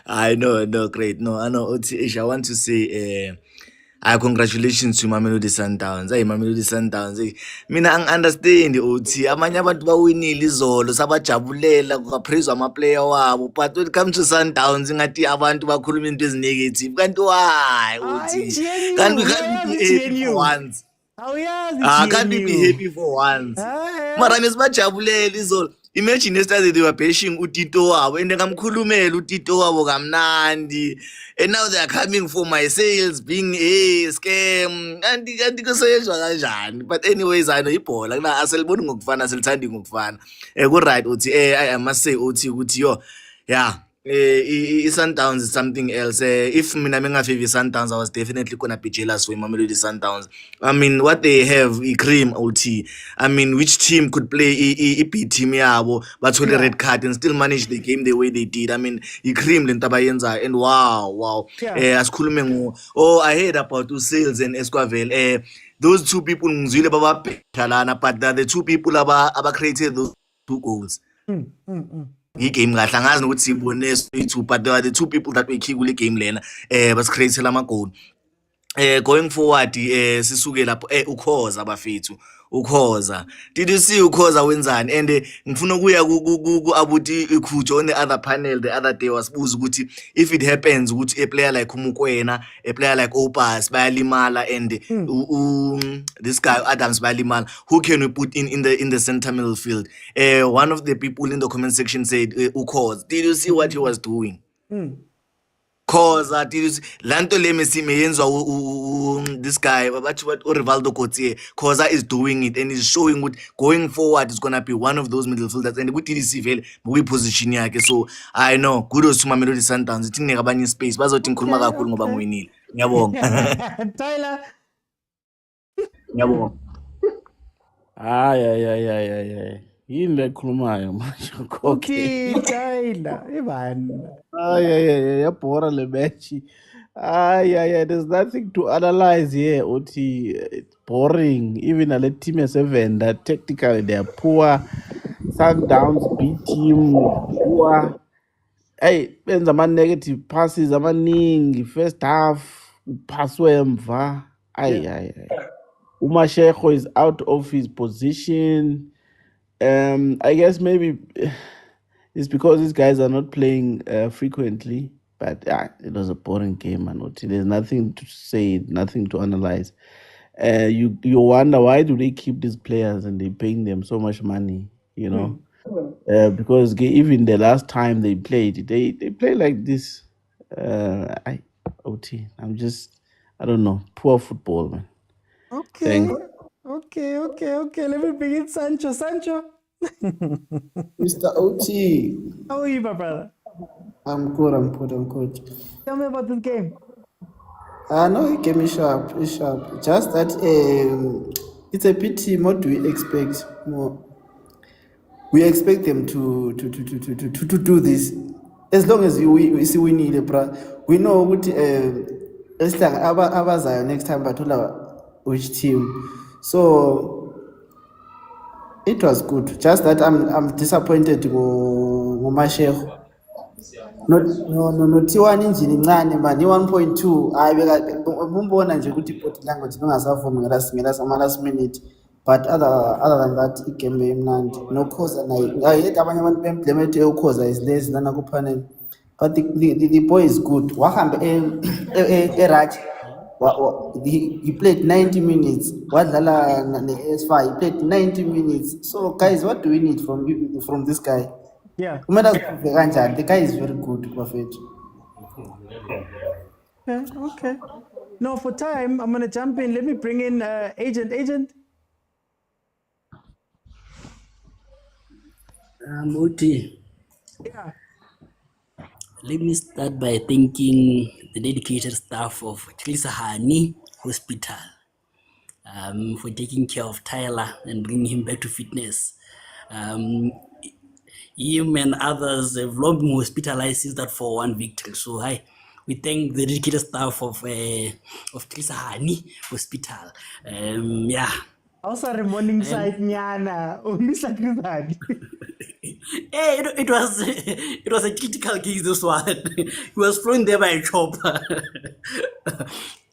I know, great. No, I know. Uthi, I want to say, congratulations to Mamelodi Sundowns. Hey, Mamelodi Sundowns. Hey, mina understand uthi amanye abantu bawinile izolo sabajabulela kuphrizwa ama player wabo, but when it comes to Sundowns ngathi abantu bakhuluma into ezinegative. Kanti why uthi? Can't we be happy for once? Can't we be happy for once? Mara nesibajabulela izolo. Imagine yesterday they were bashing Utito wabo and ngamkhulumela Utito wabo kamnandi, and now they are coming for my sales being a scam and kusoyezwa kanjani. But anyways, I know ibhola la aseliboni ngokufana aselithandi ngokufana. Ku right uthi I must say uthi yo, yeah, Sundowns is something else. If mina mengafavor Sundowns, I was definitely gonna be jealous for Mamelodi Sundowns. I mean, what they have, cream OT. I mean, which team could play a B team yabo, but hold a red card and still manage the game the way they did. I mean, cream lentabayenza and wow. As Kulumengo. Oh, I heard about two sales and Esquavel. Those two people ngizwile baba Talana, but the two people aba created those 2 goals. Game ngahlangana nokuthi sibone swethu, but there are the 2 people that were key kule game lena basicreate lama goal. Going forward sisuke lapho ukhoza bafethu ukhoza. Did you see ukhoza wenzani? And ngifuna ukuya ku abuti ikhujo on the other panel the other day wasibuza ukuthi if it happens ukuthi a player like Mokwena, a player like Opas bayalimala and this guy Adams bayalimala, who can we put in the center middle field? One of the people in the comment section said ukhoza. Did you see what he was doing? Khoza, lanto le mesime this guy what Rivaldo Kotse, Khoza is doing it and is showing what going forward is gonna be one of those middle fielders and with dstv we position yakhe. So I know kudos to Mamelodi Sundowns. Ithi ngabanye space bazothi ngikhuluma kakhulu ngoba ngiwinile. Ngiyabonga. Tyler. Ngiyabonga. Ay. Yini le khulumayo manje Okay, Tyler. Ivan. Yabhora le match. There's nothing to analyze here. Uthi it's boring. Even a team as7 that technically they are poor. Sundowns B team poor. Hey, benza ama negative passes amaningi first half passwe emva. Umashego is out of his position. I guess maybe it's because these guys are not playing frequently, but it was a boring game, man. There's nothing to say, nothing to analyze. You wonder why do they keep these players and they paying them so much money, you know? Because even the last time they played, they play like this. I don't know, poor football, man. Okay. Let me begin, Sancho. Mr. OT. How are you, my brother? I'm good. Tell me about this game. No, the game is sharp. It's sharp. Just that it's a pity. What do we expect? More. We expect them to do this. As long as we see we need it, we know what it's like abazayo next time but which team. So it was good. Just that I'm disappointed go Mashego. No T1 engine incane man 1.2 ayibeka umbona nje ukuthi iport language bengasavumi last minute, but other than that igame emnandi no khoza nayo ayethu abanye abantu bemplement ukhoza is lazy lana ku panel, but the boy is good. Wahambe erach He played 90 minutes. Wadlala S5, he played 90 minutes. So, guys, what do we need from this guy? Yeah. The guy is very good, Buffett. Okay. No, for time, I'm gonna jump in. Let me bring in agent. Agent. Oti, Yeah. let me start by thanking the dedicated staff of Khanye Hospital for taking care of Tyler and bringing him back to fitness. Him and others have long been hospitalized since that 4-1 victory. So we thank the dedicated staff of Khanye Hospital. Yeah. Also, the morning side, nyana. Mr. Krizad. Hey, it was a critical case, this one. He was thrown there by a chopper.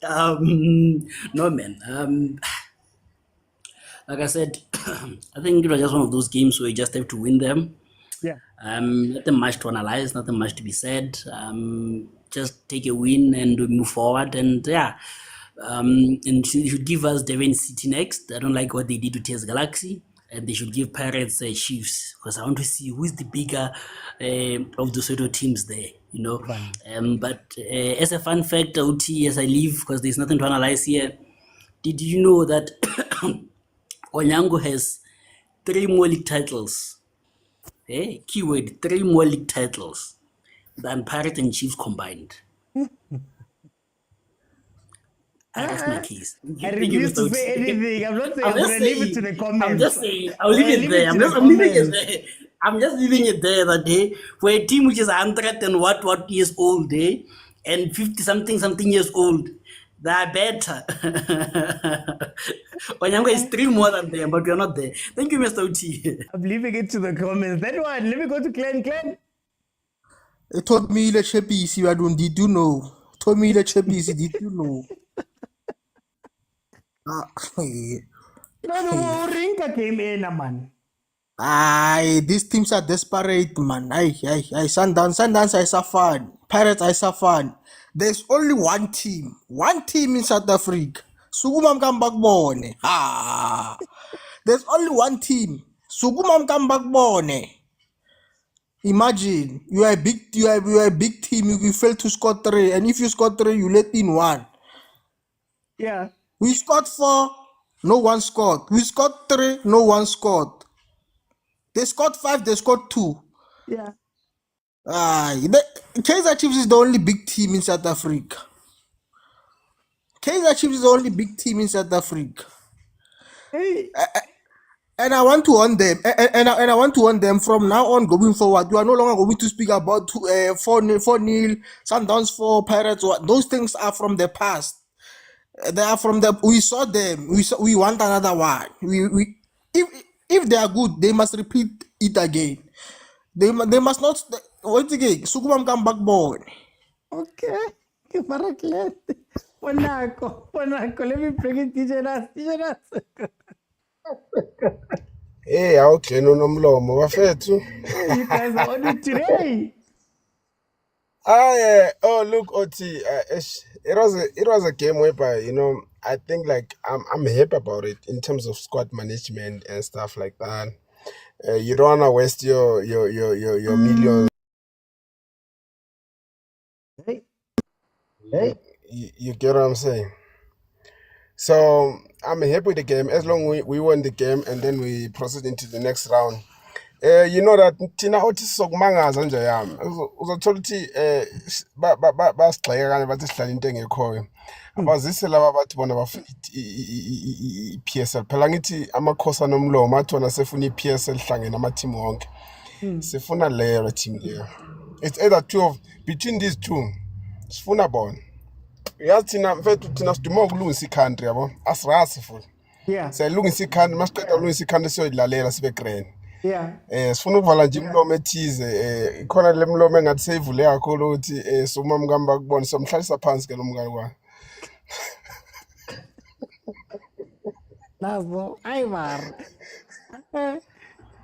No man. Like I said, I think it was just one of those games where you just have to win them. Yeah. Nothing much to analyze, nothing much to be said. Just take a win and move forward. And yeah, and you should give us Devon City next. I don't like what they did to TS Galaxy. And they should give Pirates Chiefs, because I want to see who is the bigger of the Soweto teams there, you know. But as a fun fact, OT, as I leave, because there's nothing to analyze here, did you know that Onyango has 3 more league titles? Keyword, 3 more league titles than Pirates and Chiefs combined. That's my case. I refuse to say anything. I'm not saying I'm going to leave it to the comments. I'm just saying, I'll leave it there. I'm leaving it there. I'm just leaving it there that day for a team which is 100 and what years old, and 50 something years old. They are better. Onyango is 3 more than them, but we're not there. Thank you, Mr. OT. I'm leaving it to the comments. That one, let me go to Glenn. Glenn. It told me the Chepisi, I don't did you know? Told me the Chepisi, did you know? No, Rinka came in, man. These teams are desperate, man. Sundowns, I suffered. Pirates, I suffered. There's only one team in South Africa. Sugumam Kambakbone. There's only one team. Sugumam Kambakbone. Imagine you are a big team. You fail to score 3, and if you score 3, you let in 1. Yeah. We scored 4, no one scored. We scored 3, no one scored. They scored 5, they scored 2. Yeah. The Kaizer Chiefs is the only big team in South Africa. Kaizer Chiefs is the only big team in South Africa. Hey. And I want to warn them. And I want to warn them from now on going forward. You are no longer going to speak about 4-0, Sundowns 4, Pirates. Those things are from the past. They are from we saw them. We want another one. If they are good, they must repeat it again. They must not. Once again, Sugumam come back born. Okay. Wanako. Let me bring in teacher. Hey, okay, no nomlomo bafethu. You guys are on it today. Oh look, Oti, it was a game whereby, you know, I think like I'm happy about it in terms of squad management and stuff like that. You don't wanna waste your millions. Hey. You get what I'm saying? So I'm happy with the game as long as we won the game and then we proceed into the next round. You know that thina othi sokumangaza nje yami uzothola ukuthi basigxeka kanye bathi sihlala into engekhoyo abazise laba bathi bona bafuna i-PSL phela ngithi amakhosa nomlomo athi wona sefuna i-PSL hlangene ama-team wonke sifuna leyo team leyo. It's either between these two sifuna bona. Yazi thina mfethu thina siduma ukulungisa i-country yabo asirasi futhi. Yeah. Siyalungisa i-country masiqeda ukulungisa i-country siyoyilalela sibe grand. Yeah. Sifuna ukuvala nje imlomo ethize ikhona le mlomo engathi seyivule kakhulu ukuthi sokuma mkamba kubona somhlalisa phansi ke lo mngane kwa. Nazo ayvar.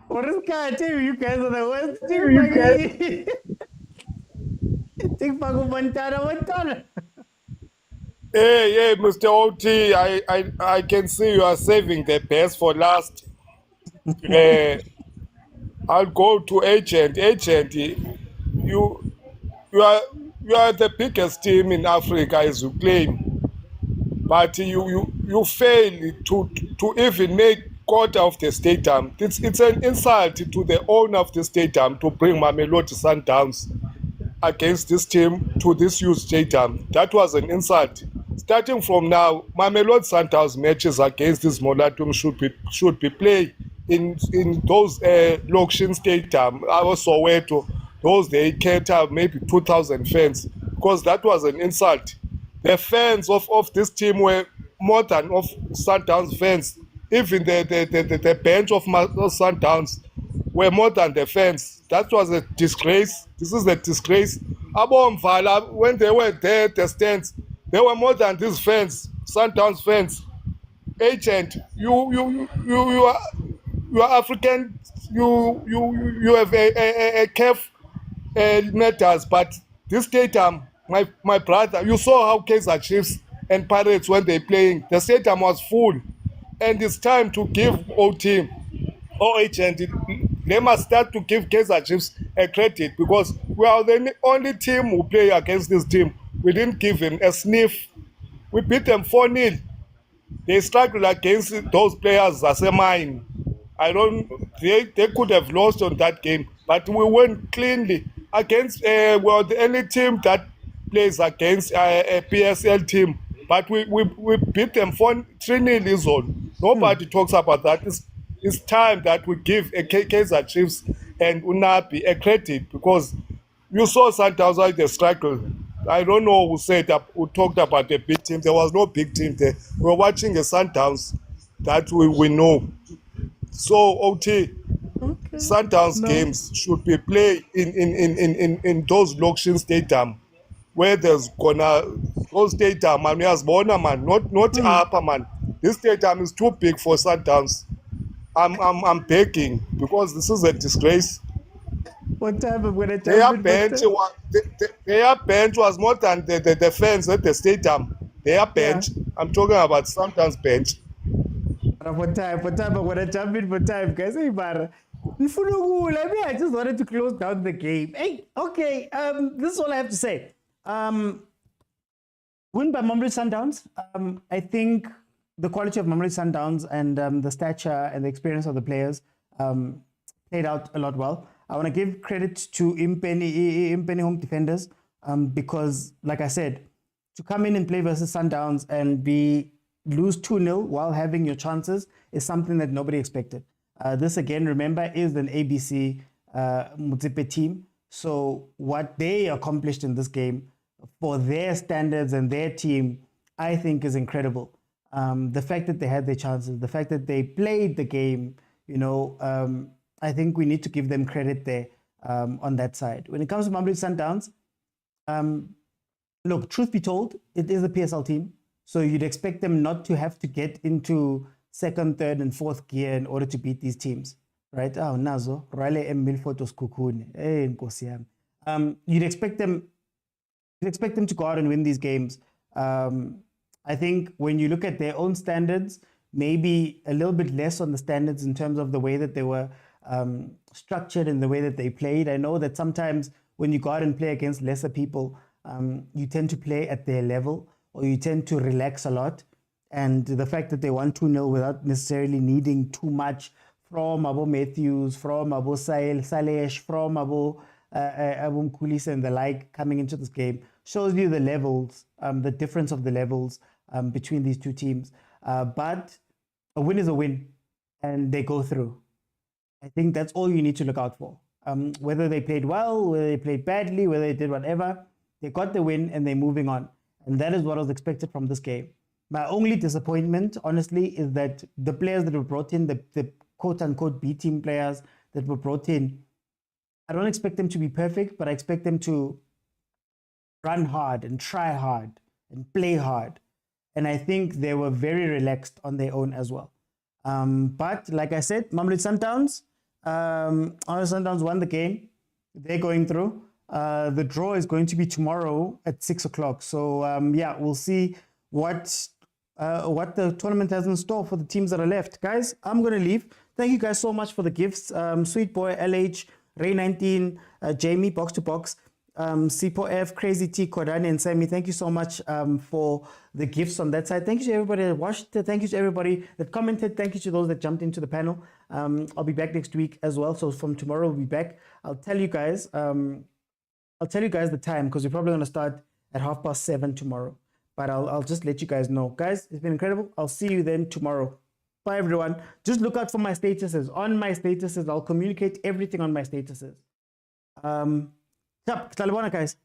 What is that? You guys are the worst team. You guys. Think Pagumantara. Hey, Mr. OT, I can see you are saving the best for last. Uh, I'll go to agent. Agent, you you are you are the biggest team in Africa as you claim, but you fail to even make quarter of the stadium. It's an insult to the owner of the stadium to bring Mamelodi Sundowns against this team to this huge stadium. That was an insult. Starting from now, Mamelodi Sundowns matches against this Motaung should be played in those Lokshin Stadium, our Soweto. Those they cater maybe 2,000 fans because that was an insult. The fans of this team were more than of Sundowns fans. Even the bench of Sundowns were more than the fans. That was a disgrace. This is a disgrace. Abomvala, when they were there, the stands, they were more than these fans, Sundowns fans. Agent, you are African. You have a CAF matters, but this stadium, my brother, you saw how Kaizer Chiefs and Pirates when they playing, the stadium was full, and it's time to give OT or agent. They must start to give Kaizer Chiefs a credit because we are the only team who play against this team. We didn't give him a sniff. We beat them 4-0. They struggled against those players as a mine. I don't. They could have lost on that game, but we went cleanly against. Well, the only team that plays against a PSL team, but we beat them 3-0 is all. Nobody talks about that. It's time that we give a Kaizer Chiefs and Unapi a credit because you saw Sundowns how they struggle. I don't know who talked about a big team. There was no big team there. We were watching a Sundowns that we know. So OT, Sundowns games should be played in those Lokshin stadium where there's gonna those stadium man, has man, not upper man. This stadium is too big for Sundowns. I'm begging because this is a disgrace. What time I'm gonna Their bench was more than the fans at the stadium. Their bench. Yeah. I'm talking about Sundowns bench. What time I'm gonna jump in for time, guys. Hey, Mara. I just wanted to close down the game. Hey, okay. This is all I have to say. Win by Mamelodi Sundowns. I think the quality of Mamelodi Sundowns and the stature and the experience of the players played out a lot well. I want to give credit to Mpheni home defenders because, like I said, to come in and play versus Sundowns and lose 2-0 while having your chances is something that nobody expected. This, again, remember, is an ABC Motsepe team. So what they accomplished in this game for their standards and their team, I think is incredible. The fact that they had their chances, the fact that they played the game, I think we need to give them credit there on that side. When it comes to Mamelodi Sundowns, look, truth be told, it is a PSL team. So you'd expect them not to have to get into second, third, and fourth gear in order to beat these teams, right? Oh, Nazo, Raleigh and Milford was Kukune. You'd expect them to go out and win these games. I think when you look at their own standards, maybe a little bit less on the standards in terms of the way that they were structured and the way that they played. I know that sometimes when you go out and play against lesser people, you tend to play at their level or you tend to relax a lot. And the fact that they won 2-0 without necessarily needing too much from Abo Matthews, from Abo Salesh, from Abo Mkulis and the like coming into this game shows you the levels, the difference of the levels between these two teams. But a win is a win and they go through. I think that's all you need to look out for. Whether they played well, whether they played badly, whether they did whatever, they got the win and they're moving on. And that is what was expected from this game. My only disappointment, honestly, is that the players that were brought in, the quote-unquote B-team players that were brought in, I don't expect them to be perfect, but I expect them to run hard and try hard and play hard. And I think they were very relaxed on their own as well. But like I said, Mamelodi Sundowns won the game. They're going through. The draw is going to be tomorrow at 6 o'clock. So yeah, we'll see what the tournament has in store for the teams that are left. Guys, I'm going to leave. Thank you guys so much for the gifts. Sweet Boy, LH, Ray19, Jamie, Box to Box, Sipo F, Crazy T, Kodani, and Sammy. Thank you so much for the gifts on that side. Thank you to everybody that watched. Thank you to everybody that commented. Thank you to those that jumped into the panel. I'll be back next week as well. So from tomorrow, we'll be back. I'll tell you guys the time, because we're probably going to start at 7:30 tomorrow. But I'll just let you guys know. Guys, it's been incredible. I'll see you then tomorrow. Bye, everyone. Just look out for my statuses. On my statuses, I'll communicate everything on my statuses. Guys.